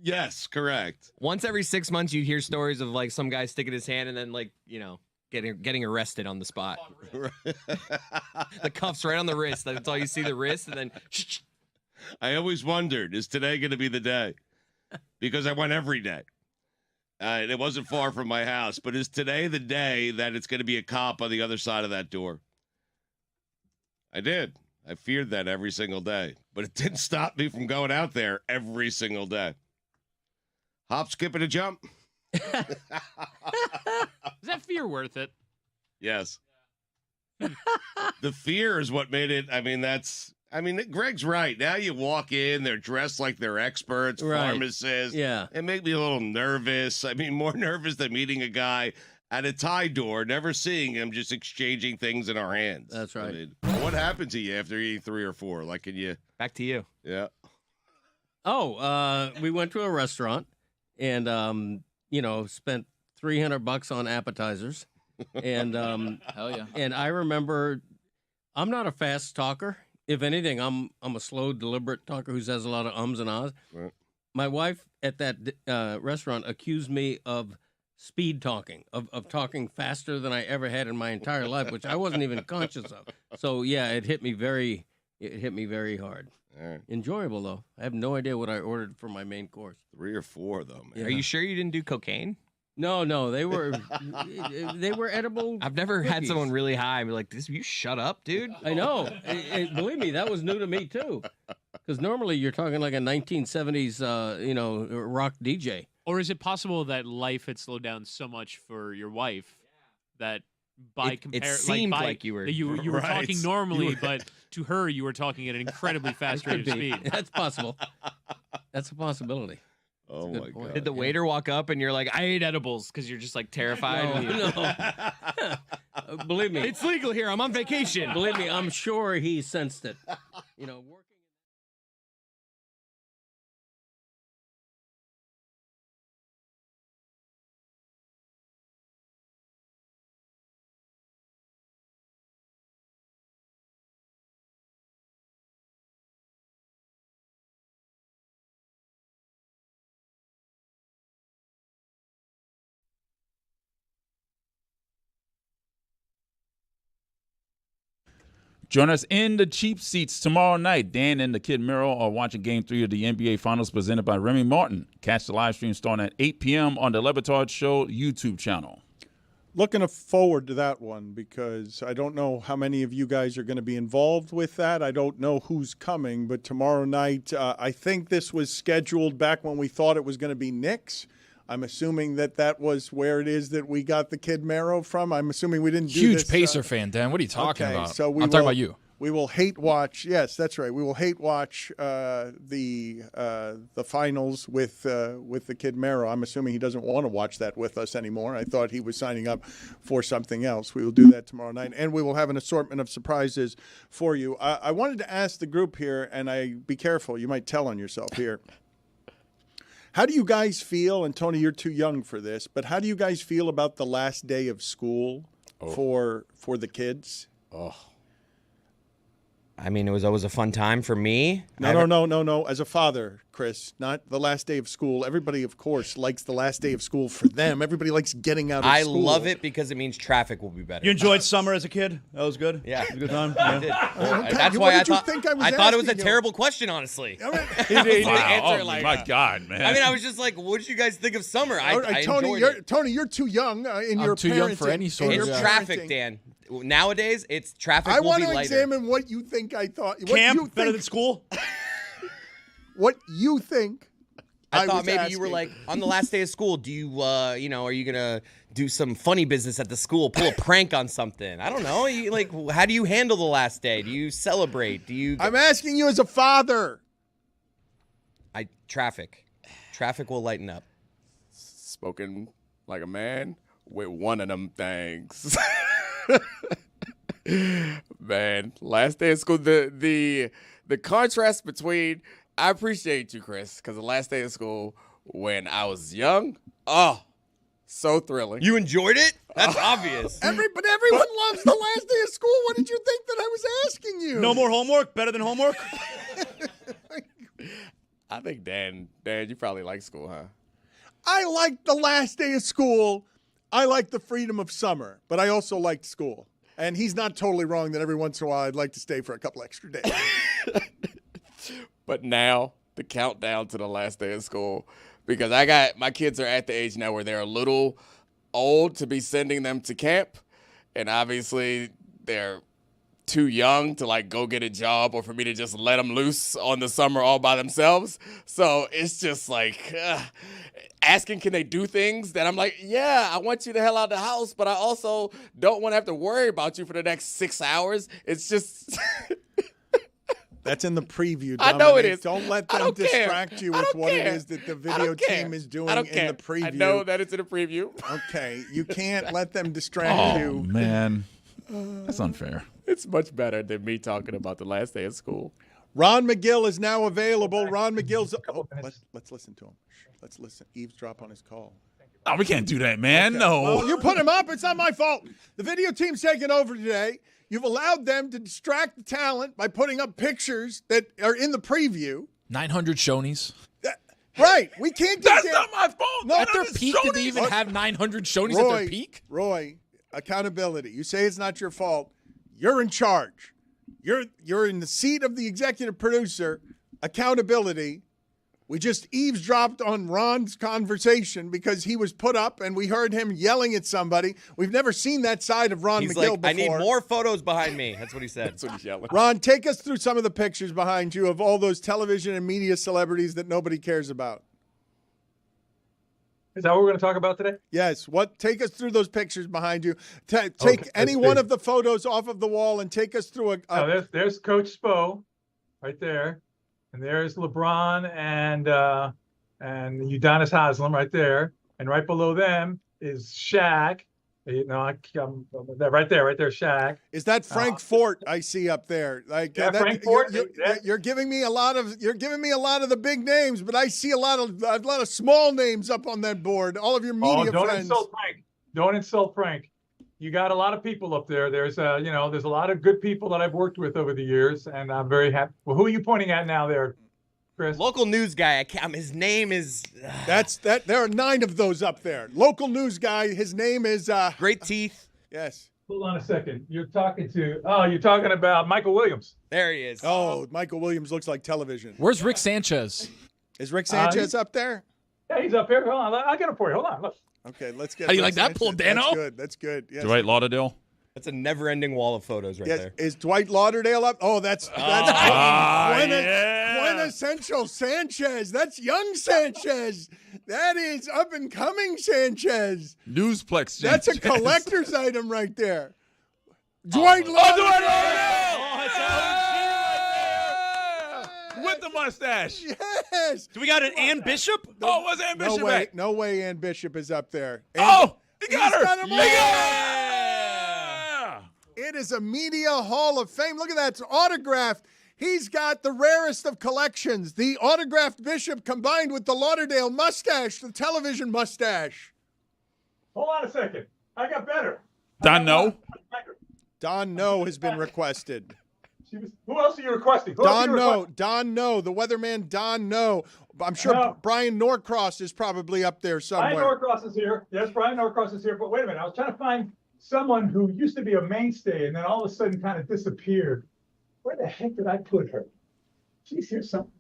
Yes, correct. Once every 6 months, you'd hear stories of like some guy sticking his hand and then getting arrested on the spot. The cuffs right on the wrist. That's all you see, the wrist, and then. I always wondered, is today going to be the day? Because I went every day. It wasn't far from my house, but is today the day that it's going to be a cop on the other side of that door? I did. I feared that every single day, but it didn't stop me from going out there every single day. Hop, skip, and a jump. Is that fear worth it? Yes. The fear is what made it. Greg's right. Now you walk in, they're dressed like they're experts, Right. pharmacists. Yeah. It made me a little nervous. More nervous than meeting a guy at a tie door, never seeing him, just exchanging things in our hands. That's right. What happened to you after eating 3 or 4? Like, can you? Back to you. Yeah. Oh, we went to a restaurant and, spent $300 on appetizers. And hell yeah. And I remember, I'm not a fast talker. If anything, I'm a slow, deliberate talker who says a lot of ums and ahs. Right. My wife at that restaurant accused me of speed talking, of talking faster than I ever had in my entire life, which I wasn't even conscious of. So yeah, it hit me very hard. All right. Enjoyable though. I have no idea what I ordered for my main course. 3 or 4 though, man. Yeah. Are you sure you didn't do cocaine? No, they were edible. I've never had cookies. someone really high and be like, "This, you shut up, dude." I know. Believe me, that was new to me too. Because normally you're talking like a 1970s, rock DJ. Or is it possible that life had slowed down so much for your wife that by It comparison, seemed like you were- you were Right. talking normally, but to her you were talking at an incredibly fast rate of speed. That's possible. That's a possibility. Oh That's a my good point. God. Did the waiter walk up and you're like, "I ate edibles," because you're just like terrified? No. Believe me, It's legal here. I'm on vacation. Believe me, I'm sure he sensed it. Working. Join us in the cheap seats tomorrow night. Dan and the Kid Miro are watching Game 3 of the NBA Finals presented by Remy Martin. Catch the live stream starting at 8 p.m. on the Le Batard Show YouTube channel. Looking forward to that one because I don't know how many of you guys are going to be involved with that. I don't know who's coming, but tomorrow night, I think this was scheduled back when we thought it was going to be Knicks. I'm assuming that was where it is that we got the Kid Miro from. I'm assuming we didn't do Huge this. Pacer fan, Dan. What are you talking about? So I'm talking about you. We will hate watch. Yes, that's right. We will hate watch the finals with the Kid Miro. I'm assuming he doesn't want to watch that with us anymore. I thought he was signing up for something else. We will do that tomorrow night, and we will have an assortment of surprises for you. I wanted to ask the group here, and be careful. You might tell on yourself here. How do you guys feel, and Tony, you're too young for this, but how do you guys feel about the last day of school for the kids? Oh. I mean, it was always a fun time for me. No. As a father, Chris, not the last day of school. Everybody, of course, likes the last day of school for them. Everybody likes getting out of school. I love it because it means traffic will be better. You enjoyed summer as a kid? That was good? Yeah. It was a good time? I did. That's What why did you think I was I thought it was a asking you? terrible question, honestly. Wow. Answer, My God, man. I mean, I was just like, what did you guys think of summer? All right, I Tony, enjoyed it. Tony, you're too young in your too young for any sort in of- your It's parenting. traffic, Dan. Nowadays, it's traffic I will want be to lighter. examine what you think I thought. What Camp you better think, than school? what you think. I thought was maybe you were asking. like, on the last day of school, do you, are you going to do some funny business at the school, pull a prank on something? I don't know. How do you handle the last day? Do you celebrate? Do you... I'm asking you as a father. Traffic. Traffic will lighten up. Spoken like a man with one of them things. Man, last day of school, the contrast between, I appreciate you, Chris, because the last day of school when I was young, so thrilling. You enjoyed it? That's obvious. But everyone loves the last day of school. What did you think that I was asking you? No more homework? Better than homework? I think, Dan, you probably like school, huh? I liked the last day of school. I like the freedom of summer, but I also liked school. And he's not totally wrong that every once in a while I'd like to stay for a couple extra days. But now, the countdown to the last day of school, because my kids are at the age now where they're a little old to be sending them to camp, and obviously they're too young to like go get a job or for me to just let them loose on the summer all by themselves. So it's just like asking, can they do things that I'm like, yeah, I want you the hell out of the house, but I also don't want to have to worry about you for the next 6 hours. It's just That's in the preview, Dominic. I know it is. Don't let them distract you with what it is that the video team is doing in the preview. I know that it's in the preview. Okay, you can't let them distract you. Oh, man. That's unfair. It's much better than me talking about the last day of school. Ron McGill is now available. Ron McGill's. Oh, let's listen to him. Let's listen. Eavesdrop on his call. Oh, we can't do that, man. Okay. No. Well, you put him up. It's not my fault. The video team's taking over today. You've allowed them to distract the talent by putting up pictures that are in the preview. 900 Shonies. Right. We can't get That's not my fault. No, at their peak, did they even have 900 Shonies at their peak? Roy, accountability. You say it's not your fault. You're in charge. You're in the seat of the executive producer. Accountability. We just eavesdropped on Ron's conversation because he was put up and we heard him yelling at somebody. We've never seen that side of Ron He's McGill like, before. I need more photos behind me. That's what he said. That's what he's yelling. Ron, take us through some of the pictures behind you of all those television and media celebrities that nobody cares about. Is that what we're going to talk about today? Yes. Take us through those pictures behind you. Take any one of the photos off of the wall and take us through there's Coach Spo right there. And there's LeBron and Udonis Haslem right there. And right below them is Shaq. You know, right there, Shaq. Is that Frank Fort I see up there? Like Frank Fort. You're giving me a lot of the big names, but I see a lot of small names up on that board. All of your media friends. Don't insult Frank. You got a lot of people up there. There's a lot of good people that I've worked with over the years, and I'm very happy. Well, who are you pointing at now there, Chris? Local news guy. His name is. There are 9 of those up there. Local news guy. His name is. Great teeth. Yes. Hold on a second. You're talking about Michael Williams. There he is. Oh, Michael Williams looks like television. Where's Rick Sanchez? Is Rick Sanchez up there? Yeah, he's up here. Hold on. I'll get him for you. Hold on. Look. Okay, let's get. How do you like that pull, Dano? That's good. Yes. Dwight Lauderdale. That's a never-ending wall of photos right there. Is Dwight Lauderdale up? Oh, that's quintessential Sanchez. That's young Sanchez. That is up-and-coming Sanchez. Newsplex Sanchez. That's a collector's item right there. Dwight Lauderdale! With the mustache. Yes. Do we got an Ann Bishop? Oh, was Ann Bishop back? No way Ann Bishop is up there. He got her. Yeah. It is a media hall of fame. Look at that. It's autographed. He's got the rarest of collections. The autographed Bishop combined with the Lauderdale mustache, the television mustache. Hold on a second. I got better. Don No has been requested. Who else are you requesting? Don No, the weatherman Don No. I'm sure Brian Norcross is probably up there somewhere. Brian Norcross is here. Yes, Brian Norcross is here. But wait a minute. I was trying to find someone who used to be a mainstay and then all of a sudden kind of disappeared. Where the heck did I put her? She's here somewhere.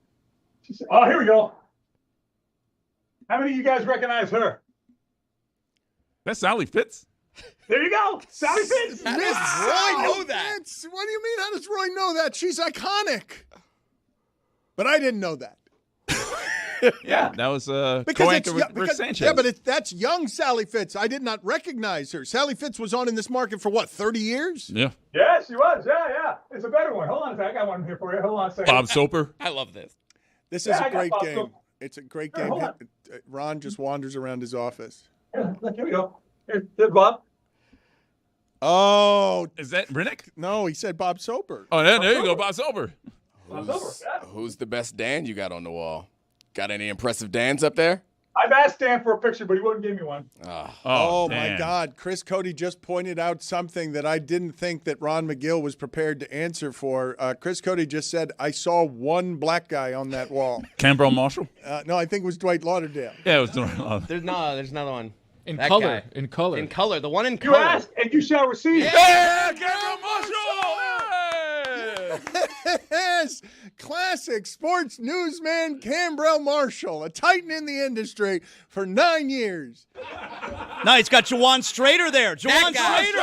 Oh, here we go. How many of you guys recognize her? That's Sally Fitz. There you go. Sally Fitz. Roy know that? What do you mean? How does Roy know that? She's iconic. But I didn't know that. Yeah, that was co-anchor with Rick Sanchez. Yeah, but that's young Sally Fitz. I did not recognize her. Sally Fitz was on in this market for what, 30 years? Yeah. Yeah, she was. Yeah. It's a better one. Hold on a second. I got one here for you. Hold on a second. Bob Soper. I love this. This is a great game. Soper. It's a great game. Ron just wanders around his office. Yeah, look, here we go. Here's Bob. Oh. Is that Rennick? No, he said Bob Soper. Oh, there you go, Bob Soper. Who's the best Dan you got on the wall? Got any impressive Dans up there? I've asked Dan for a picture, but he wouldn't give me one. Oh my God. Chris Cody just pointed out something that I didn't think that Ron McGill was prepared to answer for. Chris Cody just said, I saw one black guy on that wall. Canberra Marshall? No, I think it was Dwight Lauderdale. Yeah, it was Dwight Lauderdale. There's another one. In That color. guy. In color. In color. The one in You color. ask and you shall receive. Yeah, Canberra Marshall! Yes, classic sports newsman Cambrell Marshall, a titan in the industry for 9 years. No, he's got Jawan Strader there. Jawan Strader.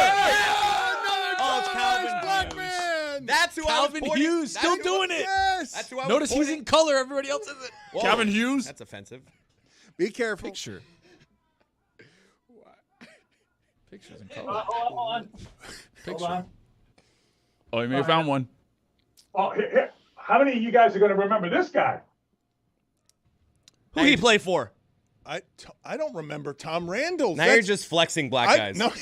Oh, it's Calvin Blackman. That's who Calvin I was pointing. Hughes still doing it. Yes. That's who I was Notice he's pointing. in color. Everybody else isn't. Whoa. Calvin Hughes. That's offensive. Be careful. Picture. Pictures in color. Hold on. Picture. Hold on. Oh, you may have found one. Oh, here. How many of you guys are going to remember this guy? Who he play for? I don't remember Tom Randall. Now you're just flexing black guys. No.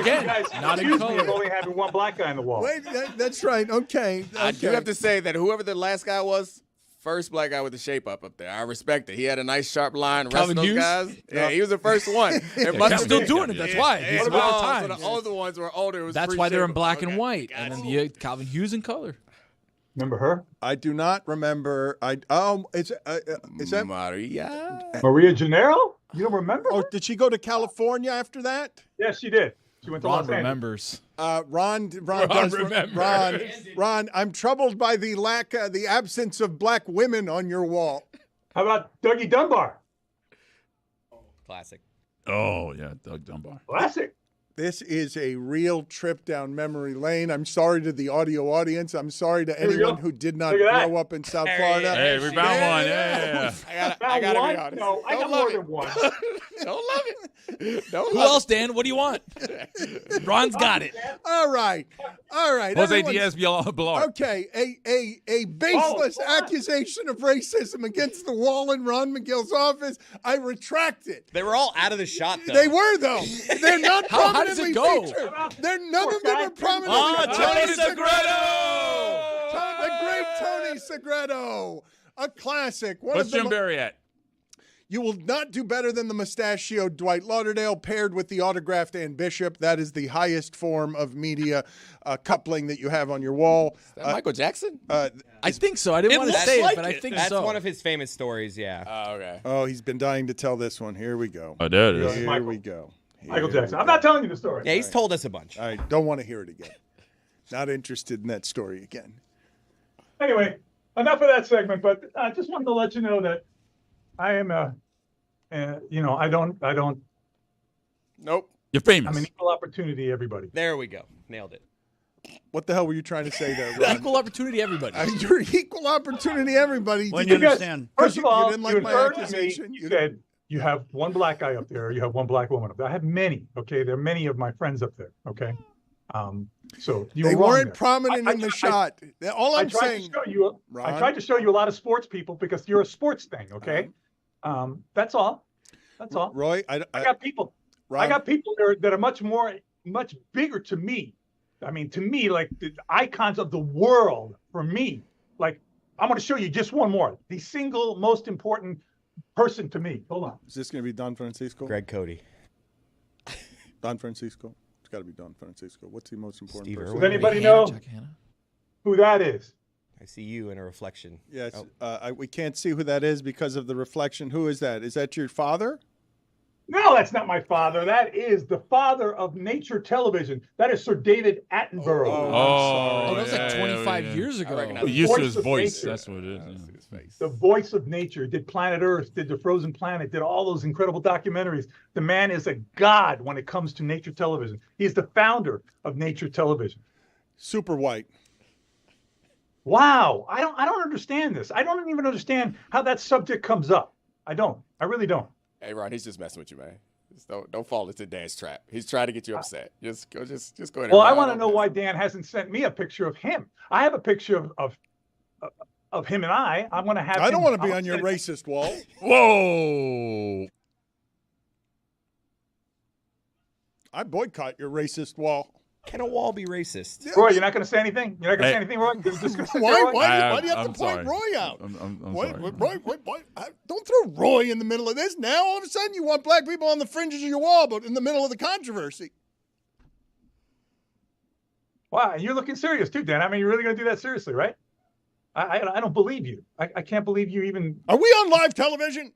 Again, not in Excuse me, color. only having one black guy on the wall. Wait, that's right. Okay. I do have to say that whoever the last guy was, first black guy with the shape up there. I respect it. He had a nice sharp line. The rest of Calvin those Hughes? guys, yeah, he was the first one. Calvin's still doing it. That's why. He's with the So times. the older ones were older. It was That's free why they're in shape-up. black Okay. and white. And then Calvin Hughes in color. Remember her? I do not remember. Is that Maria Gennaro? You don't remember? Oh, did she go to California after that? Yes, she did. She went to Ron Los Angeles. remembers. Ron does remembers. Ron, I'm troubled by the absence of black women on your wall. How about Dougie Dunbar? Classic. Oh yeah, Doug Dunbar. Classic. This is a real trip down memory lane. I'm sorry to the audio audience. I'm sorry to Here we anyone go. who did not Look at that. grow up in South Florida. Hey, we found one. Yeah. I gotta one? be honest. No, I got Don't more love than it. one. Don't love it. Don't Who love else, Dan? What do you want? Ron's got it. All right. Jose Everyone's- Diaz Bilar. Okay, a baseless accusation of racism against the wall in Ron McGill's office. I retract it. They were all out of the shot, though. They were, though. They're not How does prominently it go? featured. None of them are prominently Tony Segreto! Segreto! The great Tony Segreto. A classic. One What's of the Jim Barry at? You will not do better than the mustachioed Dwight Lauderdale paired with the autographed Ann Bishop. That is the highest form of media coupling that you have on your wall. Michael Jackson? I think so. I didn't want to say it, but I think That's so. one of his famous stories, yeah. Oh, okay. Oh, he's been dying to tell this one. Here we go. Oh, there it is. Here we go. Michael Here Jackson. we I'm go. not telling you the story. Yeah, he's told us a bunch. I don't want to hear it again. Not interested in that story again. Anyway, enough of that segment, but I just wanted to let you know that I am I don't. Nope. You're famous. I'm an equal opportunity, everybody. There we go. Nailed it. What the hell were you trying to say there, Ron? Equal opportunity, everybody. You're equal opportunity, everybody. When Did you understand. First of all, you didn't like you my inferred to me, accusation. you said you have one black guy up there, you have one black woman up there. I have many. Okay, there are many of my friends up there. Okay, so you They were wrong weren't there. prominent in the shot. All I'm I tried saying, to show you. I Ron? tried to show you a lot of sports people because you're a sports thing. Okay, that's all. That's all. Roy, I got people. Ron? I got people that are much bigger to me. I mean, to me, like the icons of the world. For me, like I'm going to show you just one more. The single most important person to me. Hold on. Is this going to be Don Francisco? Greg Cody. Don Francisco. It's got to be Don Francisco. What's the most important Steve person? Does anybody know who that is? I see you in a reflection. Yes. Oh. We can't see who that is because of the reflection. Who is that? Is that your father? No, that's not my father. That is the father of nature television. That is Sir David Attenborough. Oh, that was like 25 years ago. Used to his of voice. nature. That's what it is. The voice of nature. Did Planet Earth, did The Frozen Planet, did all those incredible documentaries. The man is a god when it comes to nature television. He's the founder of nature television. Super white. Wow. I don't understand this. I don't even understand how that subject comes up. I don't. I really don't. Hey, Ron, he's just messing with you, man. Just don't fall into Dan's trap. He's trying to get you upset. Just go ahead. Well, and I ride want to on know this. why Dan hasn't sent me a picture of him. I have a picture of him and I. I'm going to have. I don't him- want to be I'll on your send it- racist wall. Whoa. I boycott your racist wall. Can a wall be racist? Roy, you're not going to say anything. You're not going to say anything, Roy. You're just gonna sit there, Roy? Why do you have I'm to point sorry. Roy out? I'm Why- sorry. Roy, don't throw Roy in the middle of this. Now all of a sudden you want black people on the fringes of your wall, but in the middle of the controversy. Wow, and you're looking serious too, Dan. I mean, you're really going to do that seriously, right? I don't believe you. I can't believe you even. Are we on live television?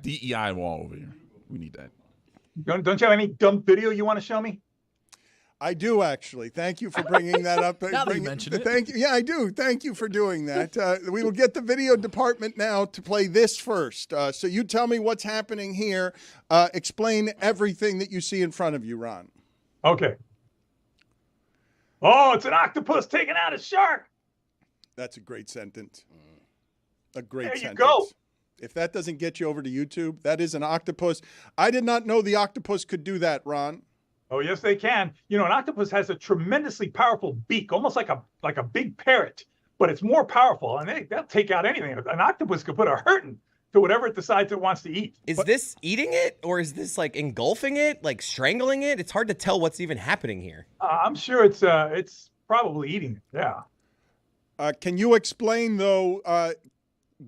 DEI wall over here. We need that. Don't you have any dumb video you want to show me? I do actually. Thank you for bringing that up. Now that you mention it. Thank you. Yeah, I do. Thank you for doing that. We will get the video department now to play this first. So you tell me what's happening here. Explain everything that you see in front of you, Ron. Okay. Oh, it's an octopus taking out a shark. That's a great sentence. A great There sentence. you go. If that doesn't get you over to YouTube, that is an octopus. I did not know the octopus could do that, Ron. Oh, yes, they can. You know, an octopus has a tremendously powerful beak, almost like a big parrot, but it's more powerful, and they'll take out anything. An octopus could put a hurting to whatever it decides it wants to eat. Is this eating it, or is this like engulfing it, like strangling it? It's hard to tell what's even happening here. I'm sure it's probably eating it. Yeah. Can you explain, though,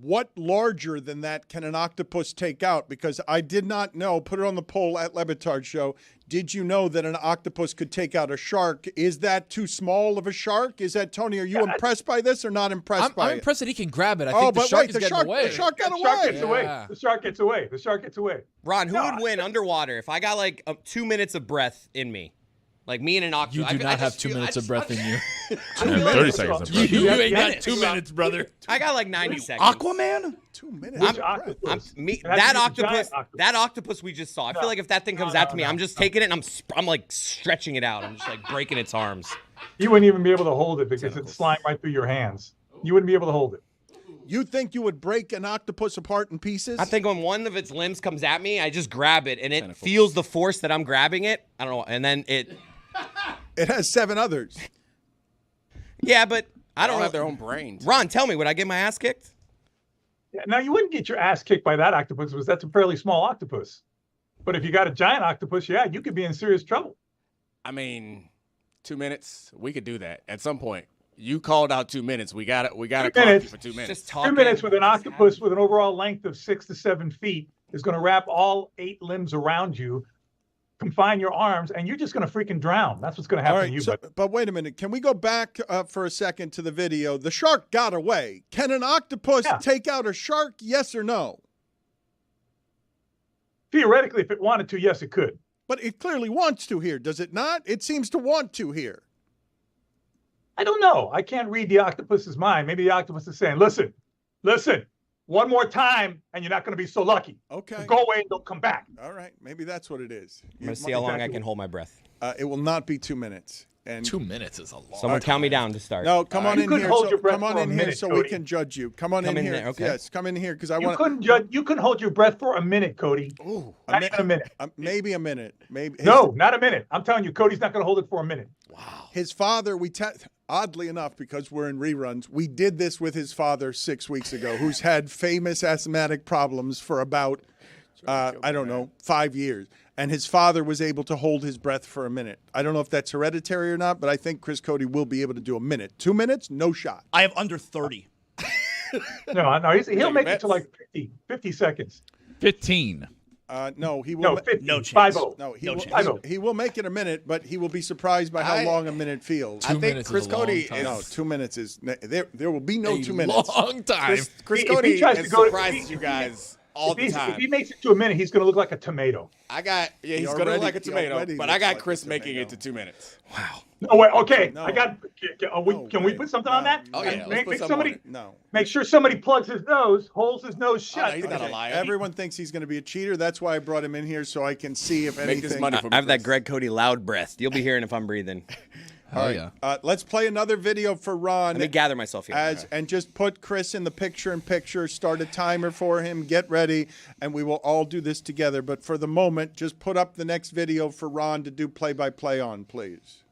what larger than that can an octopus take out? Because I did not know. Put it on the poll at Le Batard Show. Did you know that an octopus could take out a shark? Is that too small of a shark? Is that, Tony, are you impressed by this or not impressed by it? I'm impressed that he can grab it. I think the shark is getting away. The shark got away. The shark gets away. The shark gets away. Ron, who would win underwater if I got like 2 minutes of breath in me? Like me and an octopus. You do not have 2 minutes of breath in you. 30 seconds of breath. You ain't got 2 minutes, brother. I got like 90 seconds. Aquaman? 2 minutes. That octopus we just saw. I feel like if that thing comes out to me, I'm just taking it and I'm like stretching it out. I'm just like breaking its arms. You wouldn't even be able to hold it because it's slime right through your hands. You wouldn't be able to hold it. You think you would break an octopus apart in pieces? I think when one of its limbs comes at me, I just grab it and it feels the force that I'm grabbing it. I don't know. And then it has 7 others. Yeah, but I don't know. have their own brains. Ron, tell me, would I get my ass kicked? Yeah, now, you wouldn't get your ass kicked by that octopus because that's a fairly small octopus. But if you got a giant octopus, yeah, you could be in serious trouble. I mean, 2 minutes, we could do that at some point. You called out 2 minutes. We got to call you for 2 minutes. 2 minutes with an octopus with an overall length of 6 to 7 feet is going to wrap all 8 limbs around you, confine your arms, and you're just going to freaking drown. That's what's going to happen to you. But wait a minute. Can we go back for a second to the video? The shark got away. Can an octopus take out a shark? Yes or no? Theoretically, if it wanted to, yes, it could. But it clearly wants to here, does it not? It seems to want to here. I don't know. I can't read the octopus's mind. Maybe the octopus is saying, listen, one more time, and you're not going to be so lucky. Okay. So go away and don't come back. All right. Maybe that's what it is. I'm going to see how long I can hold my breath. It will not be 2 minutes. And 2 minutes is a long Someone count me down to start. No, come on in here. Come on in here so we Cody. can judge you. Come on in here. There, okay. Yes, come in here because I You want. couldn't judge. You couldn't hold your breath for a minute, Cody. Ooh, not even a minute. Maybe a minute. Maybe. No, not a minute. I'm telling you, Cody's not going to hold it for a minute. Wow. His father, oddly enough, because we're in reruns, we did this with his father 6 weeks ago, who's had famous asthmatic problems for about, 5 years. And his father was able to hold his breath for a minute. I don't know if that's hereditary or not, but I think Chris Cody will be able to do a minute. 2 minutes, no shot. I have under 30. No, he'll make it to like 50 seconds. 15. No, he will. No, 50. No chance. 5-0. No, he No will. chance. He will make it a minute, but he will be surprised by how long a minute feels. I think Chris Cody is. No, 2 minutes is. There will be no 2 minutes. Long time. Chris If Cody he tries has to go to- surprised you guys all the If time. he makes it to a minute, he's going to look like a tomato. He's going to already- look like a he tomato, already but I looks got like Chris a making tomato. it to 2 minutes. Wow. No, wait, okay. No. Can we put something on that? Oh, yeah. Let's Make put something somebody, on it. No. make sure somebody plugs his nose, holds his nose Oh, no, shut. he's not a liar. Everyone thinks he's going to be a cheater. That's why I brought him in here so I can see if Make anything. this money for me. I have that Greg Cody loud breath. You'll be hearing if I'm breathing. All right. Let's play another video for Ron. Let me gather myself here. And just put Chris in the picture. Start a timer for him. Get ready, and we will all do this together. But for the moment, just put up the next video for Ron to do play-by-play on, please.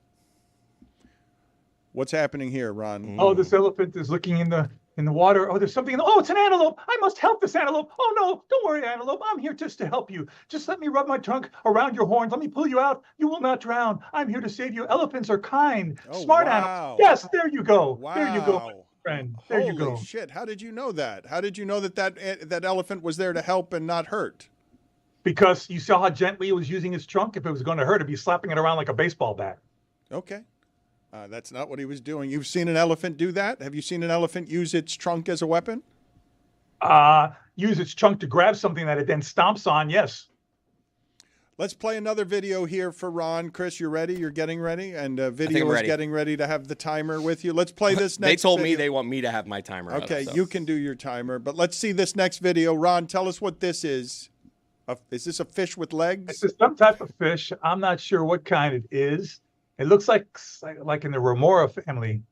What's happening here, Ron? Oh, this elephant is looking in the water. Oh, there's something oh, it's an antelope. I must help this antelope. Oh, no, don't worry, antelope. I'm here just to help you. Just let me rub my trunk around your horns. Let me pull you out. You will not drown. I'm here to save you. Elephants are kind, smart animals. Yes, there you go. Wow. There you go, my friend. There you go. Holy shit. How did you know that? How did you know that elephant was there to help and not hurt? Because you saw how gently it was using his trunk. If it was going to hurt, it'd be slapping it around like a baseball bat. Okay. That's not what he was doing. You've seen an elephant do that? Have you seen an elephant use its trunk as a weapon? Use its trunk to grab something that it then stomps on, yes. Let's play another video here for Ron. Chris, you're ready? You're getting ready? And video is ready. getting ready to have the timer with you. Let's play this next They told video. me they want me to have my timer up, Okay, so. you can do your timer. But let's see this next video. Ron, tell us what this is. Is this a fish with legs? This is some type of fish. I'm not sure what kind it is. It looks like in the Remora family,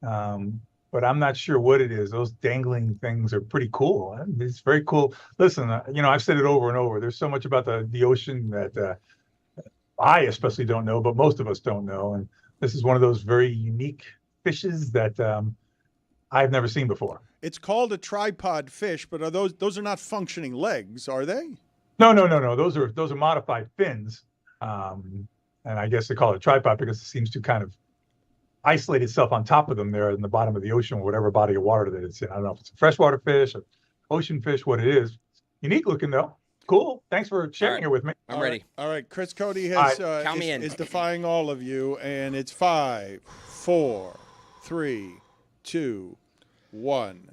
but I'm not sure what it is. Those dangling things are pretty cool. It's very cool. Listen, I've said it over and over. There's so much about the ocean that I especially don't know, but most of us don't know. And this is one of those very unique fishes that I've never seen before. It's called a tripod fish, but are those are not functioning legs, are they? No. Those are modified fins, and I guess they call it a tripod because it seems to kind of isolate itself on top of them there in the bottom of the ocean, whatever body of water that it's in. I don't know if it's a freshwater fish, an ocean fish, what it is. Unique looking though. Cool. Thanks for sharing it with me. I'm ready. All right. Chris Cody has Count me in. is defying all of you, and it's 5, 4, 3, 2, 1.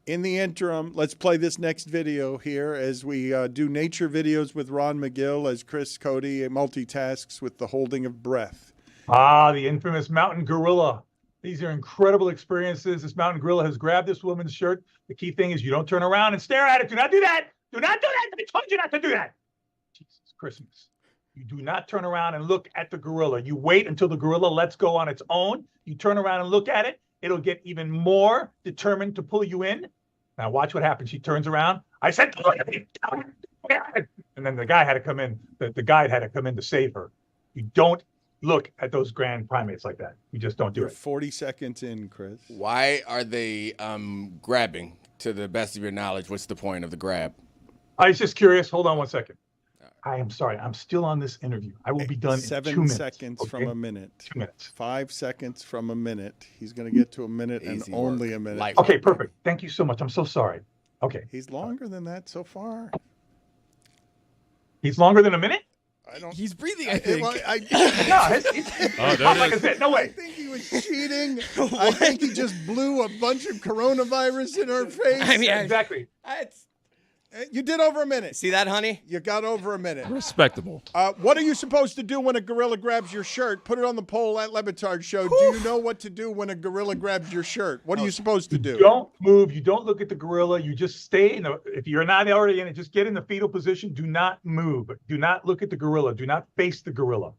In the interim, let's play this next video here as we do nature videos with Ron McGill as Chris Cody multitasks with the holding of breath. The infamous mountain gorilla. These are incredible experiences. This mountain gorilla has grabbed this woman's shirt. The key thing is you don't turn around and stare at it. Do not do that. Do not do that. I told you not to do that. Jesus Christmas. You do not turn around and look at the gorilla. You wait until the gorilla lets go on its own. You turn around and look at it. It'll get even more determined to pull you in. Now watch what happens. She turns around. I said, and then the guy had to come in. The guide had to come in to save her. You don't look at those grand primates like that. You just don't do You're it. 40 seconds in, Chris. Why are they grabbing? To the best of your knowledge, what's the point of the grab? I was just curious. Hold on one second. I am sorry. I'm still on this interview. I will be done in 7 2 minutes. seconds from a minute. 2 minutes. 5 seconds from a minute. He's going to get to a minute and only a minute. Okay, perfect. Thank you so much. I'm so sorry. Okay. He's longer than that so far. He's longer than a minute? He's breathing, I think. No way. I think he was cheating. I think he just blew a bunch of coronavirus in her face. I mean, exactly. You did over a minute. See that, honey? You got over a minute. Respectable. What are you supposed to do when a gorilla grabs your shirt? Put it on the poll at Le Batard Show. Do you know what to do when a gorilla grabs your shirt? What are you supposed to do? Don't move. You don't look at the gorilla. You just stay in the. If you're not already in it, just get in the fetal position. Do not move. Do not look at the gorilla. Do not face the gorilla.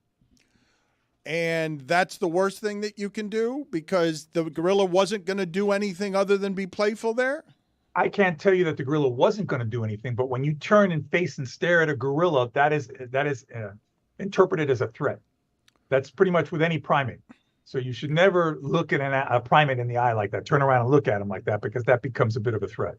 And that's the worst thing that you can do because the gorilla wasn't going to do anything other than be playful there? I can't tell you that the gorilla wasn't going to do anything, but when you turn and face and stare at a gorilla, that is interpreted as a threat. That's pretty much with any primate. So you should never look at a primate in the eye like that. Turn around and look at him like that because that becomes a bit of a threat.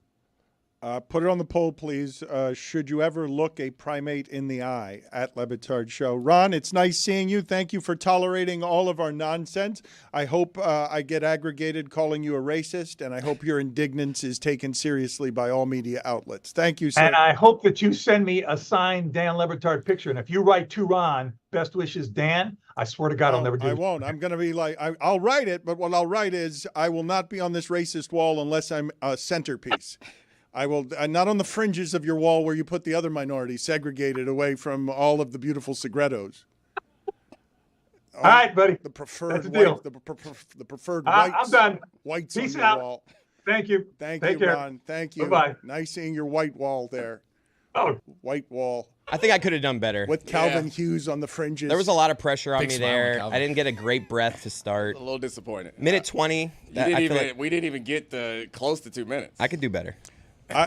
Put it on the poll, please. Should you ever look a primate in the eye at Le Batard Show? Ron, it's nice seeing you. Thank you for tolerating all of our nonsense. I hope I get aggregated calling you a racist, and I hope your indignance is taken seriously by all media outlets. Thank you, sir. And I hope that you send me a signed Dan Le Batard picture. And if you write to Ron, best wishes, Dan, I swear to God, I'll never do it. I won't. I'm going to be like, I'll write it, but what I'll write is, I will not be on this racist wall unless I'm a centerpiece. I will not on the fringes of your wall where you put the other minorities segregated away from all of the beautiful segredos. All right, buddy. The preferred That's the deal. the preferred whites. I'm done. Whites Peace on your out. wall. Thank you. Thank Take you, care. Ron. Thank you. Bye-bye. Nice seeing your white wall there. Oh, white wall. I think I could have done better. With Calvin Hughes on the fringes. There was a lot of pressure on Big me smile on there. Calvin. I didn't get a great breath to start. A little disappointed. Minute 20. We didn't even get close to 2 minutes. I could do better.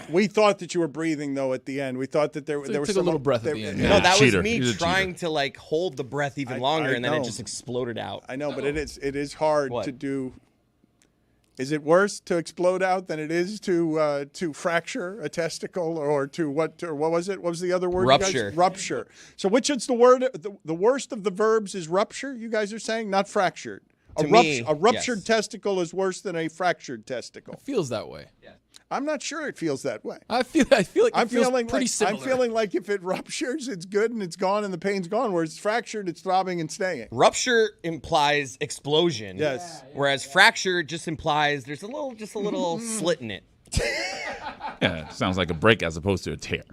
We thought that you were breathing though at the end. We thought that there was took some a little breath at the end. No, that Cheater. was me He's a trying to like hold the breath even longer, and then it know. just exploded out. I know, but it is hard What? to do. Is it worse to explode out than it is to fracture a testicle or to what was it? What was the other word? you guys- Rupture. Rupture. So which is the word? The worst of the verbs is rupture. You guys are saying not fractured. To me, A ruptured yes. testicle is worse than a fractured testicle. It feels that way. I'm not sure it feels that way. I feel like it I'm feels feeling pretty like, similar. I'm feeling like if it ruptures, it's good and it's gone and the pain's gone. Whereas it's fractured, it's throbbing and staying. Rupture implies explosion. Yes. Whereas fracture just implies there's a little slit in it. Yeah, it sounds like a break as opposed to a tear.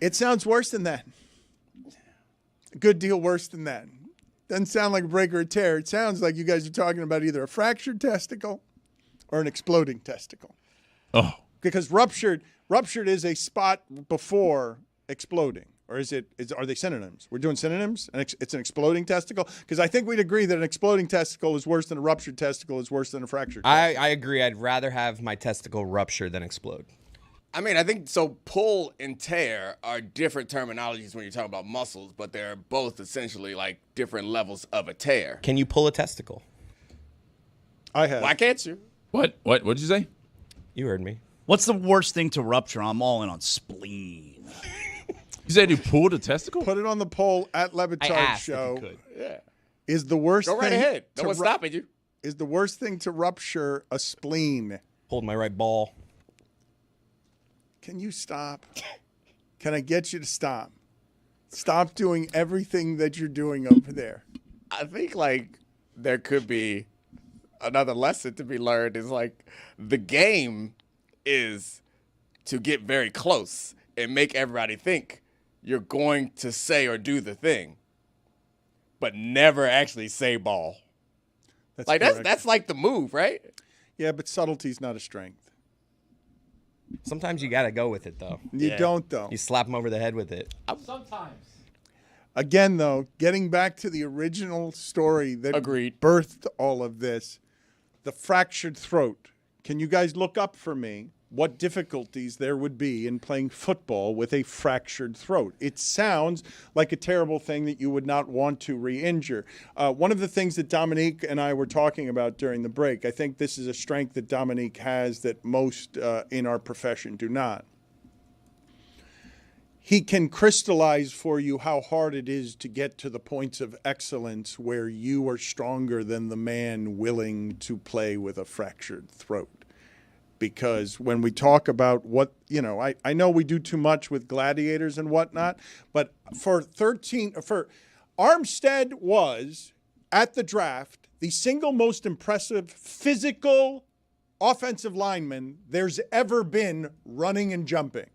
It sounds worse than that. Good deal worse than that. Doesn't sound like a break or a tear. It sounds like you guys are talking about either a fractured testicle or an exploding testicle. Oh. Because ruptured is a spot before exploding. Or are they synonyms? We're doing synonyms? It's an exploding testicle? Because I think we'd agree that an exploding testicle is worse than a ruptured testicle is worse than a fractured testicle. I agree. I'd rather have my testicle rupture than explode. I mean, I think so. Pull and tear are different terminologies when you're talking about muscles, but they're both essentially like different levels of a tear. Can you pull a testicle? I have. Why can't you? What did you say? You heard me. What's the worst thing to rupture? I'm all in on spleen. You said you pulled a testicle? Put it on the poll at Le Batard Show. If you could. Yeah. Is the worst Go right thing ahead. No to one's stopping you. Is the worst thing to rupture a spleen? Pulled my right ball. Can you stop? Can I get you to stop? Stop doing everything that you're doing over there. I think like there could be another lesson to be learned is like the game is to get very close and make everybody think you're going to say or do the thing, but never actually say ball. That's like the move, right? Yeah, but subtlety's not a strength. Sometimes you got to go with it, though. You don't, though. You slap them over the head with it. Sometimes. Again, though, getting back to the original story that birthed all of this, the fractured throat. Can you guys look up for me what difficulties there would be in playing football with a fractured throat? It sounds like a terrible thing that you would not want to re-injure. One of the things that Dominique and I were talking about during the break, I think this is a strength that Dominique has that most in our profession do not. He can crystallize for you how hard it is to get to the points of excellence where you are stronger than the man willing to play with a fractured throat. Because when we talk about what, I know we do too much with gladiators and whatnot, but Armstead was, at the draft, the single most impressive physical offensive lineman there's ever been running and jumping.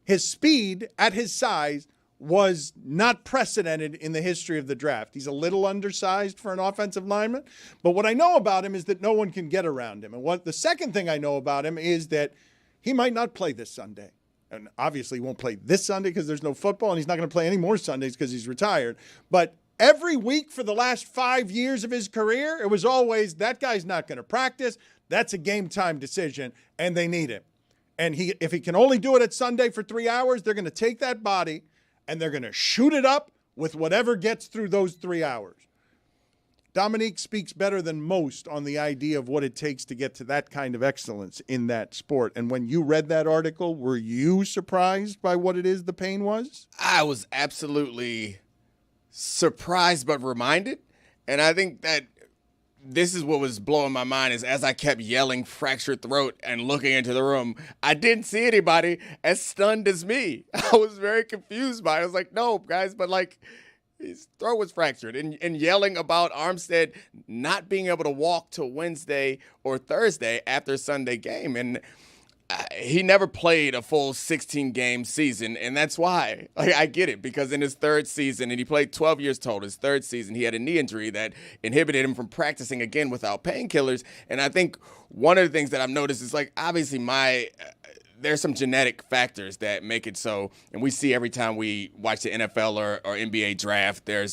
His speed at his size was not precedented in the history of the draft. He's a little undersized for an offensive lineman, but what I know about him is that no one can get around him. And the second thing I know about him is that he might not play this Sunday. And obviously he won't play this Sunday because there's no football, and he's not going to play any more Sundays because he's retired. But every week for the last 5 years of his career, it was always, that guy's not going to practice. That's a game time decision, and they need him. And if he can only do it at Sunday for 3 hours, they're going to take that body and they're going to shoot it up with whatever gets through those 3 hours. Dominique speaks better than most on the idea of what it takes to get to that kind of excellence in that sport. And when you read that article, were you surprised by what it is the pain was? I was absolutely surprised but reminded. And I think that this is what was blowing my mind is as I kept yelling fractured throat and looking into the room, I didn't see anybody as stunned as me. I was very confused by it. I was like, no, guys, but like his throat was fractured. And yelling about Armstead not being able to walk till Wednesday or Thursday after Sunday game. And he never played a full 16-game season, and that's why. I get it, because in his third season, and he played 12 years total, his third season, he had a knee injury that inhibited him from practicing again without painkillers. And I think one of the things that I've noticed is, like, obviously there's some genetic factors that make it so, and we see every time we watch the NFL or NBA draft, there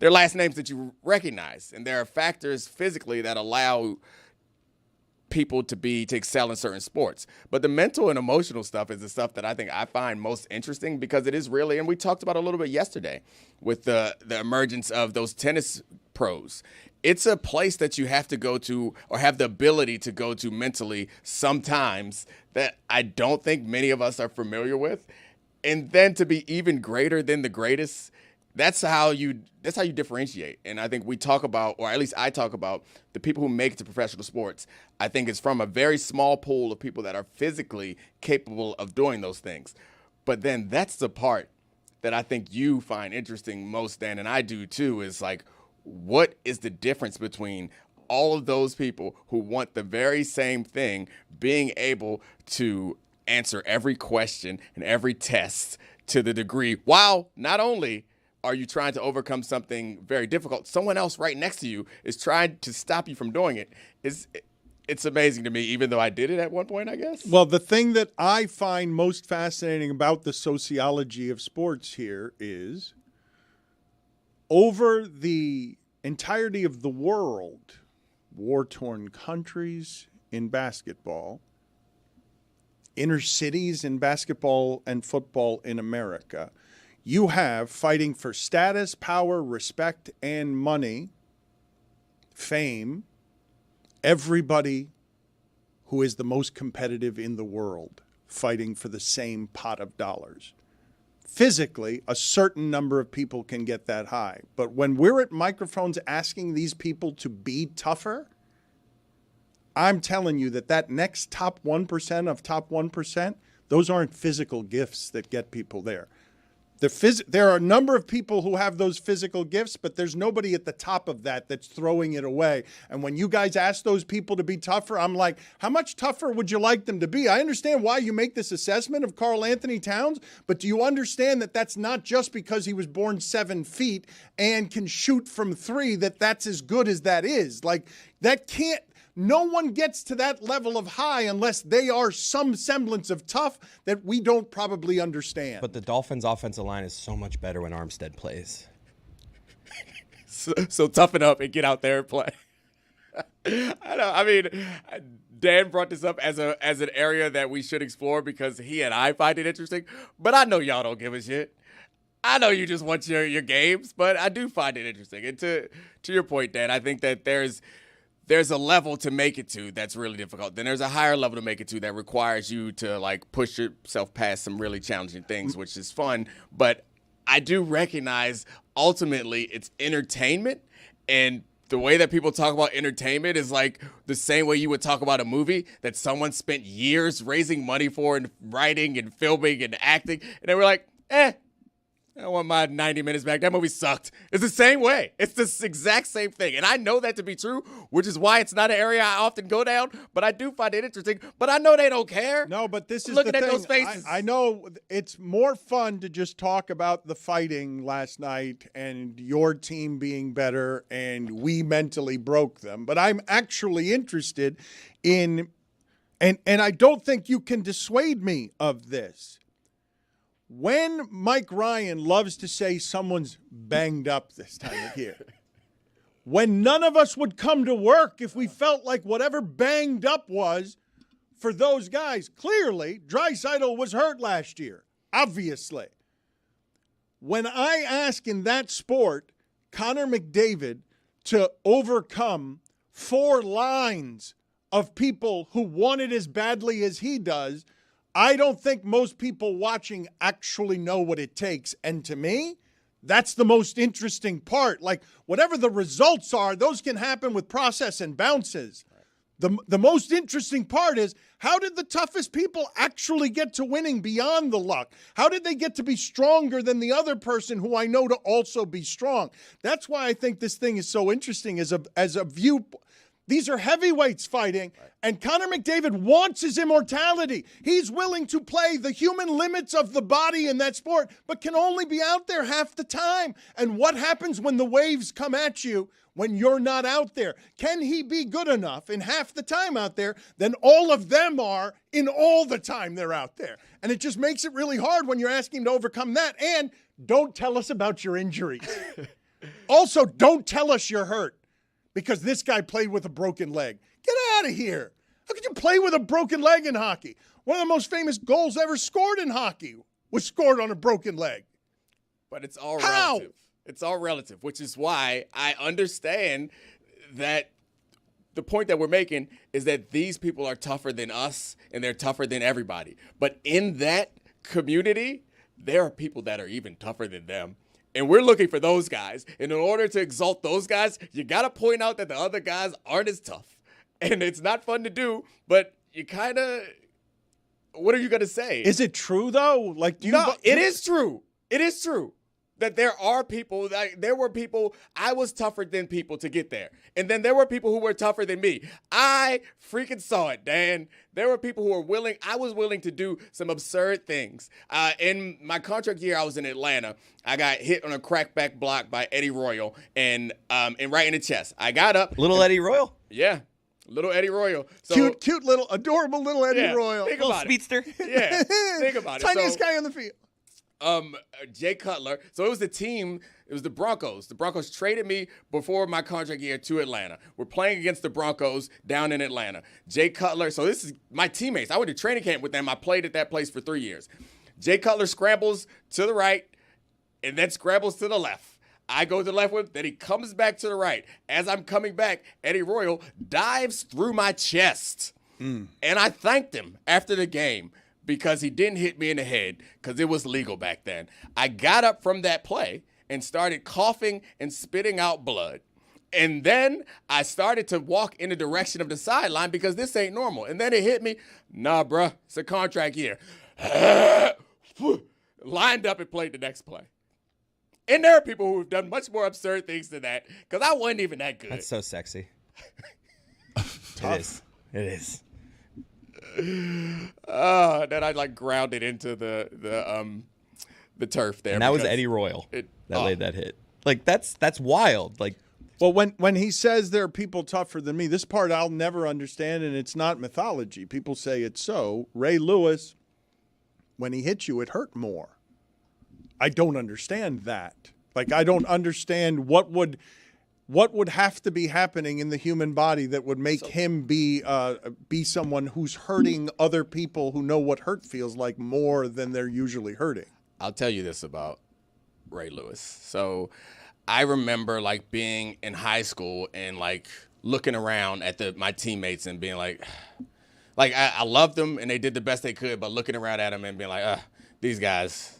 are last names that you recognize, and there are factors physically that allow people to excel in certain sports. But the mental and emotional stuff is the stuff that I think I find most interesting, because it is really, and we talked about it a little bit yesterday with the emergence of those tennis pros. It's a place that you have to go to, or have the ability to go to mentally sometimes, that I don't think many of us are familiar with. And then to be even greater than the greatest, that's how you differentiate. And I think we talk about, or at least I talk about, the people who make it to professional sports. I think it's from a very small pool of people that are physically capable of doing those things. But then that's the part that I think you find interesting most, Dan, and I do too, is like, what is the difference between all of those people who want the very same thing, being able to answer every question and every test to the degree, while not only are you trying to overcome something very difficult? Someone else right next to you is trying to stop you from doing it. It's amazing to me, even though I did it at one point, I guess. Well, the thing that I find most fascinating about the sociology of sports here is over the entirety of the world, war-torn countries in basketball, inner cities in basketball and football in America, you have fighting for status, power, respect, and money, fame, everybody who is the most competitive in the world fighting for the same pot of dollars. Physically, a certain number of people can get that high. But when we're at microphones asking these people to be tougher, I'm telling you that next top 1% of top 1%, those aren't physical gifts that get people there. There are a number of people who have those physical gifts, but there's nobody at the top of that that's throwing it away. And when you guys ask those people to be tougher, I'm like, how much tougher would you like them to be? I understand why you make this assessment of Karl Anthony Towns, but do you understand that that's not just because he was born 7 feet and can shoot from 3, that's as good as that is? Like, that can't. No one gets to that level of high unless they are some semblance of tough that we don't probably understand. But the Dolphins' offensive line is so much better when Armstead plays. So toughen up and get out there and play. I know. I mean, Dan brought this up as an area that we should explore because he and I find it interesting. But I know y'all don't give a shit. I know you just want your games, but I do find it interesting. And to your point, Dan, I think that there's a level to make it to that's really difficult. Then there's a higher level to make it to that requires you to like push yourself past some really challenging things, which is fun. But I do recognize ultimately it's entertainment, and the way that people talk about entertainment is like the same way you would talk about a movie that someone spent years raising money for and writing and filming and acting, and they were like, I want my 90 minutes back. That movie sucked. It's the same way. It's the exact same thing. And I know that to be true, which is why it's not an area I often go down, but I do find it interesting. But I know they don't care. No, but this is looking the at thing. those faces. I know it's more fun to just talk about the fighting last night and your team being better and we mentally broke them. But I'm actually interested in, and I don't think you can dissuade me of this. When Mike Ryan loves to say someone's banged up this time of year, when none of us would come to work if we felt like whatever banged up was for those guys, clearly Draisaitl was hurt last year, obviously. When I ask in that sport Connor McDavid to overcome 4 lines of people who want it as badly as he does, I don't think most people watching actually know what it takes. And to me, that's the most interesting part. Like, whatever the results are, those can happen with process and bounces. The most interesting part is, how did the toughest people actually get to winning beyond the luck? How did they get to be stronger than the other person who I know to also be strong? That's why I think this thing is so interesting as a view. These are heavyweights fighting, and Connor McDavid wants his immortality. He's willing to play the human limits of the body in that sport, but can only be out there half the time. And what happens when the waves come at you when you're not out there? Can he be good enough in half the time out there than all of them are in all the time they're out there? And it just makes it really hard when you're asking him to overcome that. And don't tell us about your injuries. Also, don't tell us you're hurt, because this guy played with a broken leg. Get out of here. How could you play with a broken leg in hockey? One of the most famous goals ever scored in hockey was scored on a broken leg. But it's all relative. It's all relative, which is why I understand that the point that we're making is that these people are tougher than us and they're tougher than everybody. But in that community, there are people that are even tougher than them. And we're looking for those guys. And in order to exalt those guys, you got to point out that the other guys aren't as tough. And it's not fun to do, but you kind of, what are you going to say? Is it true, though? Like, No, it is true. It is true. that there are people, there were people, I was tougher than people to get there. And then there were people who were tougher than me. I freaking saw it, Dan. There were people who were willing, I was willing to do some absurd things. In my contract year, I was in Atlanta. I got hit on a crackback block by Eddie Royal and right in the chest. I got up. Little Eddie Royal? Yeah. Little Eddie Royal. So, cute little, adorable little Eddie Royal. Think Little about speedster. it. Yeah. Think about it. Tiniest guy on the field. Jay Cutler. So it was the team. It was the Broncos. The Broncos traded me before my contract year to Atlanta. We're playing against the Broncos down in Atlanta. Jay Cutler. So this is my teammates. I went to training camp with them. I played at that place for 3 years. Jay Cutler scrambles to the right and then scrambles to the left. I go to the left with him, then he comes back to the right. As I'm coming back, Eddie Royal dives through my chest. And I thanked him after the game because he didn't hit me in the head because it was legal back then. I got up from that play and started coughing and spitting out blood. And then I started to walk in the direction of the sideline because this ain't normal. And then it hit me. Nah, bruh, it's a contract year. Lined up and played the next play. And there are people who have done much more absurd things than that because I wasn't even that good. That's so sexy. It is. It is. Then I grounded into the turf there. And that was Eddie Royal that laid that hit. Like that's wild. Like, well, when he says there are people tougher than me, this part I'll never understand, and it's not mythology. People say it's so. Ray Lewis, when he hit you, it hurt more. I don't understand that. Like, I don't understand what would have to be happening in the human body that would make him be someone who's hurting other people who know what hurt feels like more than they're usually hurting. I'll tell you this about Ray Lewis. So I remember being in high school and looking around at my teammates and being like I loved them and they did the best they could, but looking around at them and being like, these guys,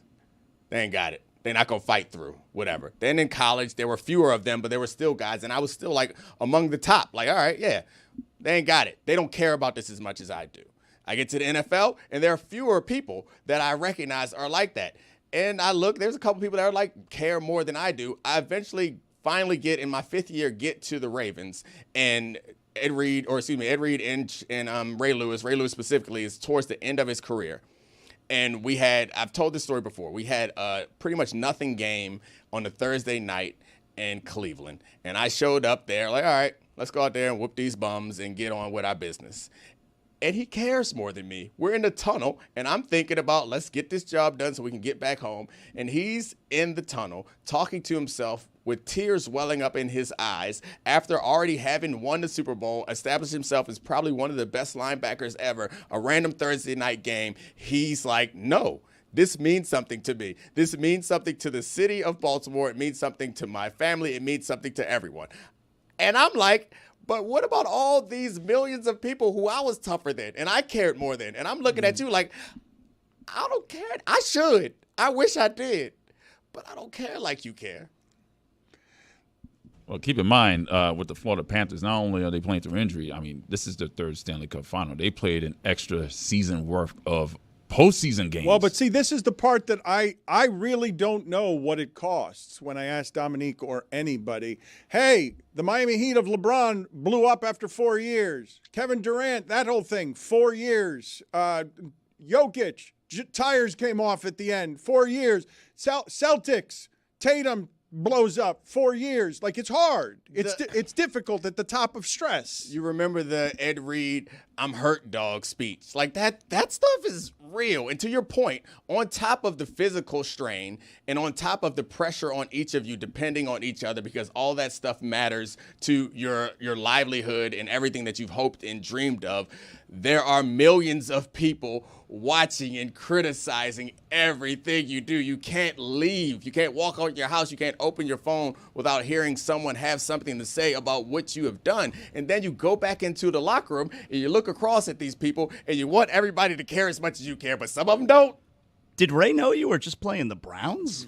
they ain't got it. They're not going to fight through, whatever. Then in college, there were fewer of them, but there were still guys, and I was still, among the top. All right, yeah, they ain't got it. They don't care about this as much as I do. I get to the NFL, and there are fewer people that I recognize are like that. And I look, there's a couple people that are care more than I do. I eventually finally in my 5th year, get to the Ravens, and Ed Reed and Ray Lewis specifically, is towards the end of his career. And I've told this story before, we had a pretty much nothing game on a Thursday night in Cleveland. And I showed up there all right, let's go out there and whoop these bums and get on with our business. And he cares more than me. We're in the tunnel, and I'm thinking about let's get this job done so we can get back home. And he's in the tunnel talking to himself with tears welling up in his eyes after already having won the Super Bowl, established himself as probably one of the best linebackers ever, a random Thursday night game. He's like, no, this means something to me. This means something to the city of Baltimore. It means something to my family. It means something to everyone. And I'm like, but what about all these millions of people who I was tougher than and I cared more than? And I'm looking at you like, I don't care. I should. I wish I did. But I don't care like you care. Well, keep in mind, with the Florida Panthers, not only are they playing through injury, I mean, this is their 3rd Stanley Cup final. They played an extra season worth of postseason games. Well, but see, this is the part that I really don't know what it costs when I ask Dominique or anybody, hey, the Miami Heat of LeBron blew up after 4 years. Kevin Durant, that whole thing, 4 years. Jokic, tires came off at the end, 4 years. Celtics, Tatum blows up 4 years. It's hard. It's difficult at the top of stress. You remember the Ed Reed, I'm hurt dog speech. That stuff is real. And to your point, on top of the physical strain and on top of the pressure on each of you depending on each other, because all that stuff matters to your livelihood and everything that you've hoped and dreamed of, there are millions of people watching and criticizing everything you do. You can't leave. You can't walk out your house. You can't open your phone without hearing someone have something to say about what you have done. And then you go back into the locker room and you look across at these people and you want everybody to care as much as you care, but some of them don't. Did Ray know you were just playing the Browns?